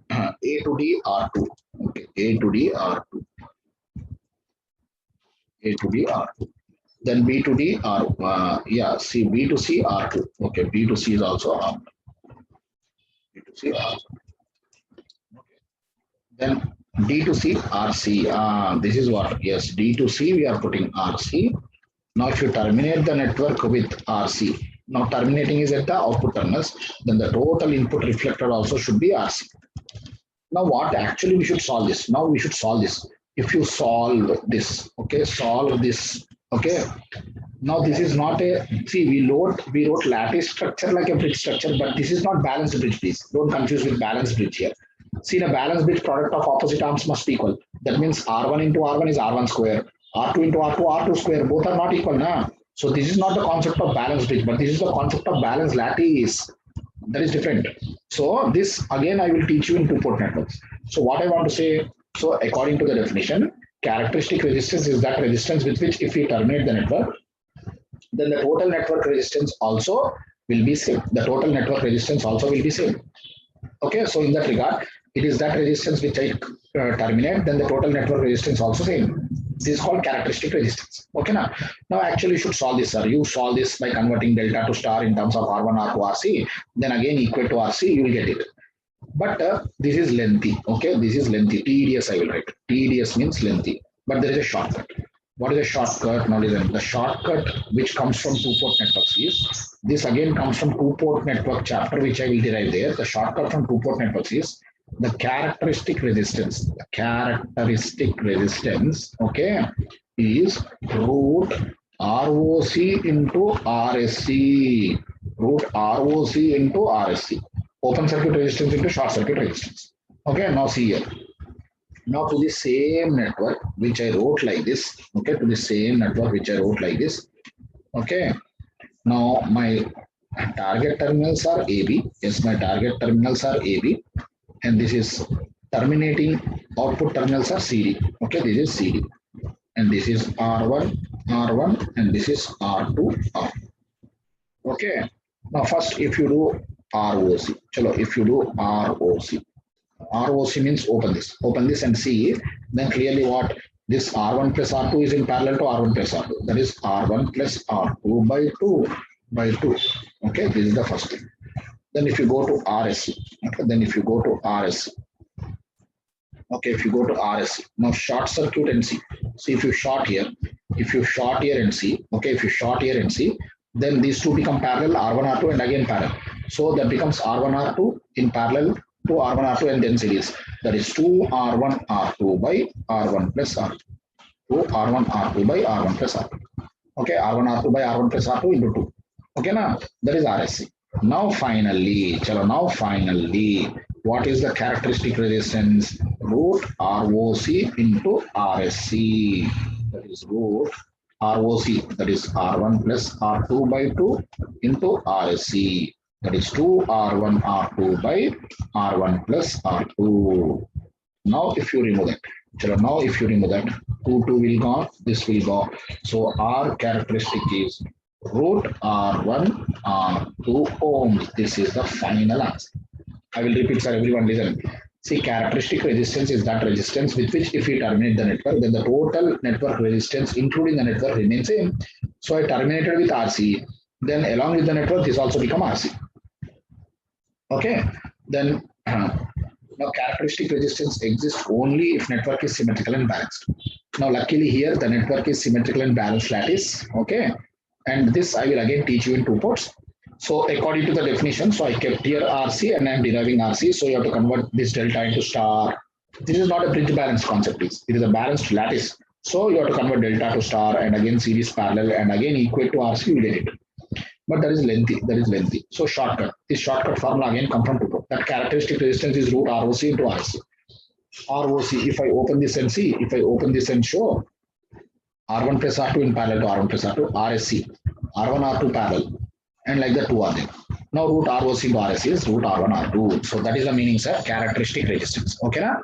A to D R2. Okay, A to D R2. A to D R2. Then B to D R, yeah, see, B to C R2. Okay, B to C is also R1. B to C R2. Okay. Then D to C RC. This is what, yes, D to C we are putting RC. Now if you terminate the network with RC, now terminating is at the output terminals, then the total input reflected also should be RC. Now what actually we should solve this? Now we should solve this. If you solve this, okay, solve this, okay. Now this is not a, see, we wrote lattice structure like a bridge structure, but this is not balanced bridge, please. Don't confuse with balanced bridge here. See, the balanced bridge product of opposite arms must be equal. That means R1 into R1 is R1 square. R2 into R2, R2 square. Both are not equal, na? So this is not the concept of balanced bridge, but this is the concept of balanced lattice. That is different. So this, again, I will teach you in 2-port networks. So what I want to say, so according to the definition, characteristic resistance is that resistance with which if we terminate the network, then the total network resistance also will be same. The total network resistance also will be same. Okay, so in that regard, it is that resistance which I terminate, then the total network resistance also same. This is called characteristic resistance. Okay, now actually you should solve this, sir. You solve this by converting delta to star in terms of R1, R2, RC, then again equal to RC, you will get it. But this is lengthy. Okay, this is lengthy. TDS I will write. TDS means lengthy, but there is a shortcut. What is a shortcut? Now listen, the shortcut which comes from 2-port networks is, this again comes from 2-port network chapter which I will derive there. The shortcut from 2-port networks is the characteristic resistance. The characteristic resistance, okay, is root ROC into RSC, root ROC into RSC, open circuit resistance into short circuit resistance. Okay, now see here. Now to the same network which I wrote like this, okay, to the same network which I wrote like this, okay. Now my target terminals are AB. Yes, my target terminals are AB, and this is terminating output terminals are CD. Okay, this is CD, and this is R1, R1, and this is R2, R. Okay. Now first, if you do ROC, chalo, if you do ROC, ROC means open this and see. Then clearly what this R1 plus R2 is in parallel to R1 plus R2. That is R1 plus R2 by 2. Okay, this is the first thing. Then if you go to RSC, okay, then if you go to RSC, okay, if you go to RSC, now short circuit and see. See if you short here, if you short here and see, okay, if you short here and see, then these two become parallel, R1, R2, and again parallel. So that becomes R1, R2 in parallel to R1, R2, and then series. That is 2 R1, R2 by R1 plus R2. 2 R1, R2 by R1 plus R2. Okay, R1, R2 by R1 plus R2 into 2. Okay, now that is RSC. Now finally, what is the characteristic resistance? Root ROC into RSC. That is root ROC, that is R1 plus R2 by 2 into RSC. That is 2 R1 R2 by R1 plus R2. Now if you remove that, now if you remove that, 2 will go, this will go. So R characteristic is root R1 R2 ohms. This is the final answer. I will repeat, sir, everyone listen. See, characteristic resistance is that resistance with which if we terminate the network, then the total network resistance, including the network, remains same. So I terminated with RC. Then along with the network, this also become RC. Okay. Then now characteristic resistance exists only if network is symmetrical and balanced. Now luckily here the network is symmetrical and balanced lattice. Okay. And this I will again teach you in 2 parts. So according to the definition, so I kept here RC and I am deriving RC. So you have to convert this delta into star. This is not a bridge balance concept, please. It is a balanced lattice. So you have to convert delta to star and again series parallel and again equate to RC, you get it. But that is lengthy. That is lengthy. So shortcut. This shortcut formula again come from 2. That characteristic resistance is root ROC into RC. ROC. If I open this and see, if I open this and show R1 plus R2 in parallel to R1 plus R2, RSC, R1 R2 parallel, and like the 2 are there. Now root ROC into RSC is root R1 R2. So that is the meaning, sir. Characteristic resistance. Okay, na?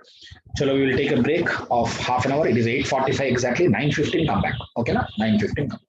Chalo, we will take a break of half an hour. It is 8:45 exactly. 9:15 come back. Okay, na? 9:15 come.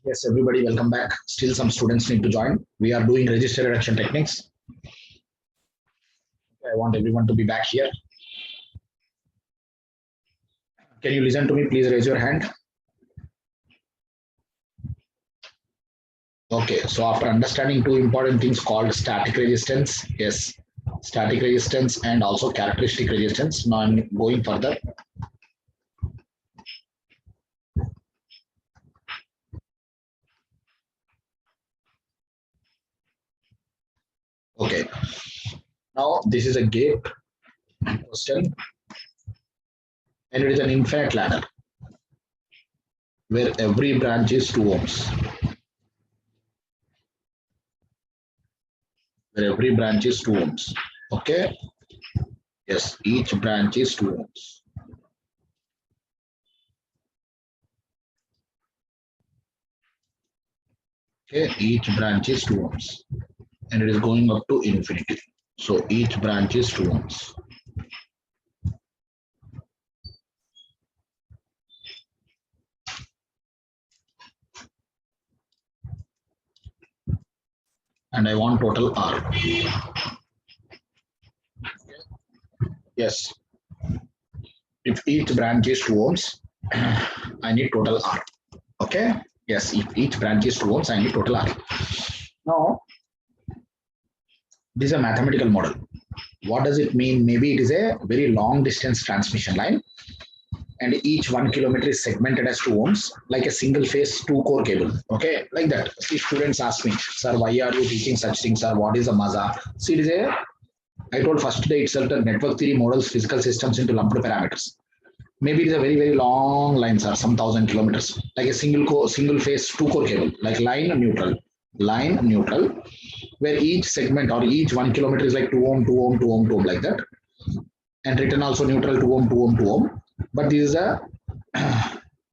Yes, everybody, welcome back. Still some students need to join. We are doing register reduction techniques. I want everyone to be back here. Can you listen to me? Please raise your hand. Okay, so after understanding two important things called static resistance, yes, static resistance and also characteristic resistance. Now I'm going further. Okay, now this is a gate question and it is an infinite ladder where every branch is 2 ohms. Where every branch is 2 ohms. Okay, yes, each branch is 2 ohms. Okay, each branch is 2 ohms and it is going up to infinity. So each branch is 2 ohms. And I want total R. Yes, if each branch is 2 ohms, I need total R. Okay, yes, if each branch is 2 ohms, I need total R. Now, this is a mathematical model. What does it mean? Maybe it is a very long distance transmission line and each 1 kilometer is segmented as 2 ohms, like a single phase 2-core cable. Okay, like that. See, students ask me, sir, why are you teaching such things, sir? What is a MASA? See, it is a, I told first day itself that network theory models physical systems into lumped parameters. Maybe it is a very, very long line, sir, some 1,000 kilometers, like a single phase 2-core cable, like line neutral, where each segment or each 1 kilometer is like 2 ohm, 2 ohm, 2 ohm, 2 ohm, like that. And written also neutral 2 ohm, 2 ohm, 2 ohm. But this is a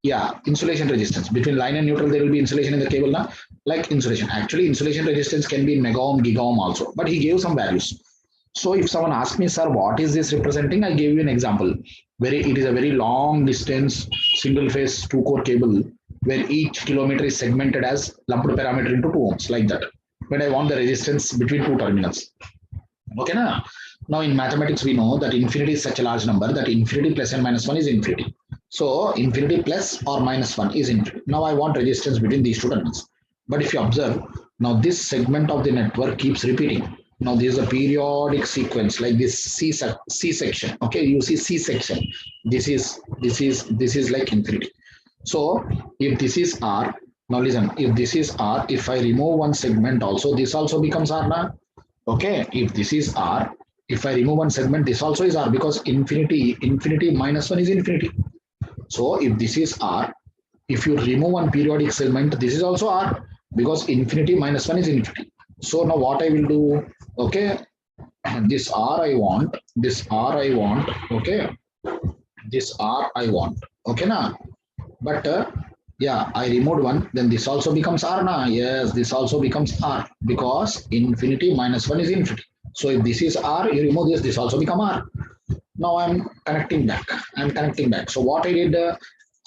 yeah, insulation resistance. Between line and neutral, there will be insulation in the cable, na? Like insulation. Actually, insulation resistance can be in mega ohm, giga ohm also, but he gave some values. So if someone asks me, sir, what is this representing? I gave you an example. It is a very long distance single phase 2-core cable where each kilometer is segmented as lumped parameter into 2 ohms, like that. When I want the resistance between two terminals. Okay, na? Now in mathematics, we know that infinity is such a large number that infinity plus and minus 1 is infinity. So infinity plus or minus 1 is infinity. Now I want resistance between these two terminals. But if you observe, now this segment of the network keeps repeating. Now this is a periodic sequence like this C section. Okay, you see C section. This is like infinity. So if this is R, now listen, if this is R, if I remove one segment also, this also becomes R now. Okay, if this is R, if I remove one segment, this also is R because infinity minus 1 is infinity. So if this is R, if you remove one periodic segment, this is also R because infinity minus 1 is infinity. So now what I will do, okay, this R I want, okay, this R I want, okay, na? But yeah, I removed one, then this also becomes R na? Yes, this also becomes R because infinity minus 1 is infinity. So if this is R, you remove this also become R. Now I'm connecting back. So what I did,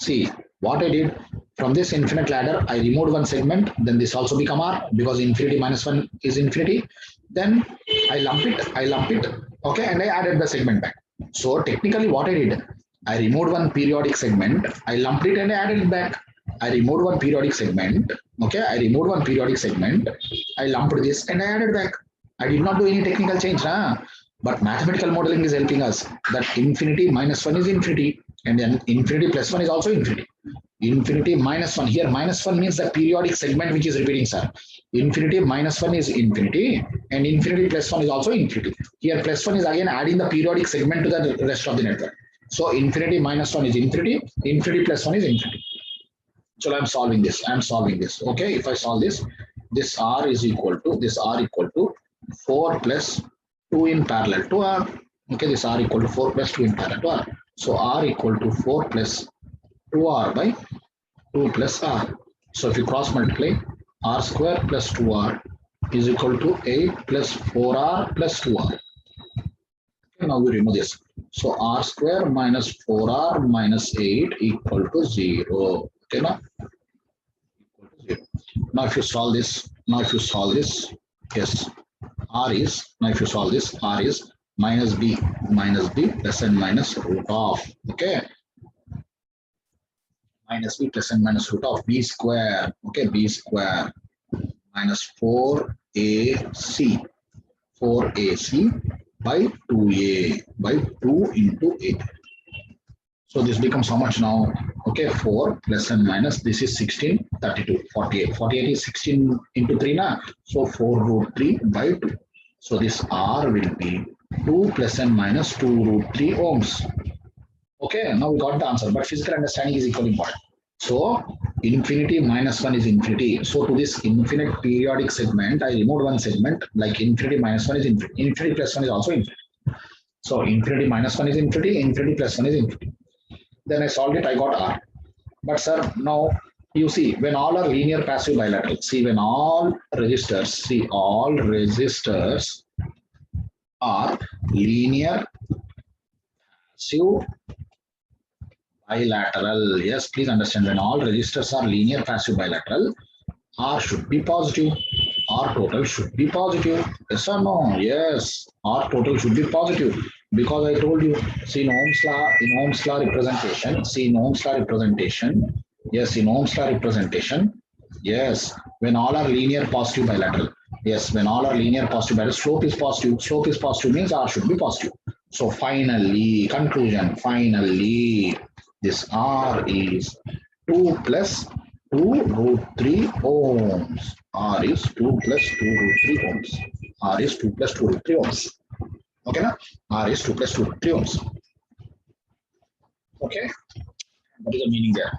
see, what I did from this infinite ladder, I removed one segment, then this also become R because infinity minus 1 is infinity. Then I lump it, okay, and I added the segment back. So technically what I did, I removed one periodic segment, I lumped it and I added it back. I removed one periodic segment, okay, I lumped this and I added back. I did not do any technical change, huh? But mathematical modeling is helping us that infinity minus 1 is infinity and then infinity plus 1 is also infinity. Infinity minus 1, here minus 1 means the periodic segment which is repeating, sir. Infinity minus 1 is infinity and infinity plus 1 is also infinity. Here plus 1 is again adding the periodic segment to the rest of the network. So infinity minus 1 is infinity plus 1 is infinity. So I'm solving this. Okay, if I solve this R is equal to 4 plus 2 in parallel to R. Okay, this R equal to 4 plus 2 in parallel to R. So R equal to 4 plus 2R by 2 plus R. So if you cross multiply, R square plus 2R is equal to 8 plus 4R plus 2R. Okay, now we remove this. So R square minus 4R minus 8 equal to 0. Okay, now? 0. Now if you solve this, yes, R is, now if you solve this, R is minus B plus and minus root of, okay, minus B plus and minus root of B square, okay, B square minus 4AC by 2A by 2 into A. So this becomes how much now? Okay, 4 plus and minus, this is 16, 32, 48. 48 is 16 into 3 na? So 4 root 3 by 2. So this R will be 2 plus and minus 2 root 3 ohms. Okay, now we got the answer, but physical understanding is equally important. So infinity minus 1 is infinity. So to this infinite periodic segment, I removed one segment, like infinity minus 1 is infinity. Infinity plus 1 is also infinity. So infinity minus 1 is infinity, infinity plus 1 is infinity. Then I solved it, I got R. But sir, now you see, when all are linear passive bilateral, see when all resistors are linear passive bilateral. Yes, please understand, when all resistors are linear passive bilateral, R should be positive. R total should be positive. Yes or no? Yes, R total should be positive. Because I told you, see in Ohm's law representation, yes, when all are linear positive bilateral, slope is positive. Slope is positive means R should be positive. So finally, conclusion, this R is 2 plus 2 root 3 ohms. R is 2 plus 2 root 3 ohms. R is 2 plus 2 root 3 ohms. Okay, na? R is 2 plus 2 root 3 ohms. Okay, that is the meaning there.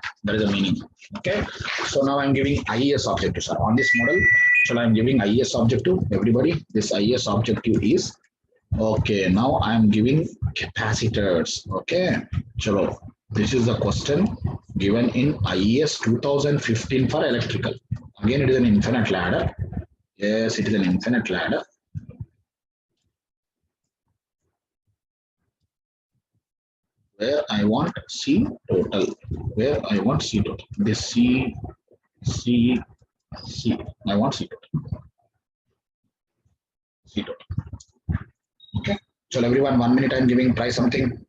Okay, so now I'm giving IES objective, sir. On this model, so I'm giving IES objective. Everybody, this IES objective is okay. Now I'm giving capacitors. Okay, chalo. This is the question given in IES 2015 for electrical. Again, it is an infinite ladder. Yes, it is an infinite ladder. Where I want C total. This C. I want C total. Okay. So everyone, 1 minute I'm giving, try something.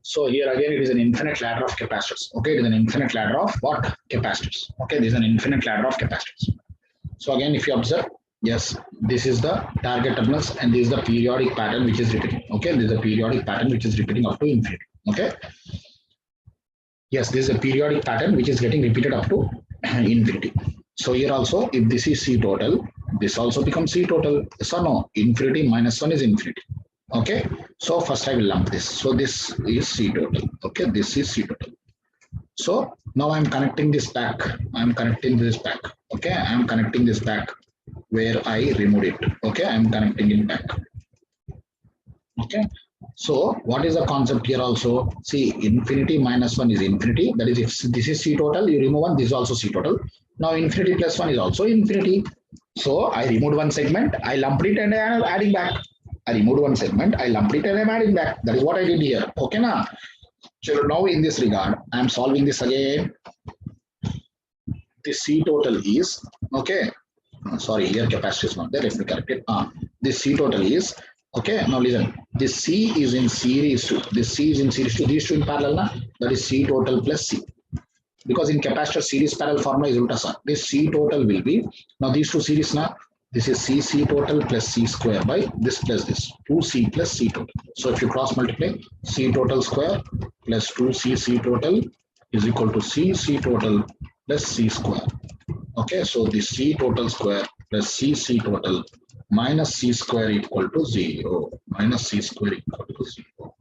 So here again, it is an infinite ladder of capacitors. Okay, it is an infinite ladder of what? Capacitors. Okay, this is an infinite ladder of capacitors. So again, if you observe, yes, this is the target terminals and this is the periodic pattern which is repeating. Okay, this is a periodic pattern which is repeating up to infinity. Okay. Yes, this is a periodic pattern which is getting repeated up to infinity. So here also, if this is C total, this also becomes C total. Yes or no? Infinity minus 1 is infinity. Okay, so first I will lump this. So this is C total. Okay, this is C total. So now I'm connecting this back. I'm connecting this back. Okay, I'm connecting this back where I removed it. Okay, I'm connecting it back. Okay, so what is the concept here also? See, infinity minus 1 is infinity. That is, if this is C total, you remove 1, this is also C total. Now infinity plus 1 is also infinity. So I removed one segment, I lumped it and I am adding back. I removed one segment, I lumped it and I'm adding back. That is what I did here. Okay, now. So now in this regard, I am solving this again. The C total is, okay, sorry, here capacity is not there, let me correct it. This C total is, okay, now listen, this C is in series to, this C is in series to, these two in parallel, na? That is C total plus C. Because in capacitor series parallel formula is ulta sa. This C total will be, now these two series na, this is C total plus C square by this plus this, 2C plus C total. So if you cross multiply, C total square plus 2C total is equal to C total plus C square. Okay, so the C total square plus C total minus C square equal to 0. Minus C square equal to 0.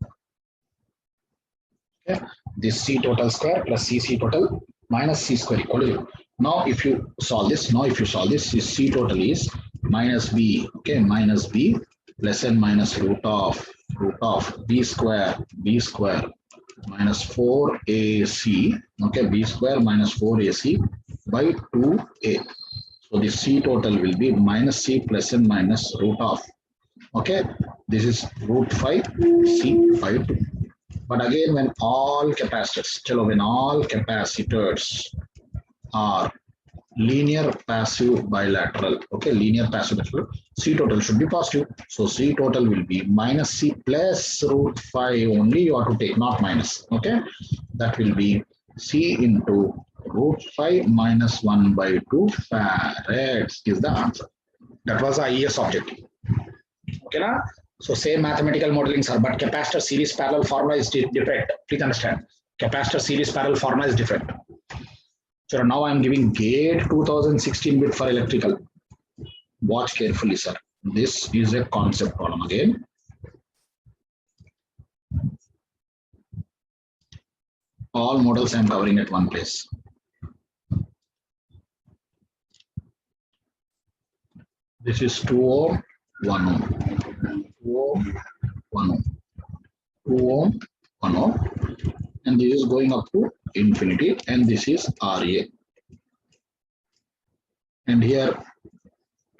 Okay, this C total square plus C total minus C square equal to 0. Now if you solve this, this C total is minus B, okay, minus B plus and minus root of B square minus 4AC, okay, B square minus 4AC by 2A. So the C total will be minus C plus and minus root of, okay, this is root 5 C 5 2. But again, when all capacitors, when all capacitors are linear passive bilateral, okay, linear passive bilateral, C total should be positive. So C total will be minus C plus root 5 only, you have to take, not minus, okay. That will be C into root 5 minus 1 by 2 farads is the answer. That was the IES objective. Okay, na? So same mathematical modeling, sir, but capacitor series parallel formula is different. Please understand. Capacitor series parallel formula is different. So now I am giving gate 2016 bit for electrical. Watch carefully, sir. This is a concept problem again. All models I am covering at one place. This is 2 ohm, 1 ohm. 2 ohm, 1 ohm. 2 ohm, 1 ohm. And this is going up to infinity. And this is RA. And here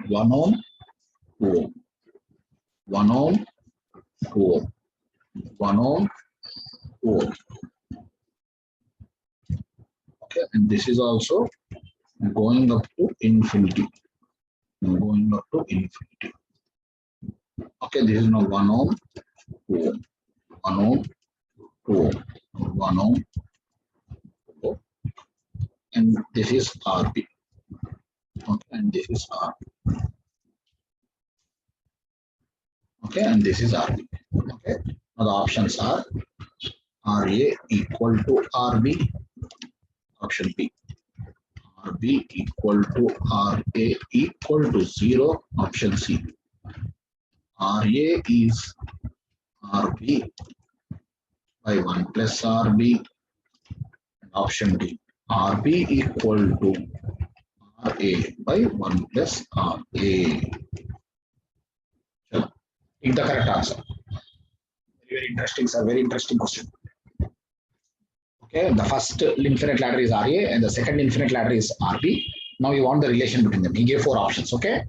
1 ohm, 2 ohm. 1 ohm, 2 ohm. 1 ohm, 2 ohm. Okay, and this is also going up to infinity. Going up to infinity. Okay, this is now 1 ohm, 2 ohm. 1 ohm, 2 ohm. 1 ohm, 2 ohm. And this is RB. Okay, and this is RB. Okay, and this is RB. Okay, now the options are RA equal to RB. Option B. RB equal to RA equal to 0. Option C. RA is RB by 1 plus RB. And option D. RB equal to RA by 1 plus RA. Take the correct answer. Very interesting, sir. Very interesting question. Okay, the first infinite ladder is RA and the second infinite ladder is RB. Now you want the relation between them. He gave 4 options. Okay.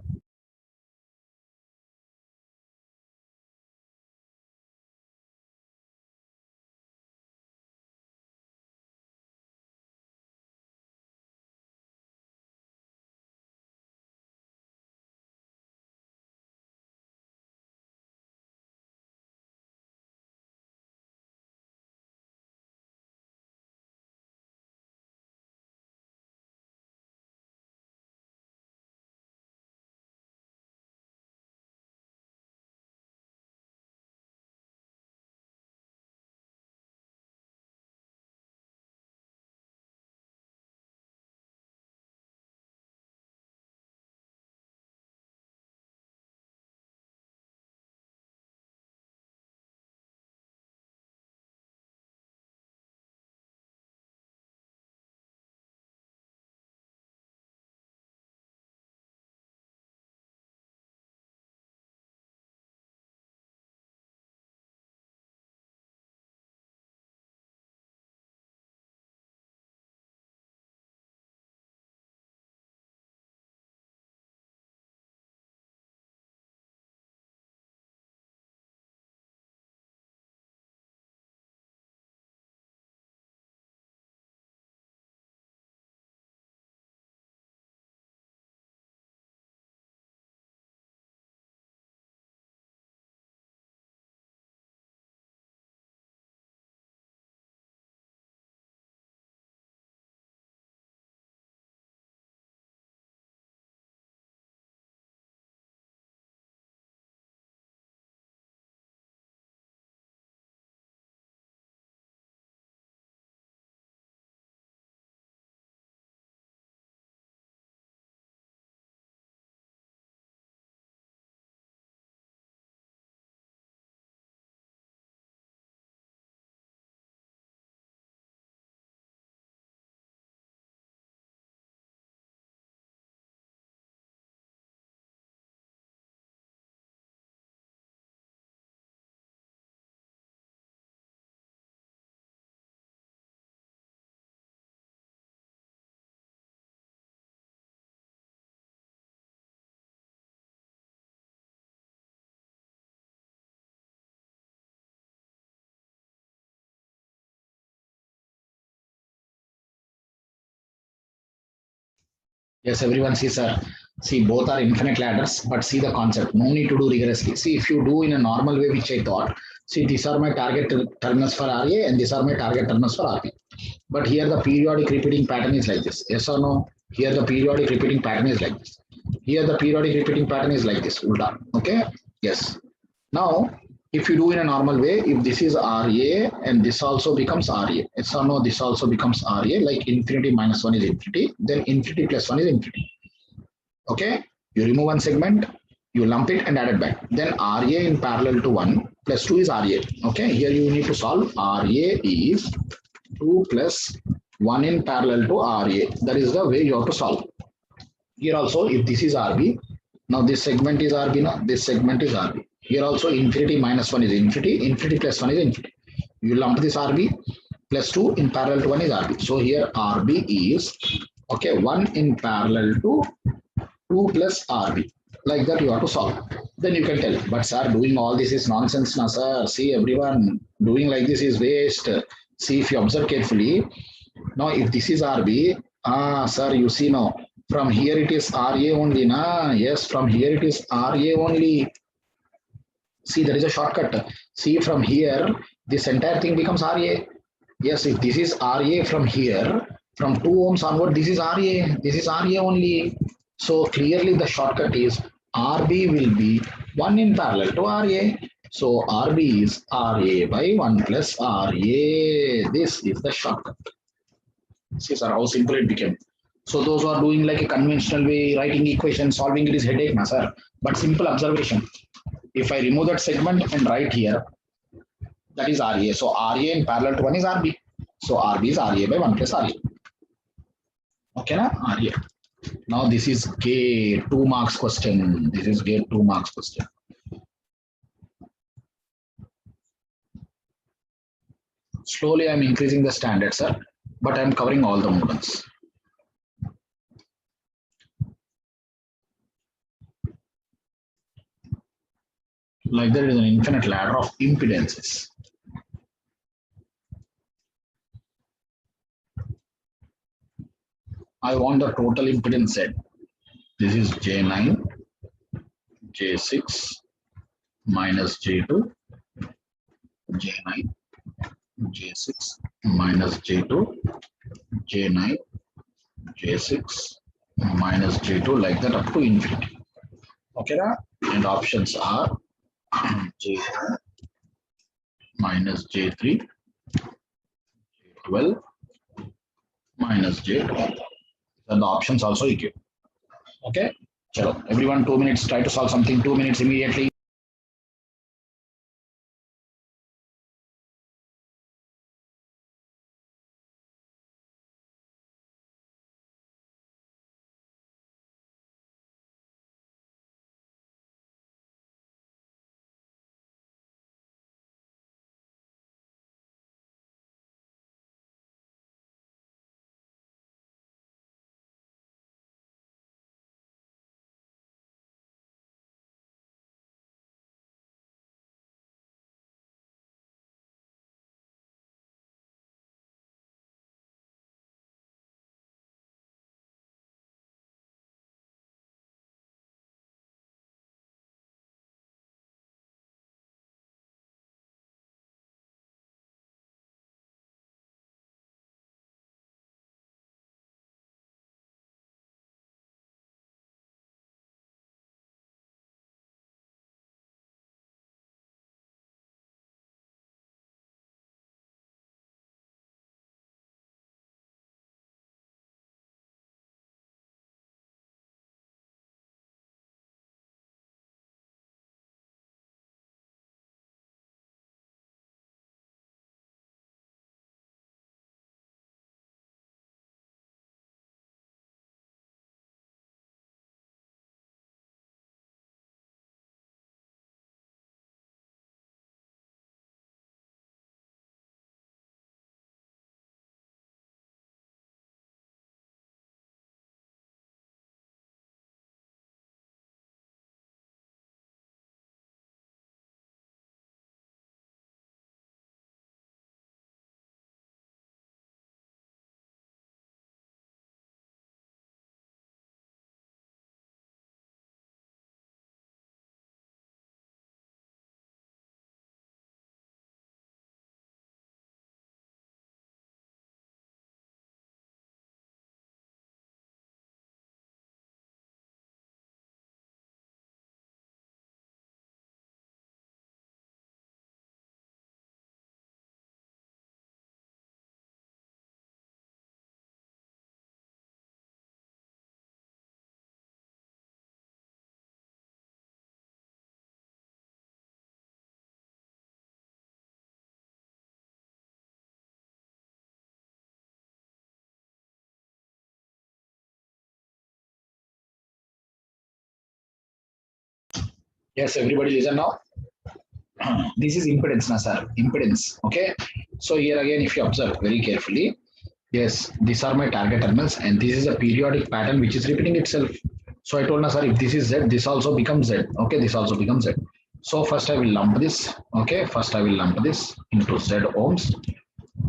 Yes, everyone sees, sir. See, both are infinite ladders, but see the concept. No need to do rigorously. See, if you do in a normal way, which I thought, see, these are my target terminals for RA and these are my target terminals for RB. But here the periodic repeating pattern is like this. Yes or no? Here the periodic repeating pattern is like this. Here the periodic repeating pattern is like this. Ulta. Okay? Yes. Now, if you do in a normal way, if this is RA and this also becomes RA. Yes or no? This also becomes RA, like infinity minus 1 is infinity, then infinity plus 1 is infinity. Okay? You remove one segment, you lump it and add it back. Then RA in parallel to 1 plus 2 is RA. Okay? Here you need to solve RA is 2 plus 1 in parallel to RA. That is the way you have to solve. Here also, if this is RB, now this segment is RB, now this segment is RB. Here also, infinity minus 1 is infinity, infinity plus 1 is infinity. You lump this RB plus 2 in parallel to 1 is RB. So here RB is, okay, 1 in parallel to 2 plus RB. Like that you have to solve. Then you can tell, but sir, doing all this is nonsense now, sir. See, everyone doing like this is waste. See, if you observe carefully, now, if this is RB, sir, you see now, from here it is RA only, na? Yes, from here it is RA only. See, there is a shortcut. See, from here, this entire thing becomes RA. Yes, if this is RA from here, from 2 ohms onward, this is RA. This is RA only. So clearly the shortcut is RB will be 1 in parallel to RA. So RB is RA by 1 plus RA. This is the shortcut. See, sir, how simple it became. So those who are doing like a conventional way, writing equation, solving it is headache, na, sir. But simple observation. If I remove that segment and write here, that is RA. So RA in parallel to 1 is RB. So RB is RA by 1 plus RA. Okay, na? RA. Now this is K 2 marks question. This is K 2 marks question. Slowly I'm increasing the standard, sir, but I'm covering all the models. Like there is an infinite ladder of impedances. I want the total impedance Z. This is J9, J6 minus J2, J9, J6 minus J2, J9, J6 minus J2, like that up to infinity. Okay, na? And options are J2 minus J3, J12 minus J12. And the options also equal. Okay, chalo. Everyone 2 minutes, try to solve something 2 minutes immediately. Yes, everybody listen now. This is impedance, na sir. Impedance. Okay. So here again, if you observe very carefully, yes, these are my target terminals, and this is a periodic pattern which is repeating itself. So I told na sir, if this is Z, this also becomes Z. Okay, this also becomes Z. So first I will lump this. Okay, first I will lump this into Z ohms.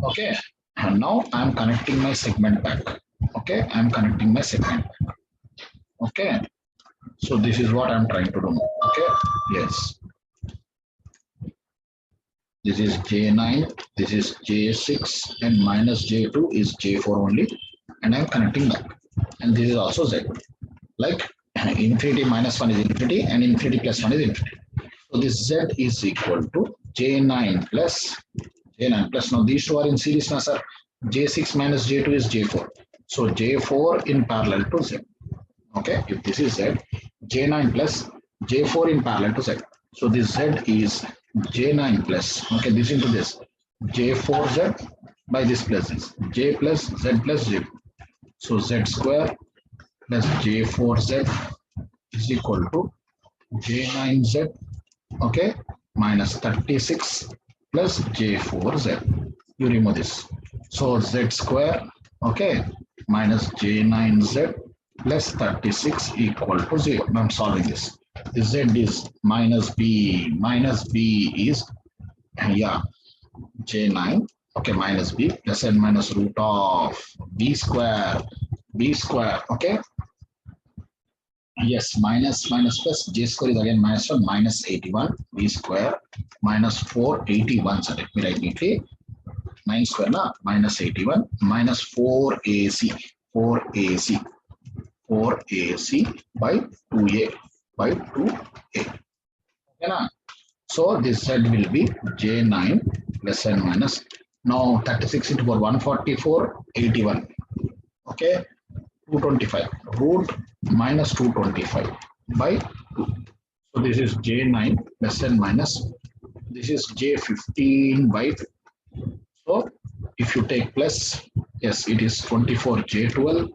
Okay, and now I am connecting my segment back. Okay, I am connecting my segment back. Okay, so this is what I am trying to do. Okay, yes. This is J9, this is J6, and minus J2 is J4 only, and I'm connecting back. And this is also Z. Like infinity minus 1 is infinity, and infinity plus 1 is infinity. So this Z is equal to J9 plus J9 plus. Now these two are in series now, sir. J6 minus J2 is J4. So J4 in parallel to Z. Okay, if this is Z, J9 plus J4 in parallel to Z. So this Z is J9 plus, okay, this into this, J4Z by this plus this, J plus Z plus J. So Z square plus J4Z is equal to J9Z, okay, minus 36 plus J4Z. You remove this. So Z square, okay, minus J9Z plus 36 equal to 0. I'm solving this. The Z is minus B is, yeah, J9, okay, minus B plus and minus root of B square, okay. Yes, minus plus J square is again minus 1, minus 81 B square minus 481. So let me write neatly. 9 square na minus 81 minus 4AC 4AC 4AC by 2A by 2A. Okay, na? So this Z will be J9 plus and minus. Now 36 into 4, 144, 81. Okay, 225 root minus 225 by 2. So this is J9 plus and minus. This is J15 by 2. So if you take plus, yes, it is 24 J12.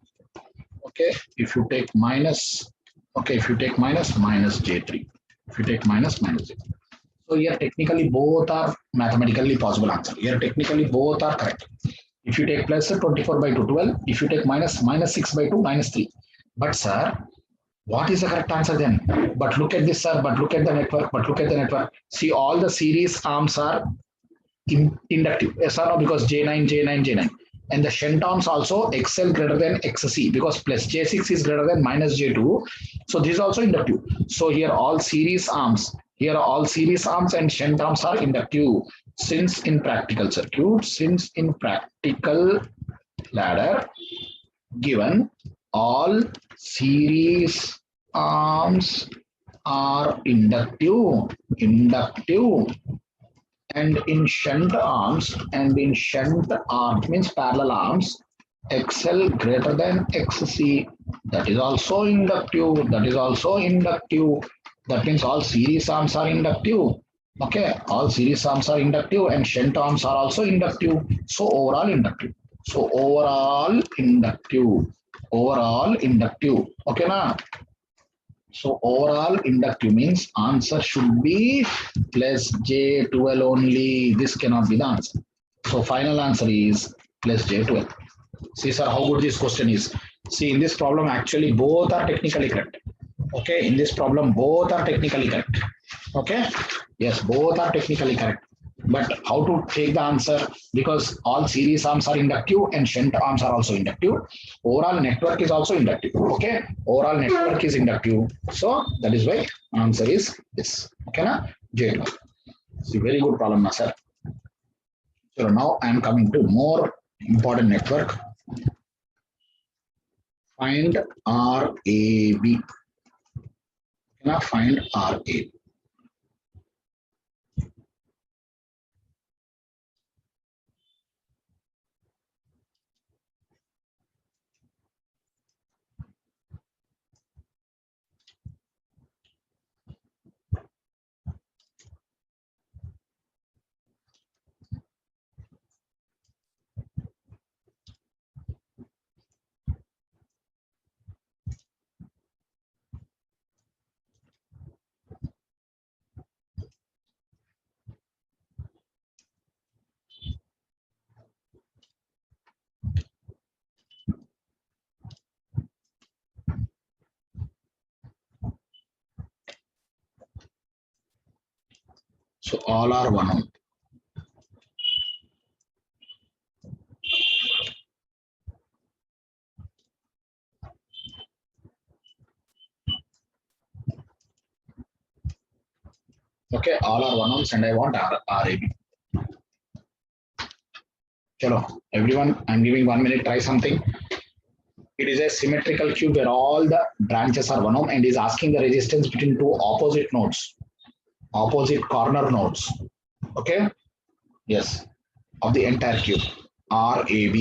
Okay, if you take minus, okay, if you take minus, minus J3. If you take minus, minus J3. So here technically both are mathematically possible answer. Here technically both are correct. If you take plus 24 by 2, 12. If you take minus, minus 6 by 2, minus 3. But sir, what is the correct answer then? But look at this, sir. But look at the network. But look at the network. See, all the series arms are inductive. Yes or no? Because J9, J9, J9. And the shunt arms also XL greater than XC because plus J6 is greater than minus J2. So this is also inductive. So here all series arms, and shunt arms are inductive. Since in practical circuit, since in practical ladder, given all series arms are inductive, and in shunt arms means parallel arms, XL greater than XC, that is also inductive, that means all series arms are inductive. Okay, all series arms are inductive and shunt arms are also inductive. So overall inductive. Overall inductive. Okay, na? So overall inductive means answer should be plus J12 only. This cannot be the answer. So final answer is plus J12. See sir, how good this question is. See, in this problem actually both are technically correct. Okay, in this problem both are technically correct. Okay, yes, both are technically correct. But how to take the answer? Because all series arms are inductive and shunt arms are also inductive. Overall network is also inductive. Okay, overall network is inductive. So that is why answer is this. Okay, na? J12. It's a very good problem, na, sir. So now I am coming to more important network. Find RAB. Now find RAB. So all are one ohm. Okay, all are one ohms and I want RAB. Chalo, everyone, I'm giving 1 minute, try something. It is a symmetrical cube where all the branches are one ohm and is asking the resistance between two opposite nodes, opposite corner nodes. Okay, yes, of the entire cube, RAB.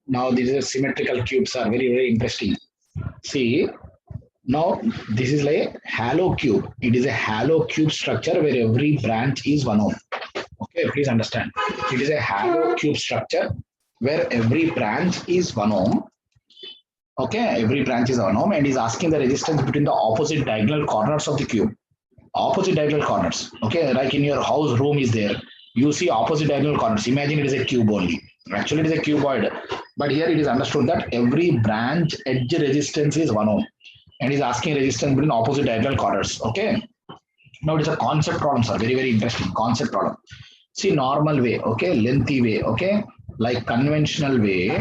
Now these symmetrical cubes are very, very interesting. See, now this is like hollow cube. It is a hollow cube structure where every branch is one ohm. Okay, please understand. It is a hollow cube structure where every branch is one ohm. Okay, every branch is one ohm and is asking the resistance between the opposite diagonal corners of the cube. Opposite diagonal corners. Okay, like in your house room is there. You see opposite diagonal corners. Imagine it is a cube only. Actually, it is a cuboid. But here it is understood that every branch edge resistance is one ohm and is asking resistance between opposite diagonal corners. Okay. Now it is a concept problem, sir. Very, very interesting concept problem. See, normal way, okay, lengthy way, okay, like conventional way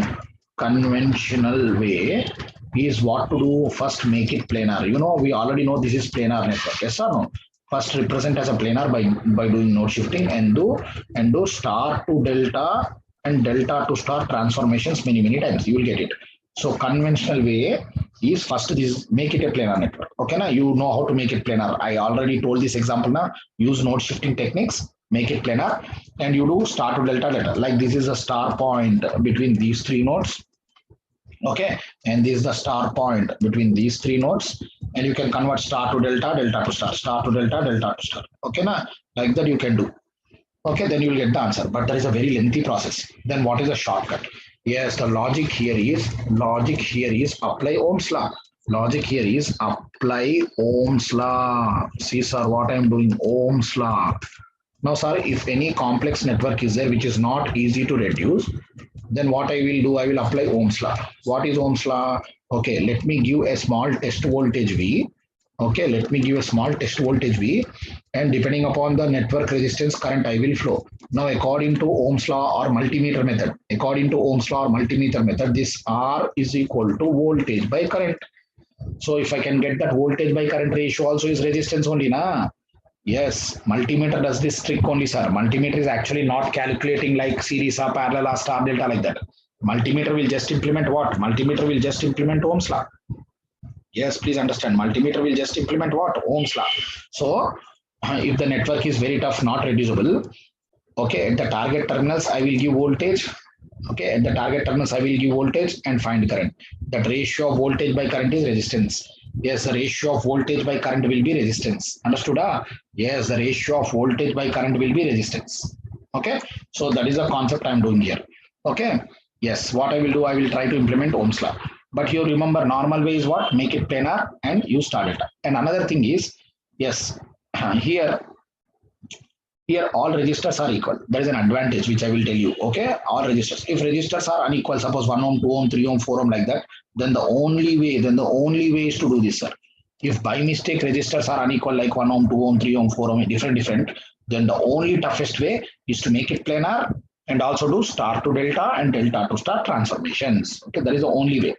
is what to do. First, make it planar. You know, we already know this is planar network. Yes or no? First, represent as a planar by doing node shifting and do star to delta and delta to star transformations many times. You will get it. So conventional way is first this make it a planar network. Okay, now you know how to make it planar. I already told this example now. Use node shifting techniques, make it planar, and you do star to delta. Like this is a star point between these three nodes. Okay, and this is the star point between these three nodes. and you can convert star to delta, delta to star to delta, delta to star. Okay, na? Like that you can do. Okay, then you will get the answer. But there is a very lengthy process. Then what is the shortcut? Yes, the logic here is apply Ohm's law. Logic here is apply Ohm's law. See, sir, what I am doing, Ohm's law. Now, sir, if any complex network is there which is not easy to reduce, then what I will do, I will apply Ohm's law. What is Ohm's law? Okay, let me give a small test voltage V. Okay, let me give a small test voltage V, and depending upon the network resistance, current I will flow. Now, according to Ohm's law or multimeter method, this R is equal to voltage by current. So if I can get that voltage by current ratio also is resistance only, na? Yes, multimeter does this trick only, sir. Multimeter is actually not calculating like series or parallel or star delta like that. Multimeter will just implement what? Multimeter will just implement Ohm's law. Yes, please understand. Multimeter will just implement what? Ohm's law. So if the network is very tough, not reducible, okay, at the target terminals, I will give voltage. Okay, at the target terminals, I will give voltage and find current. That ratio of voltage by current is resistance. Yes, the ratio of voltage by current will be resistance. Understood? Yes, the ratio of voltage by current will be resistance. Okay, so that is the concept I am doing here. Okay, yes, what I will do, I will try to implement Ohm's law. But you remember, normal way is what? Make it planar and use star delta. And another thing is, yes, here all resistors are equal. There is an advantage which I will tell you. Okay, all resistors. If resistors are unequal, suppose 1 ohm, 2 ohm, 3 ohm, 4 ohm like that, then the only way is to do this, sir. If by mistake resistors are unequal like 1 ohm, 2 ohm, 3 ohm, 4 ohm, different, then the only toughest way is to make it planar and also do star to delta and delta to star transformations. Okay, that is the only way.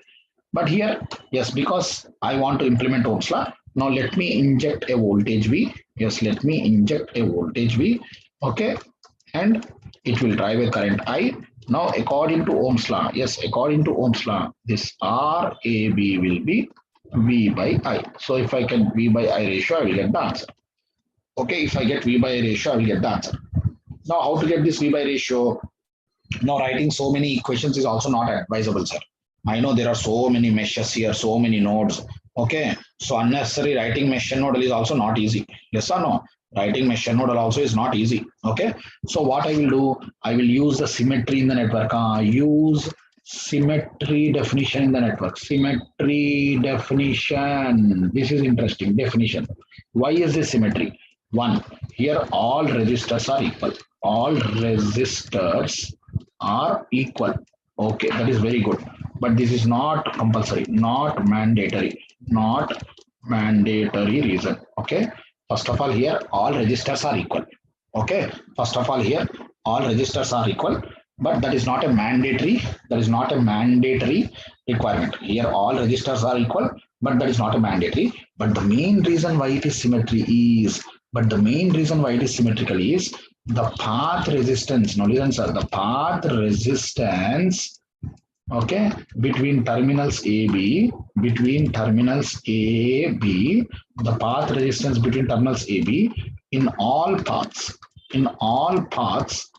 But here, yes, because I want to implement Ohm's law, now let me inject a voltage V. Yes, let me inject a voltage V. Okay, and it will drive a current I. Now, according to Ohm's law, yes, according to Ohm's law, this RAB will be V by I. So if I get V by I ratio, I will get the answer. Okay, if I get V by I ratio, I will get the answer. Now, how to get this V by ratio? Now, writing so many equations is also not advisable, sir. I know there are so many meshes here, so many nodes. Okay, so unnecessary writing mesh and nodal is also not easy. Yes or no? Writing mesh and nodal also is not easy. Okay, so what I will do, I will use the symmetry in the network. Use symmetry definition in the network. Symmetry definition. This is interesting definition. Why is this symmetry? One, here all resistors are equal. All resistors are equal. Okay, that is very good. But this is not compulsory, not mandatory reason. Okay, first of all, here all resistors are equal. Okay, first of all, here all resistors are equal, but that is not a mandatory. Requirement. Here all resistors are equal, but that is not a mandatory. But the main reason why it is symmetrical is the path resistance. Now listen, sir, the path resistance, okay, between terminals AB, the path resistance between terminals AB in all paths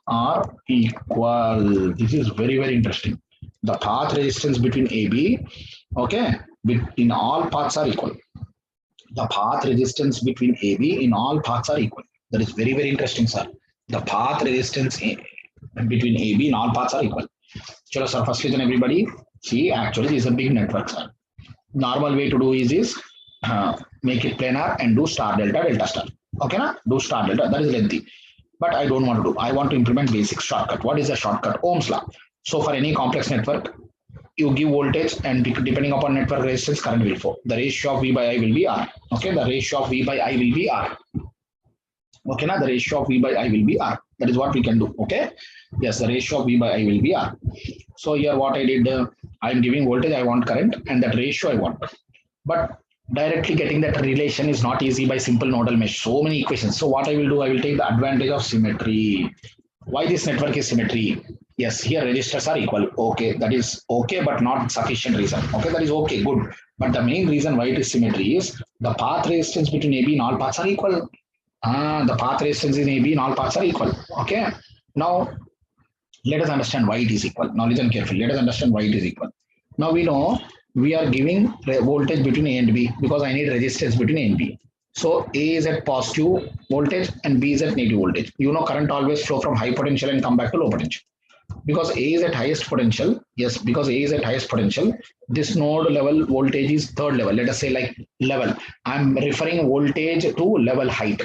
are equal. This is very, very interesting. The path resistance between AB, okay, in all paths are equal. The path resistance between AB in all paths are equal. That is very, very interesting, sir. The path resistance between AB in all paths are equal. Chalo, sir, first listen everybody. See, actually, this is a big network, sir. Normal way to do is make it planar and do star delta, delta star. Okay, na? Do star delta. That is lengthy. But I don't want to do. I want to implement basic shortcut. What is the shortcut? Ohm's law. So for any complex network, you give voltage and depending upon network resistance, current will flow. The ratio of V by I will be R. Okay, the ratio of V by I will be R. Okay, now the ratio of V by I will be R. That is what we can do. Okay, yes, the ratio of V by I will be R. So here what I did, I am giving voltage, I want current, and that ratio I want. But directly getting that relation is not easy by simple nodal mesh. So many equations. So what I will do, I will take the advantage of symmetry. Why this network is symmetry? Yes, here resistors are equal. Okay, that is okay, but not sufficient reason. Okay, that is okay, good. But the main reason why it is symmetry is the path resistance between AB and all paths are equal. The path resistance in AB in all paths are equal. Okay. Now, let us understand why it is equal. Now, listen carefully. Let us understand why it is equal. Now, we know we are giving voltage between A and B because I need resistance between A and B. So A is at positive voltage and B is at negative voltage. You know current always flow from high potential and come back to low potential. Because A is at highest potential, yes, because A is at highest potential, this node level voltage is third level. Let us say like level. I'm referring voltage to level height.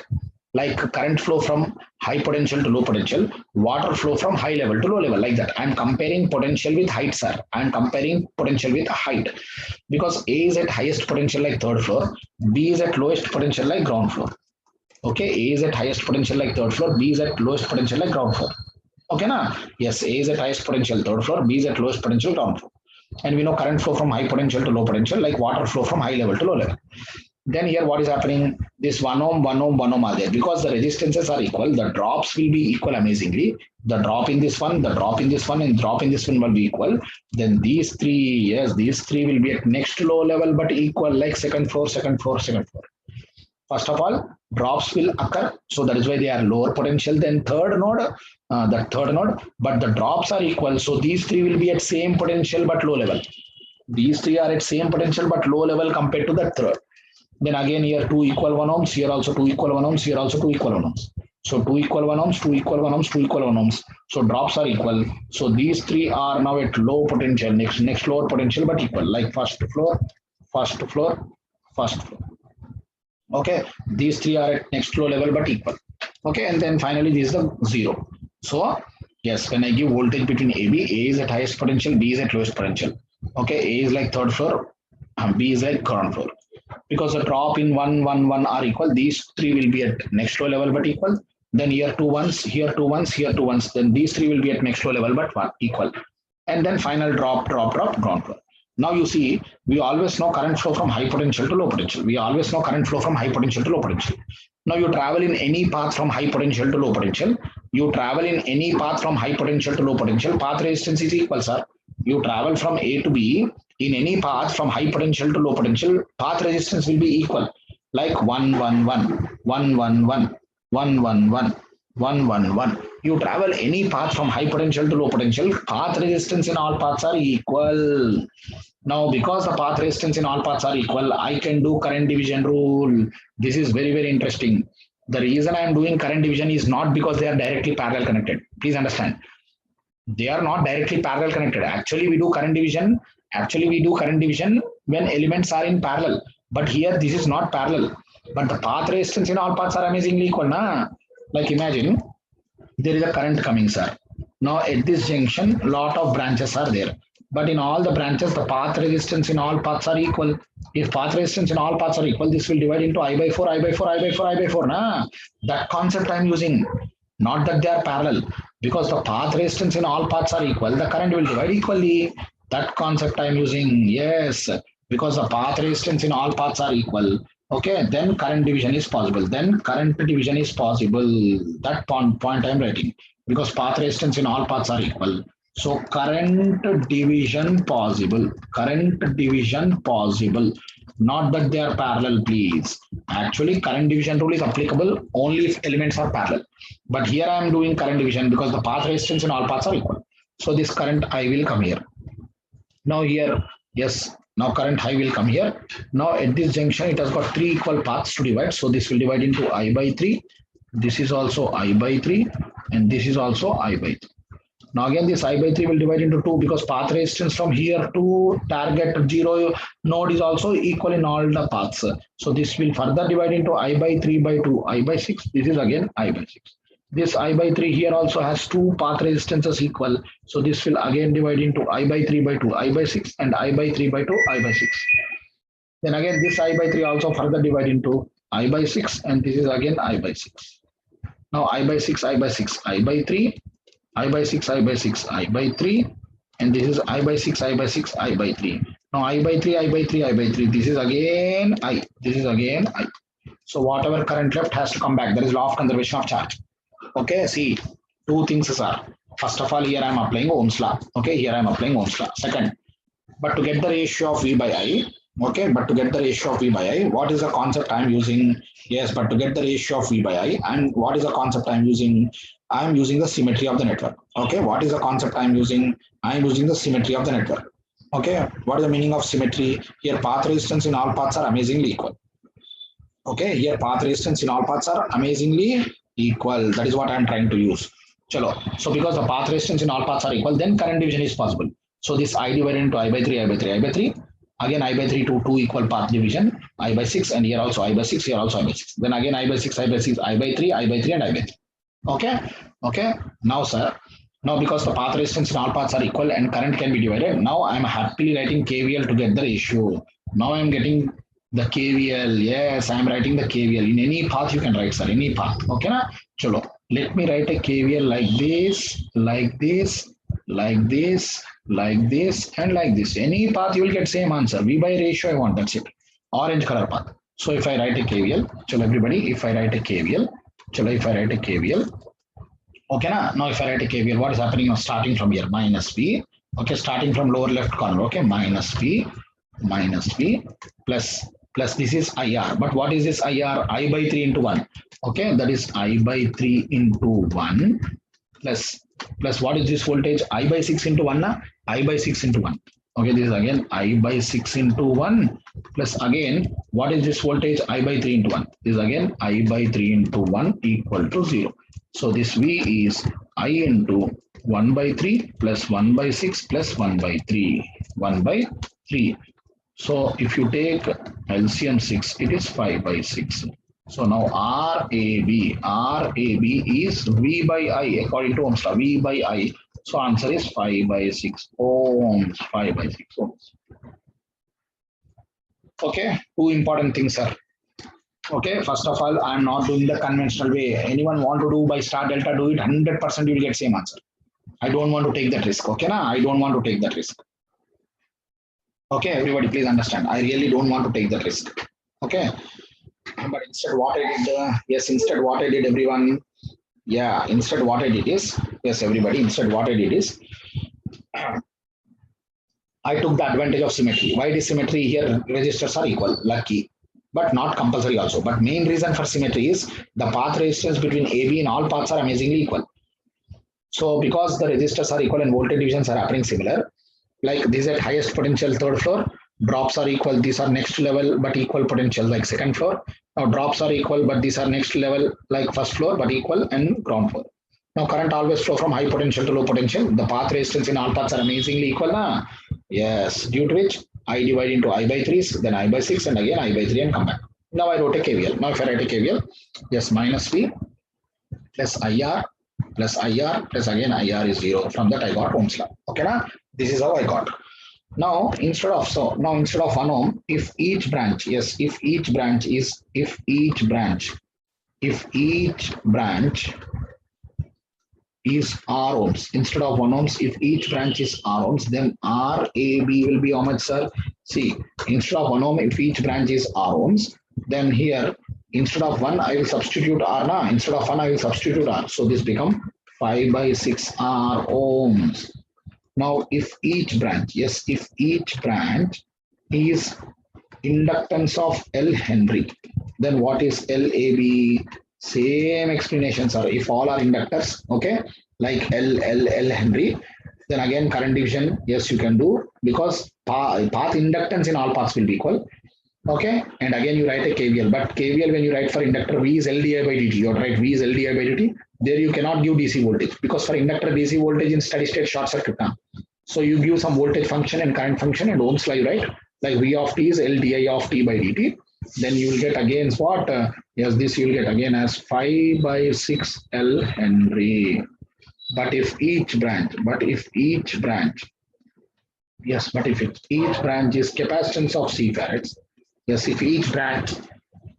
Like current flow from high potential to low potential, water flow from high level to low level, like that. I'm comparing potential with height, sir. I'm comparing potential with height. Because A is at highest potential like third floor, B is at lowest potential like ground floor. Okay, A is at highest potential like third floor, B is at lowest potential like ground floor. Okay, na? Yes, A is at highest potential third floor, B is at lowest potential ground floor. And we know current flow from high potential to low potential, like water flow from high level to low level. Then here what is happening? This 1 ohm, 1 ohm, 1 ohm are there. Because the resistances are equal, the drops will be equal amazingly. The drop in this one, the drop in this one, and drop in this one will be equal. Then these three, yes, these three will be at next low level but equal, like second floor, second floor, second floor. First of all, drops will occur. So that is why they are lower potential than third node, but the drops are equal. So these three will be at same potential but low level. These three are at same potential but low level compared to the third. Then again here 2 equal 1 ohms, here also 2 equal 1 ohms, here also 2 equal 1 ohms. So 2 equal 1 ohms, 2 equal 1 ohms, 2 equal 1 ohms. So drops are equal. So these three are now at low potential, next lower potential but equal, like first floor, first floor, first floor. Okay, these three are at next low level but equal. Okay, and then finally this is the zero. So yes, when I give voltage between AB, A is at highest potential, B is at lowest potential. Okay, A is like third floor, B is like ground floor. Because the drop in 1, 1, 1 are equal, these three will be at next low level but equal. Then here two ones, here two ones, here two ones. Then these three will be at next low level but one equal. And then final drop, drop, drop, ground floor. Now you see, we always know current flow from high potential to low potential. We always know current flow from high potential to low potential. Now you travel in any path from high potential to low potential. You travel in any path from high potential to low potential. Path resistance is equal, sir. You travel from A to B in any path from high potential to low potential. Path resistance will be equal, like 1, 1, 1, 1, 1, 1, 1, 1, 1. 1, 1, 1. You travel any path from high potential to low potential, path resistance in all paths are equal. Now, because the path resistance in all paths are equal, I can do current division rule. This is very, very interesting. The reason I am doing current division is not because they are directly parallel connected. Please understand. They are not directly parallel connected. Actually, we do current division. When elements are in parallel. But here, this is not parallel. But the path resistance in all paths are amazingly equal. Na? Like imagine there is a current coming, sir. Now at this junction, lot of branches are there. But in all the branches, the path resistance in all paths are equal. If path resistance in all paths are equal, this will divide into I by 4, I by 4, I by 4, I by 4. Nah? That concept I'm using. Not that they are parallel. Because the path resistance in all paths are equal, the current will divide equally. That concept I'm using. Yes. Because the path resistance in all paths are equal. Okay, then current division is possible. That point I'm writing. Because path resistance in all paths are equal. So current division possible. Not that they are parallel, please. Actually, current division rule is applicable only if elements are parallel. But here I am doing current division because the path resistance in all paths are equal. So this current I will come here. Now here, yes, now current high will come here. Now at this junction, it has got 3 equal paths to divide. So this will divide into I by 3. This is also I by 3. And this is also I by 3. Now again, this I by 3 will divide into 2 because path resistance from here to target 0 node is also equal in all the paths. So this will further divide into I by 3 by 2, I by 6. This is again I by 6. This I by 3 here also has 2 path resistances equal. So this will again divide into I by 3 by 2, I by 6 and I by 3 by 2, I by 6. Then again this I by 3 also further divide into I by 6 and this is again I by 6. Now I by 6, I by 6, I by 3, I by 6, I by 6, I by 3 and this is I by 6, I by 6, I by 3. Now I by 3, I by 3, I by 3. This is again I. This is again I. So whatever current left has to come back. That is law of conservation of charge. Okay, see, two things are. First of all, here I am applying Ohm's law. Okay, here I am applying Ohm's law. Second, but to get the ratio of V by I, okay, but to get the ratio of V by I, what is the concept I am using? Yes, but to get the ratio of V by I, and what is the concept I am using? I am using the symmetry of the network. Okay, what is the concept I am using? I am using the symmetry of the network. Okay, what is the meaning of symmetry? Here path resistance in all paths are amazingly equal. Okay, here path resistance in all paths are amazingly equal. That is what I am trying to use. Chalo. So because the path resistance in all paths are equal, then current division is possible. So this I divided into I by 3, I by 3, I by 3. Again I by 3 to 2 equal path division, I by 6, and here also I by 6, here also I by 6. Then again I by 6, I by 6, I by 3, I by 3, and I by 3. Okay, okay. Now, sir, now because the path resistance in all paths are equal and current can be divided, now I am happily writing KVL to get the ratio. Now I am getting the KVL. Yes, I am writing the KVL. In any path you can write, sir, any path. Okay, na? Chalo. Let me write a KVL like this, like this, like this, like this, and like this. Any path you will get same answer. V by ratio I want, that's it. Orange color path. So if I write a KVL, chalo everybody, if I write a KVL, chalo if I write a KVL, okay, now if I write a KVL, what is happening now? Starting from here, minus V. Okay, starting from lower left corner. Okay, minus V plus this is IR. But what is this IR? I by 3 into 1. Okay, that is I by 3 into 1 plus what is this voltage? I by 6 into 1. I by 6 into 1. Okay, this is again I by 6 into 1 plus again what is this voltage? I by 3 into 1. This is again I by 3 into 1 equal to 0. So this V is I into 1 by 3 plus 1 by 6 plus 1 by 3. 1 by 3. So if you take LCM 6, it is 5 by 6. So now RAB is V by I according to Ohm's law, V by I. So answer is 5 by 6 ohms, 5 by 6 ohms. Okay, two important things, sir. Okay, first of all, I am not doing the conventional way. Anyone want to do by star delta, do it 100% you will get same answer. I don't want to take that risk. Okay, na? I don't want to take that risk. Okay, everybody, please understand. I really don't want to take that risk. Okay, but instead, what I did, yes, instead, what I did, everyone, yeah, instead, what I did is, yes, everybody, instead, what I did is, I took the advantage of symmetry. Why is symmetry here? Resistors are equal, lucky, but not compulsory also. But main reason for symmetry is the path resistance between AB and all paths are amazingly equal. So because the resistors are equal and voltage divisions are happening similar, like this at highest potential third floor, drops are equal, these are next level but equal potential like second floor. Now drops are equal but these are next level like first floor but equal and ground floor. Now current always flow from high potential to low potential. The path resistance in all paths are amazingly equal. Na? Yes, due to which I divide into I by 3, then I by 6 and again I by 3 and come back. Now I wrote a KVL. Now if I write a KVL, yes, minus V plus IR plus again IR is 0. From that I got Ohm's law. Okay, na? This is how I got. Now instead of 1 ohm, if each branch is R ohms, instead of 1 ohms, if each branch is R ohms, then RAB will be how much, sir? See, instead of 1 ohm, if each branch is R ohms, then here instead of 1 I will substitute R na, instead of 1 I will substitute R. So this become 5 by 6 R ohms. Now if each branch, yes, if each branch is inductance of L Henry, then what is LAB? Same explanations are, if all are inductors, okay, like L Henry, then again current division, yes, you can do, because path inductance in all paths will be equal. Okay, and again you write a KVL, but KVL when you write for inductor, V is LDI by dt, you write V is LDI by dt. There you cannot give DC voltage, because for inductor DC voltage in steady state short circuit now. So you give some voltage function and current function and Ohm's law, right? Like V of t is LDI of t by dt. Then you will get again what? Yes, this you will get again as 5 by 6 L Henry. But if each branch, yes, but if each branch is capacitance of C farads, yes, if each branch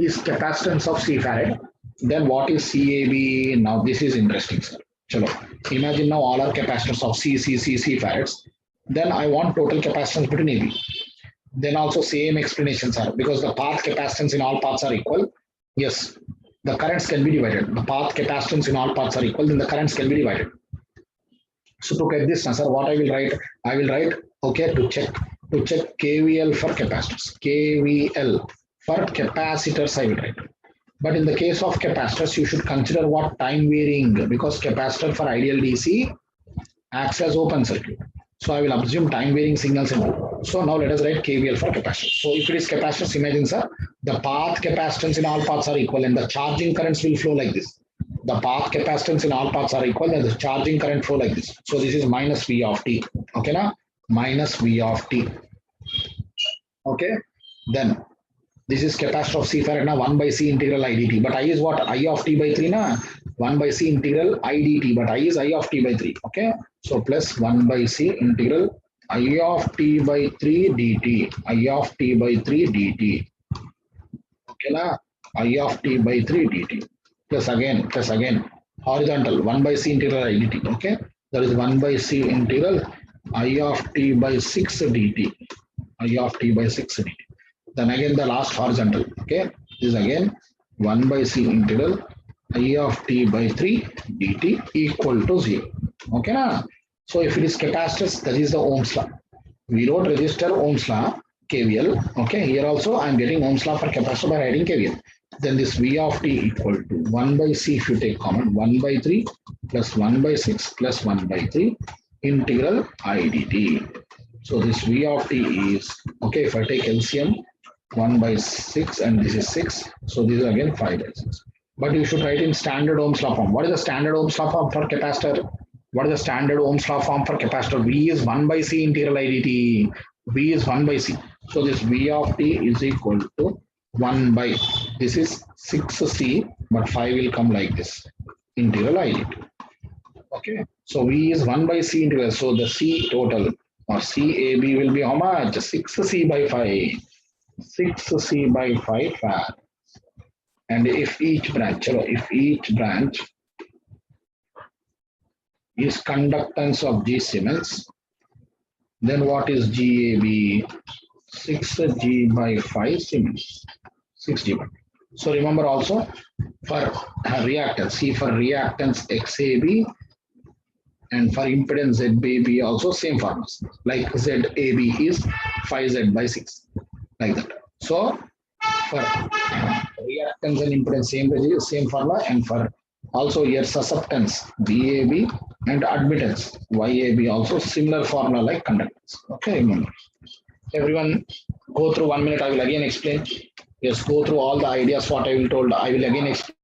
is capacitance of C farad, then what is CAB? Now this is interesting, sir. Chalo. Imagine now all are capacitors of C farads. Then I want total capacitance between AB. Then also same explanations are, because the path capacitance in all paths are equal. Yes, the currents can be divided. The path capacitance in all paths are equal, then the currents can be divided. So to get this answer, what I will write, okay, to check KVL for capacitors. KVL for capacitors I will write. But in the case of capacitors, you should consider what time varying, because capacitor for ideal DC acts as open circuit. So I will assume time varying signals into. So now let us write KVL for capacitance. So if it is capacitance, imagine sir, the path capacitance in all paths are equal and the charging currents will flow like this. The path capacitance in all paths are equal and the charging current flow like this. So this is minus V of t. Okay, now minus V of t. Okay, then this is capacitor of C Farad na 1 by C integral I dt. But I is what? I of t by 3 na 1 by C integral I dt. But I is I of t by 3. Okay. So plus 1 by C integral I of t by 3 dt. I of t by 3 dt. Okay na? I of t by 3 dt. Plus again. Horizontal 1 by C integral I dt. Okay. That is 1 by C integral I of t by 6 dt. I of t by 6 dt. Then again the last horizontal. Okay. This is again 1 by C integral I of t by 3 dt equal to 0. Okay. Na? So if it is capacitance, that is the Ohm's law. We wrote resistor Ohm's law, KVL. Okay. Here also I am getting Ohm's law for capacitor by writing KVL. Then this V of t equal to 1 by C if you take common 1 by 3 plus 1 by 6 plus 1 by 3 integral I dt. So this V of t is, okay, if I take LCM 1 by 6 and this is 6. So this is again 5 by 6. But you should write in standard Ohm's law form. What is the standard Ohm's law form for capacitor? What is the standard Ohm's law form for capacitor? V is 1 by C integral I dt. V is 1 by C. So this V of t is equal to 1 by, this is 6C, but 5 will come like this, integral I dt. Okay. So V is 1 by C integral. So the C total or CAB will be how much? 6C by 5. 6C by 5 farad. And if each branch is conductance of G Siemens, then what is GAB? 6G by 5 Siemens. 6G by. So remember also for reactance, see for reactance XAB and for impedance ZAB also same formulas. Like ZAB is 5Z by 6. Like that. So for reactance and impedance same formula, and for also here susceptance BAB and admittance YAB also similar formula like conductance. Okay, remember. Everyone go through 1 minute. I will again explain. Yes, go through all the ideas what I will told. I will again explain.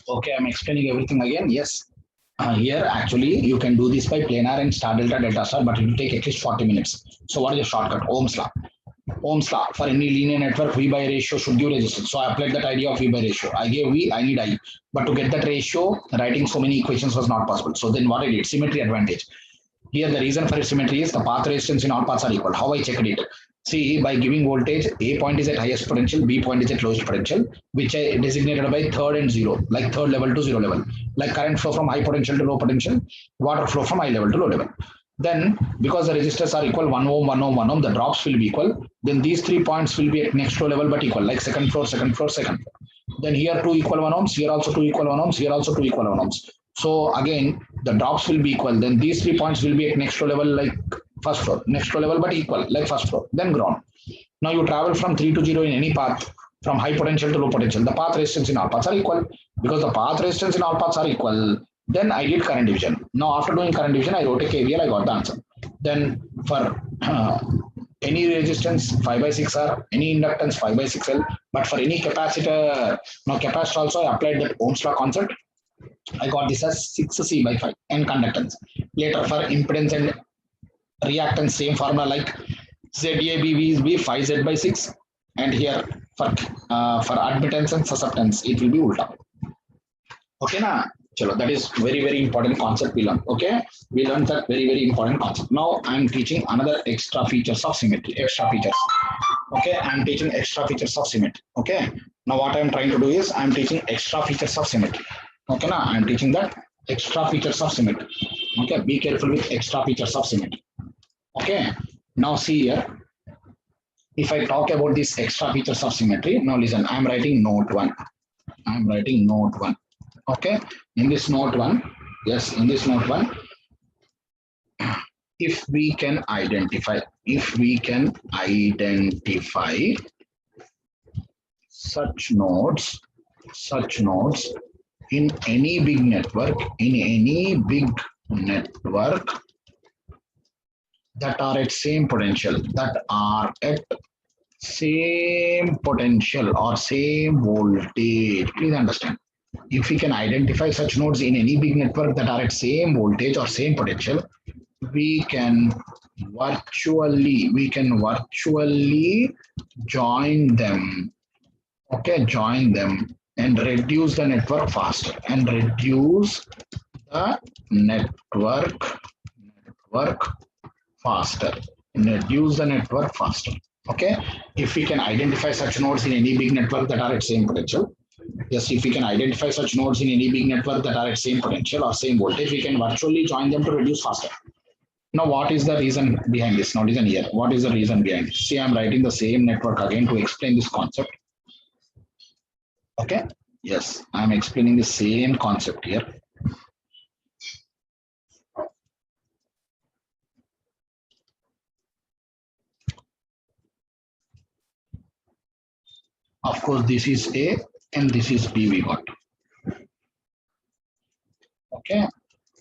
Okay, I'm explaining everything again. Yes. Here, actually, you can do this by planar and star delta delta star, but it will take at least 40 minutes. So what is the shortcut? Ohm's law. Ohm's law. For any linear network, V by ratio should give resistance. So I applied that idea of V by ratio. I gave V, I need I. But to get that ratio, writing so many equations was not possible. So then what I did? Symmetry advantage. Here, the reason for symmetry is the path resistance in all paths are equal. How I checked it? See, by giving voltage, A point is at highest potential, B point is at lowest potential, which I designated by third and zero, like third level to zero level, like current flow from high potential to low potential, water flow from high level to low level. Then, because the resistors are equal, 1 ohm, 1 ohm, 1 ohm, the drops will be equal. Then these 3 points will be at next flow level but equal, like second floor, second floor, second floor. Then here 2 equal 1 ohms, here also 2 equal 1 ohms, here also 2 equal 1 ohms. So again, the drops will be equal. Then these 3 points will be at next flow level like first floor, next floor level but equal, like first floor, then ground. Now you travel from 3 to 0 in any path, from high potential to low potential. The path resistance in all paths are equal. Because the path resistance in all paths are equal, then I did current division. Now after doing current division, I wrote a KVL, I got the answer. Then for any resistance 5 by 6R, any inductance 5 by 6L, but for any capacitor, now capacitor also I applied that Ohm's law concept. I got this as 6C by 5 and conductance. Later for impedance and reactance, same formula like ZABV is be 5Z by 6, and here for admittance and susceptance it will be ulta. Okay na? Chalo, that is very important concept we learned. Okay, we learned that very important concept. Now I'm teaching another extra features of symmetry. Extra features. Okay, I'm teaching extra features of symmetry. Okay, now what I'm trying to do is I'm teaching extra features of symmetry. Okay, now I'm teaching that extra features of symmetry. Okay, be careful with extra features of symmetry. Okay, now see here. If I talk about these extra features of symmetry, now listen, I'm writing note 1. I'm writing note 1. Okay, in this note 1, yes, in this note 1, if we can identify such nodes in any big network, that are at same potential, or same voltage. Please understand. If we can identify such nodes in any big network that are at same voltage or same potential, we can virtually join them. Okay, join them and reduce the network faster. Okay, if we can identify such nodes in any big network that are at same potential, yes, if we can identify such nodes in any big network that are at same potential or same voltage, we can virtually join them to reduce faster. Now, what is the reason behind this? Now, listen here. What is the reason behind this? See, I'm writing the same network again to explain this concept. Okay. Yes, I'm explaining the same concept here. Of course, this is A and this is B we got. Okay.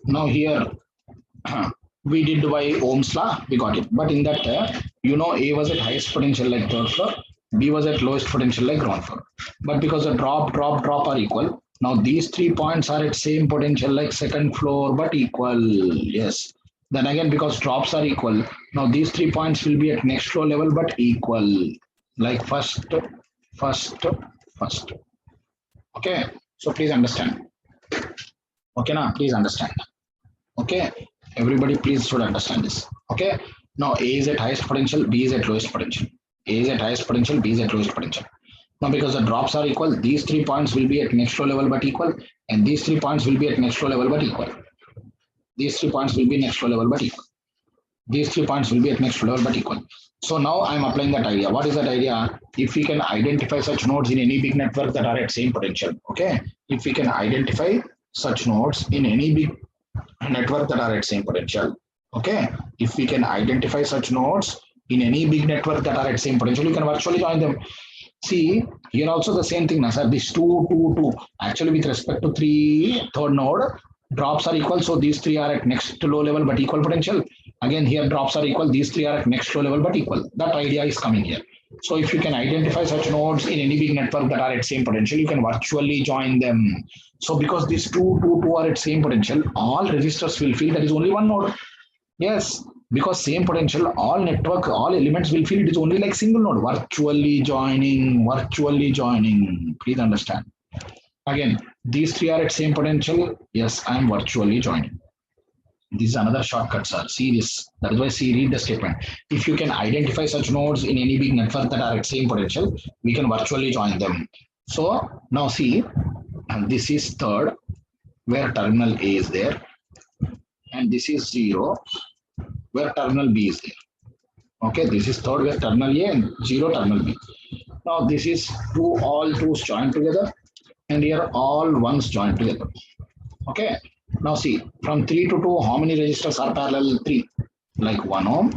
Now here, we did by Ohm's law, we got it. But in that, A was at highest potential like third floor, B was at lowest potential like ground floor. But because the drop are equal, now these 3 points are at same potential like second floor but equal. Yes. Then again, because drops are equal, now these 3 points will be at next floor level but equal, like first. Okay. So please understand. Okay, now please understand. Okay, everybody please should understand this. Okay, now A is at highest potential, B is at lowest potential. A is at highest potential, B is at lowest potential. Now because the drops are equal, these 3 points will be at next flow level but equal, and these 3 points will be at next flow level but equal. These 3 points will be next flow level but equal. These 3 points will be at next flow level but equal. So now I'm applying that idea. What is that idea? If we can identify such nodes in any big network that are at same potential, okay? If we can identify such nodes in any big network that are at same potential, okay? If we can identify such nodes in any big network that are at same potential, you can virtually join them. See, here also the same thing, sir. This 2. Actually, with respect to third node, drops are equal. So these 3 are at next low level but equal potential. Again, here drops are equal. These 3 are at next low level but equal. That idea is coming here. So if you can identify such nodes in any big network that are at same potential, you can virtually join them. So because these two are at same potential, all registers will feel that is only one node. Yes, because same potential, all network, all elements will feel it is only like single node. Virtually joining, virtually joining. Please understand. Again, these three are at same potential. Yes, I am virtually joining. This is another shortcut, sir. See this. That is why see read the statement. If you can identify such nodes in any big network that are at same potential, we can virtually join them. So now see, and this is third, where terminal A is there, and this is zero, where terminal B is there. Okay, this is third where terminal A and zero terminal B. Now this is two all twos joined together, and here all ones joined together. Okay. Now see, from 3 to 2, how many resistors are parallel? 3. Like 1 ohm,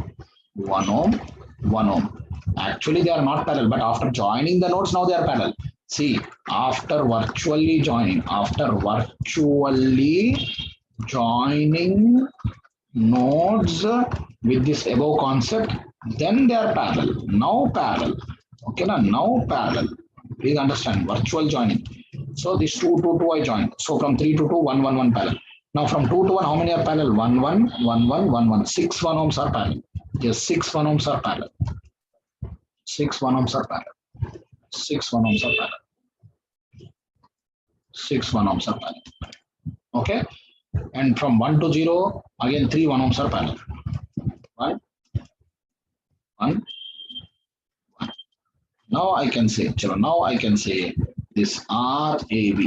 1 ohm, 1 ohm. Actually, they are not parallel, but after joining the nodes, now they are parallel. See, after virtually joining nodes with this above concept, then they are parallel. Now parallel. Okay, now parallel. Please understand virtual joining. So this 2 to 2 I joined. So from 3 to 2, 1 1 1 parallel. Now from 2 to 1, how many are parallel? 1 1 1 1 1 1. 6 1 ohms are parallel. Yes, 6 1 ohms are parallel. 6 1 ohms are parallel. 6 1 ohms are parallel. 6 1 ohms are parallel. Okay. And from 1 to 0, again 3 1 ohms are parallel. 1 1. Now I can say, now I can say this RAB.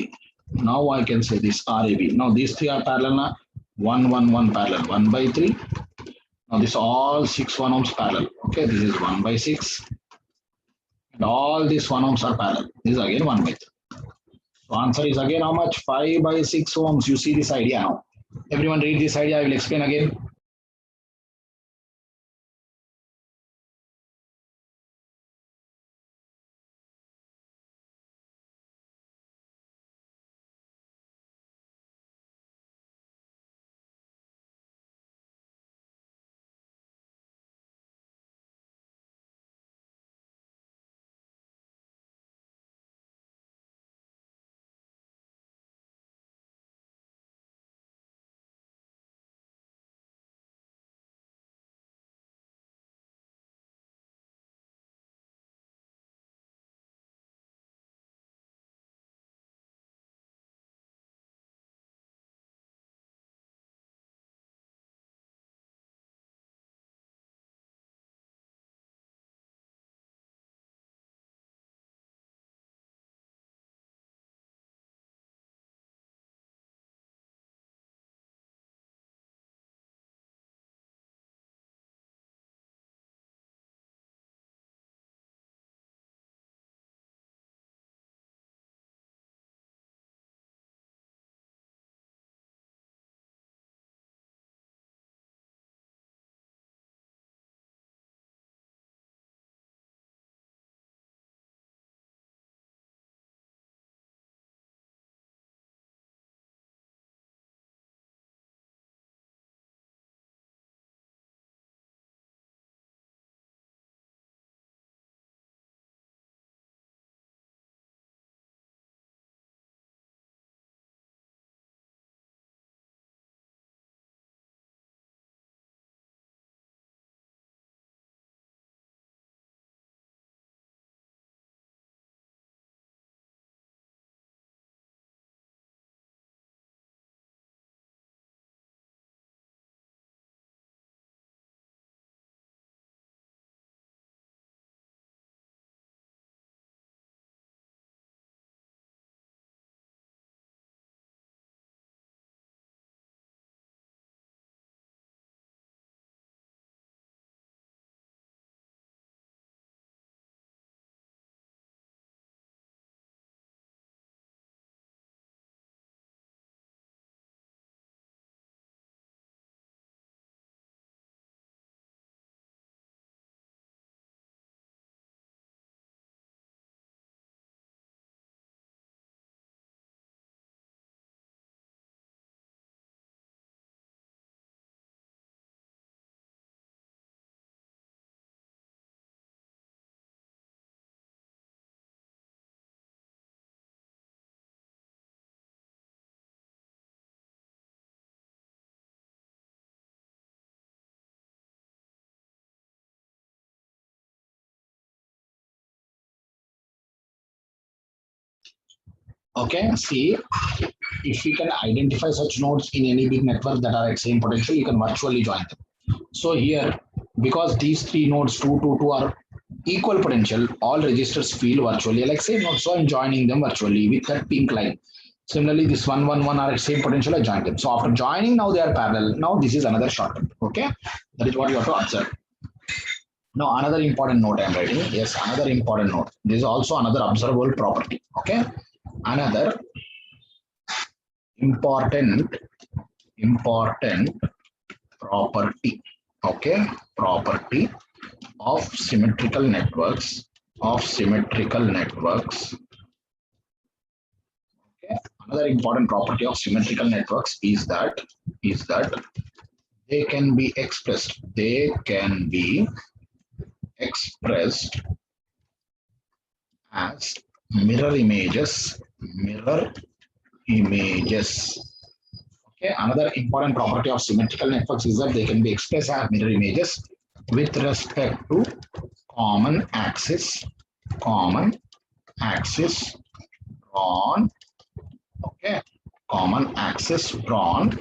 Now I can say this RAB. Now these three are parallel now. 1, 1, 1 parallel. 1 by 3. Now this all 6 1 ohms parallel. Okay, this is 1 by 6. And all these 1 ohms are parallel. This is again 1 by 3. So answer is again how much? 5 by 6 ohms. You see this idea now. Everyone read this idea. I will explain again. Okay, see, if we can identify such nodes in any big network that are at same potential, you can virtually join them. So here, because these three nodes 2, 2, 2 are equal potential, all registers feel virtually like same node. So I'm joining them virtually with that pink line. Similarly, this 1, 1, 1 are at same potential, I joined them. So after joining, now they are parallel. Now this is another shortcut. Okay, that is what you have to observe. Now another important note I'm writing. Yes, another important note. This is also another observable property. Okay, another important property. Okay, property of symmetrical networks. Okay, another important property of symmetrical networks is that they can be expressed. As mirror images. Okay, another important property of symmetrical networks is that they can be expressed as mirror images with respect to common axis drawn. Okay, common axis drawn.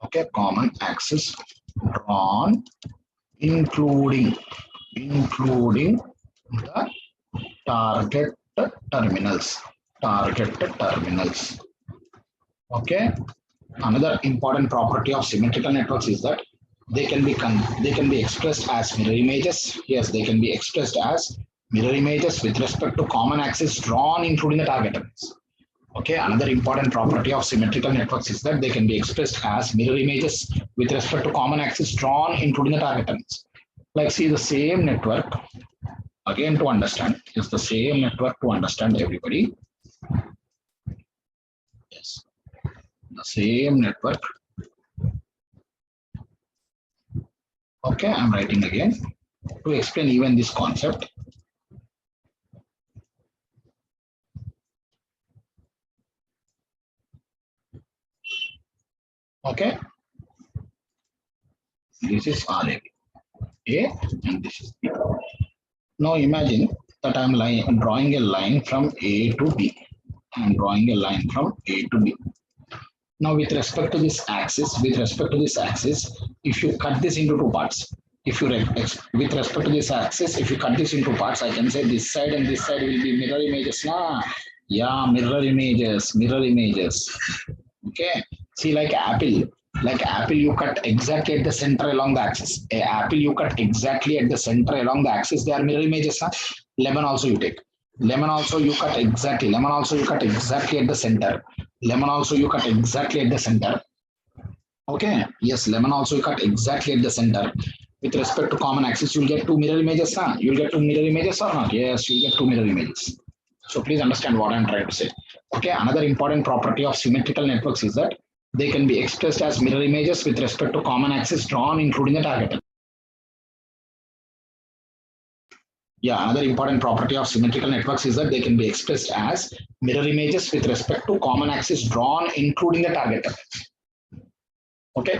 Okay, common axis drawn, including the target terminals. Okay, another important property of symmetrical networks is that they can be expressed as mirror images. Yes, they can be expressed as mirror images with respect to common axis drawn, including the target terminals. Okay, another important property of symmetrical networks is that they can be expressed as mirror images with respect to common axis drawn, including the target terminals. Like, see, the same network, again, to understand, is the same network to understand everybody. Yes, the same network. Okay, I'm writing again to explain even this concept. Okay, this is RAB, A, and this is B. Now imagine that I'm drawing a line from A to B. I'm drawing a line from A to B. Now with respect to this axis, if you cut this into two parts, with respect to this axis, if you cut this into parts, I can say this side and this side will be mirror images. Yeah, mirror images. Okay, see, like apple, you cut exactly at the center along the axis. A apple you cut exactly at the center along the axis, they are mirror images. Lemon also you take. Lemon also you cut exactly at the center. Lemon also you cut exactly at the center. Okay, yes, lemon also you cut exactly at the center. With respect to common axis, you'll get two mirror images. You'll get two mirror images or not? Yes, you'll get two mirror images. So please understand what I'm trying to say. Okay, another important property of symmetrical networks is that they can be expressed as mirror images with respect to common axis drawn, including the target. Yeah, another important property of symmetrical networks is that they can be expressed as mirror images with respect to common axis drawn, including the target. Okay,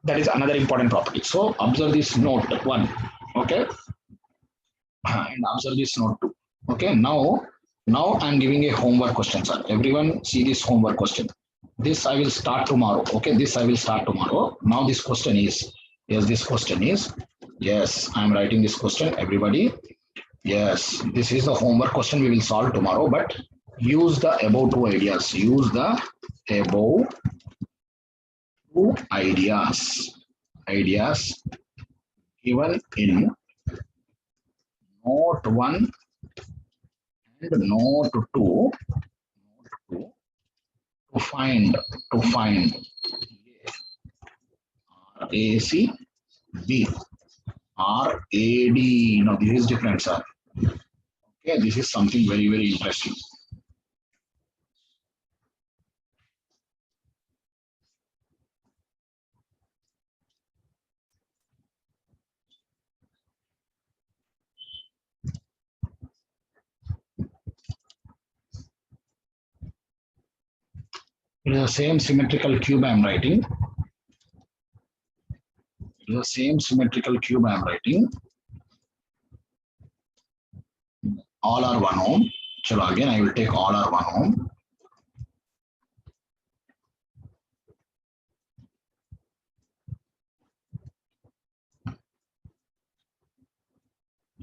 that is another important property. So observe this note 1. Okay, and observe this note 2. Okay, now I'm giving a homework question, sir. Everyone see this homework question. This I will start tomorrow. Okay, this I will start tomorrow. Now this question is, yes, I'm writing this question, everybody. Yes, this is the homework question we will solve tomorrow, but use the above two ideas. Ideas given in note 1 and note 2 to find AC B RAD. Now this is different, sir. Okay, this is something very, very interesting. It is the same symmetrical cube I'm writing. All are 1 ohm. So again, I will take all R1 ohm.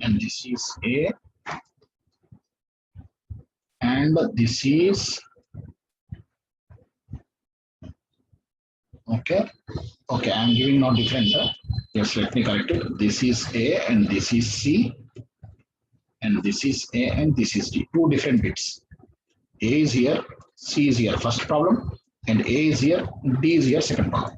And this is A. And this is okay. Okay, I'm giving now different. Yes, let me correct it. This is A and this is C. And this is A and this is D. Two different bits. A is here, C is here, first problem. And A is here, D is here, second problem.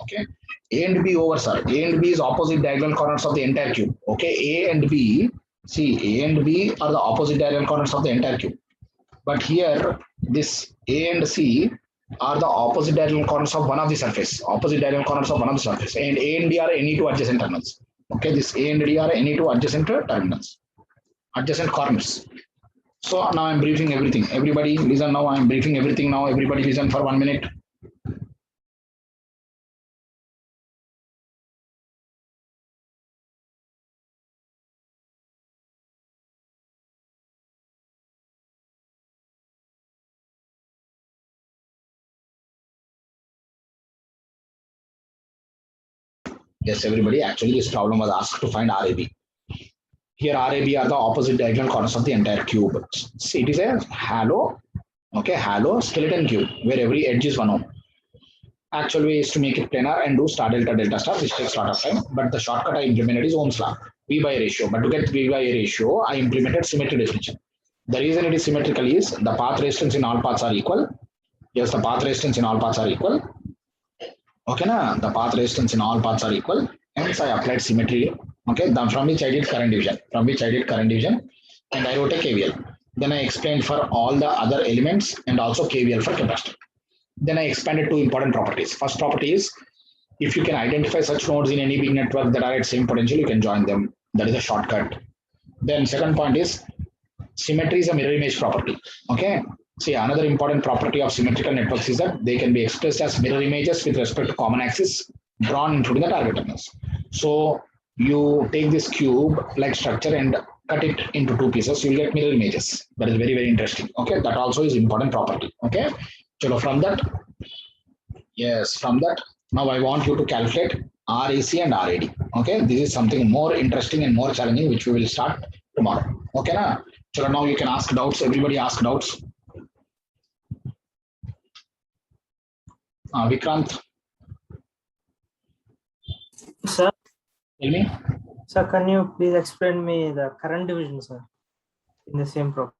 Okay. A and B over, sir. A and B is opposite diagonal corners of the entire cube. Okay. A and B, see, A and B are the opposite diagonal corners of the entire cube. But here, this A and C are the opposite diagonal corners of one of the surface. Opposite diagonal corners of one of the surface. And A and D are any two adjacent terminals. Okay. This A and D are any two adjacent terminals. Adjacent corners. So now I'm briefing everything. Everybody listen now. I'm briefing everything now. Everybody listen for 1 minute. Yes, everybody. Actually, this problem was asked to find RAB. Here, RAB are the opposite diagonal corners of the entire cube. See, it is a hollow, okay, hollow skeleton cube where every edge is 1 ohm. Actual way is to make it planar and do star delta delta star, which takes a lot of time. But the shortcut I implemented is Ohm's law, V by A ratio. But to get V by A ratio, I implemented symmetry definition. The reason it is symmetrical is the path resistance in all paths are equal. Yes, the path resistance in all paths are equal. Okay, na? The path resistance in all paths are equal. Hence, I applied symmetry. Okay, then from which I did current division. And I wrote a KVL. Then I explained for all the other elements and also KVL for capacitor. Then I expanded two important properties. First property is, if you can identify such nodes in any big network that are at same potential, you can join them. That is a shortcut. Then second point is, symmetry is a mirror image property. Okay. See, another important property of symmetrical networks is that they can be expressed as mirror images with respect to common axis drawn including the target terminals. So you take this cube like structure and cut it into two pieces, you will get mirror images. That is very, very interesting. Okay, that also is important property. Okay, so from that, yes, from that, now I want you to calculate RAC and RAD. Okay, this is something more interesting and more challenging, which we will start tomorrow. Okay, na? So now you can ask doubts. Everybody ask doubts. Vikrant. Sir, Tell me. sir, can you please explain me the current division, sir, in the same problem?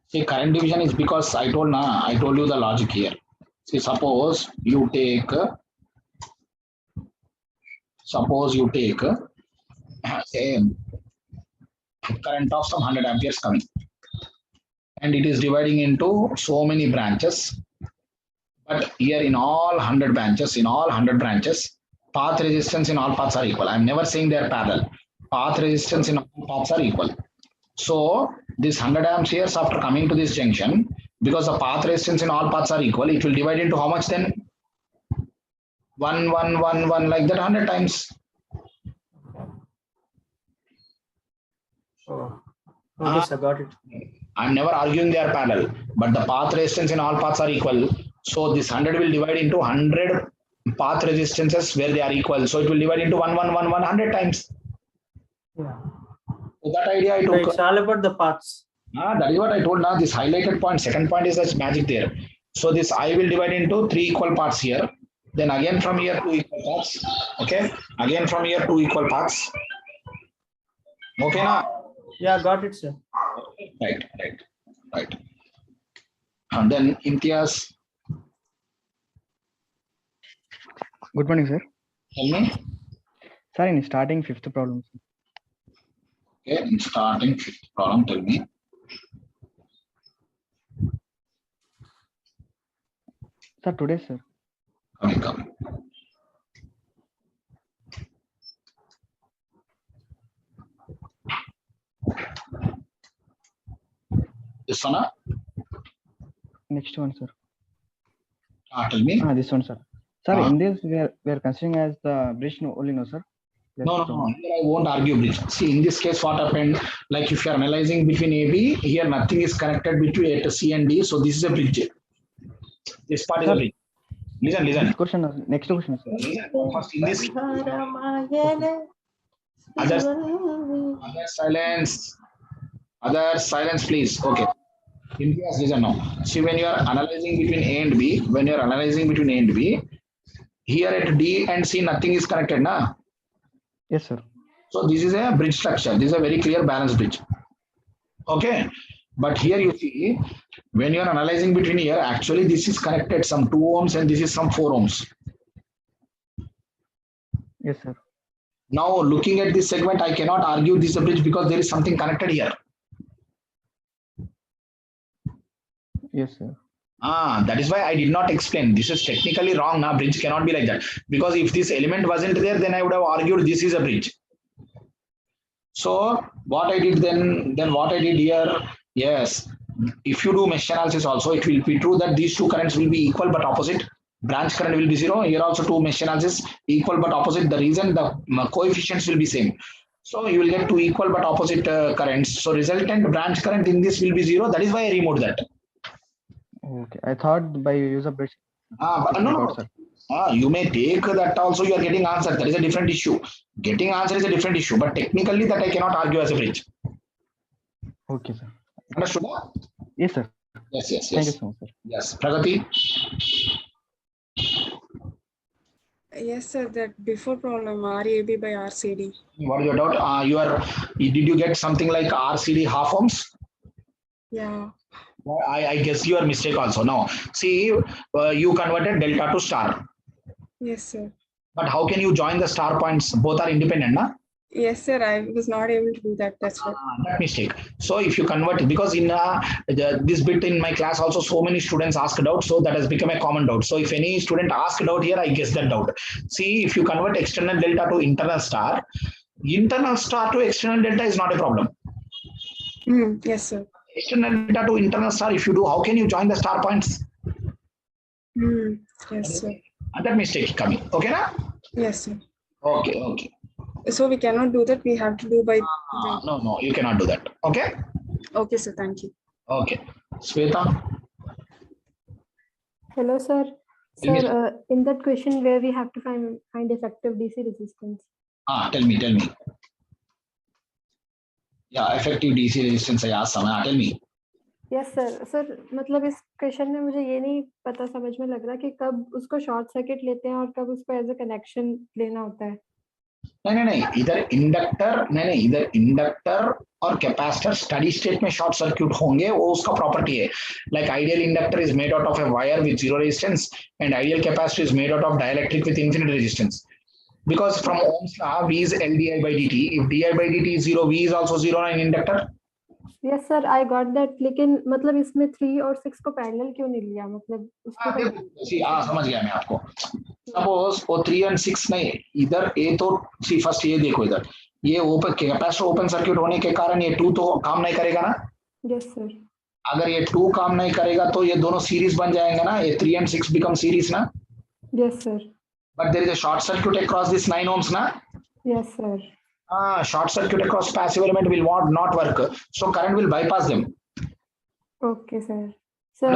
See, current division is because I told you the logic here. See, suppose you take a current of some 100 amperes coming, and it is dividing into so many branches. But here in all 100 branches, path resistance in all paths are equal. I'm never saying they are parallel. Path resistance in all paths are equal. So this 100 amperes after coming to this junction, because the path resistance in all paths are equal, it will divide into how much then? 1, 1, 1, 1, like that 100 times. Oh, okay, sir, got it. I'm never arguing they are parallel, but the path resistance in all paths are equal. So this 100 will divide into 100 path resistances where they are equal. So it will divide into 1, 1, 1, 100 times. Yeah. So that idea I So took. it's all about the paths. That is what I told now. This highlighted point, second point is that's magic there. So this I will divide into 3 equal parts here. Then again from here 2 equal parts. Okay. Again from here 2 equal parts. Okay na? Yeah, got it, sir. Right. And then Imtiaz. Good morning, sir. Tell me. Sir, in starting fifth problem. Okay, in starting fifth problem, tell me. Sir, today, sir. Coming. This one? Next one, sir. Tell me. This one, sir. Sir, in this we are considering as the bridge only, no, sir. Yes, No, no, so- no. Here I won't argue bridge. See, in this case, what happened? Like if you are analyzing between AB, here nothing is connected between A to C and D. So this is a bridge. This part is a Sir, bridge. Listen, listen. This question, next question, sir. Listen. First, in this, other silence. Other silence, please. Okay. In this, listen now. See, when you are analyzing between A and B, when you are analyzing between A and B, here at D and C, nothing is connected, na? Yes, sir. So this is a bridge structure. This is a very clear balanced bridge. Okay. But here you see, when you are analyzing between here, actually this is connected some 2 ohms and this is some 4 ohms. Yes, sir. Now looking at this segment, I cannot argue this is a bridge because there is something connected here. Yes, sir. That is why I did not explain. This is technically wrong. Now bridge cannot be like that. Because if this element wasn't there, then I would have argued this is a bridge. So what I did then what I did here, yes, if you do mesh analysis also, it will be true that these two currents will be equal but opposite. Branch current will be 0. Here also two mesh analysis equal but opposite. The reason the coefficients will be same. So you will get two equal but opposite currents. So resultant branch current in this will be 0. That is why I removed that. Okay. I thought by use of bridge. But no. Sir. You may take that also, you are getting answer. That is a different issue. Getting answer is a different issue, but technically that I cannot argue as a bridge. Okay, sir. Understood? Yes, sir. Yes, yes, yes. Thank you so much, sir. Yes. Pragati? Yes, sir. That before problem RAB by RCD. What is your doubt? Did you get something like RCD half ohms? Yeah. I guess your mistake also. No. See, you converted delta to star. Yes, sir. But how can you join the star points? Both are independent, na? Yes, sir. I was not able to do that. That's right. That mistake. So if you convert it, because in this bit in my class also so many students asked out, so that has become a common doubt. So if any student asked out here, I guess that doubt. See, if you convert external delta to internal star to external delta is not a problem. Yes, sir. External delta to internal star, if you do, how can you join the star points? Yes, sir. And that mistake coming. Okay, na? Yes, sir. Okay, okay. So we cannot do that. We have to do by. No, you cannot do that. Okay? Okay, sir. Thank you. Okay. Sweta? Hello, sir. Yes. Sir, in that question where we have to find effective DC resistance. Tell me. Yeah, effective DC resistance I asked someone. Tell me. Yes, sir. Sir मतलब इस question में मुझे ये नहीं पता समझ में लग रहा कि कब उसको शॉर्ट सर्किट लेते हैं और कब उसको एज अ कनेक्शन लेना होता है. नहीं इधर इंडक्टर और कैपेसिटर स्टडी स्टेट में शॉर्ट सर्क्यूट होंगे, वो उसका प्रॉपर्टी है. Like ideal inductor is made out of a wire with zero resistance and ideal capacitor is made out of dielectric with infinite resistance. Because from Ohm's law, V is LdI by dt. If di by dt is 0, V is also 0 in inductor. Yes, sir. I got that. लेकिन मतलब इसमें 3 और 6 को parallel क्यों नहीं लिया? मतलब उसको समझ गया मैं आपको. Suppose वो 3 and 6 नहीं, इधर A तो फर्स्ट ये देखो, इधर ये ओपन कैपेसिटर ओपन सर्किट होने के कारण ये 2 तो काम नहीं करेगा ना. Yes, sir. अगर ये 2 काम नहीं करेगा तो ये दोनों सीरीज बन जाएंगे ना. ये 3 and 6 become series ना. Yes, sir. But there is a short circuit across this 9 ohms na. Yes, sir. Short circuit across passive element will not work. So current will bypass them. Okay, sir. Sir,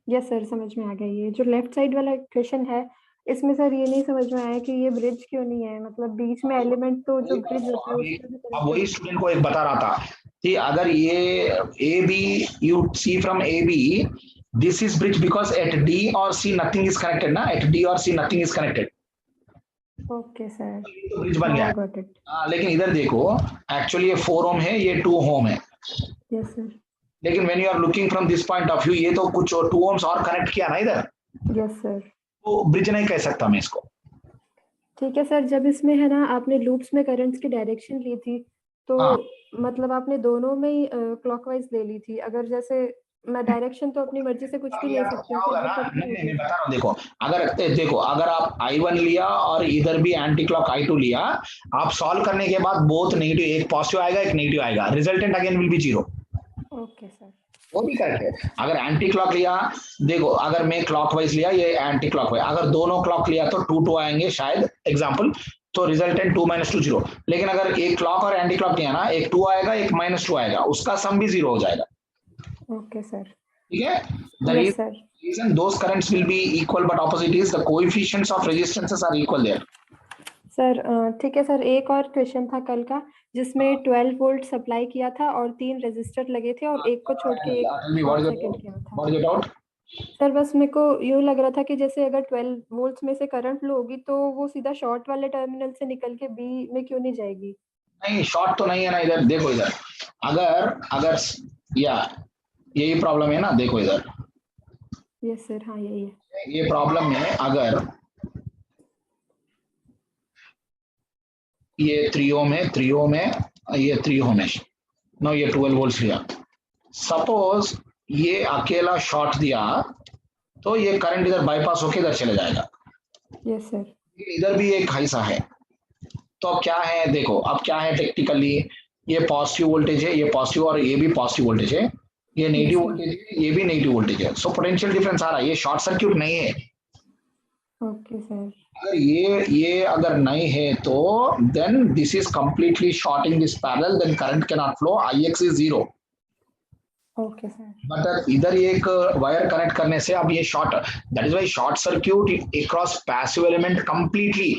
yes, sir. समझ में आ गया. ये जो left side वाला question है, इसमें sir ये नहीं समझ में आया कि ये ब्रिज क्यों नहीं है. मतलब बीच में एलिमेंट तो जो ब्रिज होता है अब वही स्टूडेंट को एक बता रहा था कि अगर ये AB you see from AB, this is bridge because at D or C nothing is connected ना. At D or C nothing is connected. Okay, sir. तो ब्रिज बन गया. Got it. लेकिन इधर देखो, एक्चुअली ये 4 ohm है, ये 2 ohm है. Yes, sir. लेकिन when you are looking from this point of view, ये तो कुछ 2 ohms और कनेक्ट किया ना इधर. Yes, sir. तो ब्रिज नहीं कह सकता मैं इसको. ठीक है सर. जब इसमें है ना आपने लूप्स में करंट्स की डायरेक्शन ली थी तो मतलब आपने दोनों में ही क्लॉकवाइज ले ली थी. अगर जैसे मैं डायरेक्शन तो अपनी मर्जी से कुछ भी ले सकती हूँ. नहीं बता रहा हूँ. देखो अगर आप I1 लिया और इधर भी एंटी क्लॉक I2 लिया, आप सॉल्व करने के बाद बोथ नेगेटिव, एक पॉजिटिव आएगा एक नेगेटिव आएगा. Resultant again will be 0. Okay sir. वो भी करेक्ट है. अगर एंटी क्लॉक लिया, देखो अगर मैं क्लॉकवाइज लिया, ये एंटी क्लॉकवाइज, अगर दोनों क्लॉक लिया तो 2 2 आएंगे शायद, एग्जांपल. तो रिजल्टेंट 2 - 2 0। लेकिन अगर एक क्लॉक और एंटी क्लॉक दिया ना, एक 2 आएगा एक -2 आएगा, उसका सम भी 0 हो जाएगा। Okay sir. ठीक है, yes sir. reason those currents will be equal but opposite is the coefficients of resistances are equal there. Sir ठीक है सर, एक और क्वेश्चन था कल का जिसमें 12 वोल्ट सप्लाई किया था और 3 रेजिस्टर लगे थे और एक को छोड़ के एक Tell me short what is circuit किया था। what is the doubt? Sir बस मेरे को यूं लग रहा था कि जैसे अगर 12 वोल्ट्स में से करंट फ्लो होगी तो वो सीधा शॉर्ट वाले टर्मिनल से निकल के बी में क्यों नहीं जाएगी? नहीं, शॉर्ट तो नहीं है ना इधर, देखो इधर, अगर अगर या यही प्रॉब्लम है ना, देखो इधर, यस सर, हाँ यही है। ये प्रॉब्लम है। अगर ये 3 ओम है, 3 ओम है, ये 3 ओम है, नो ये 12 वोल्ट्स लिया, सपोज ये अकेला शॉर्ट दिया तो ये करंट इधर बाईपास होके इधर चले जाएगा। Yes sir. इधर भी एक ऐसा है, तो अब क्या है, देखो अब क्या है टेक्निकली, ये पॉजिटिव वोल्टेज है, ये पॉजिटिव और ये भी पॉजिटिव वोल्टेज है, ये नेगेटिव वोल्टेज है, ये भी नेगेटिव वोल्टेज है, सो पोटेंशियल डिफरेंस आ रहा है, ये शॉर्ट सर्क्यूट नहीं है। Okay sir. अगर ये अगर नहीं है तो then this is completely shorting this parallel, then current can not flow, Ix is 0। Okay sir. But इधर एक वायर कनेक्ट करने से अब ये short, that is why short circuit across passive element completely,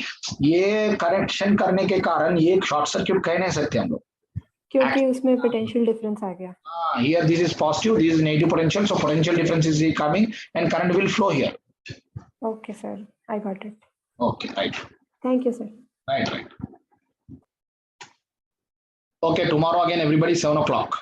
ये कनेक्शन करने के कारण ये शॉर्ट सर्क्यूट कह नहीं सकते हम लोग, क्योंकि उसमें पोटेंशियल डिफरेंस आ गया। here this is positive, this is negative potential, so potential difference is coming and current will flow here. Okay sir, I got it. Okay, right, thank you sir. right. Okay, tomorrow again everybody 7 o'clock.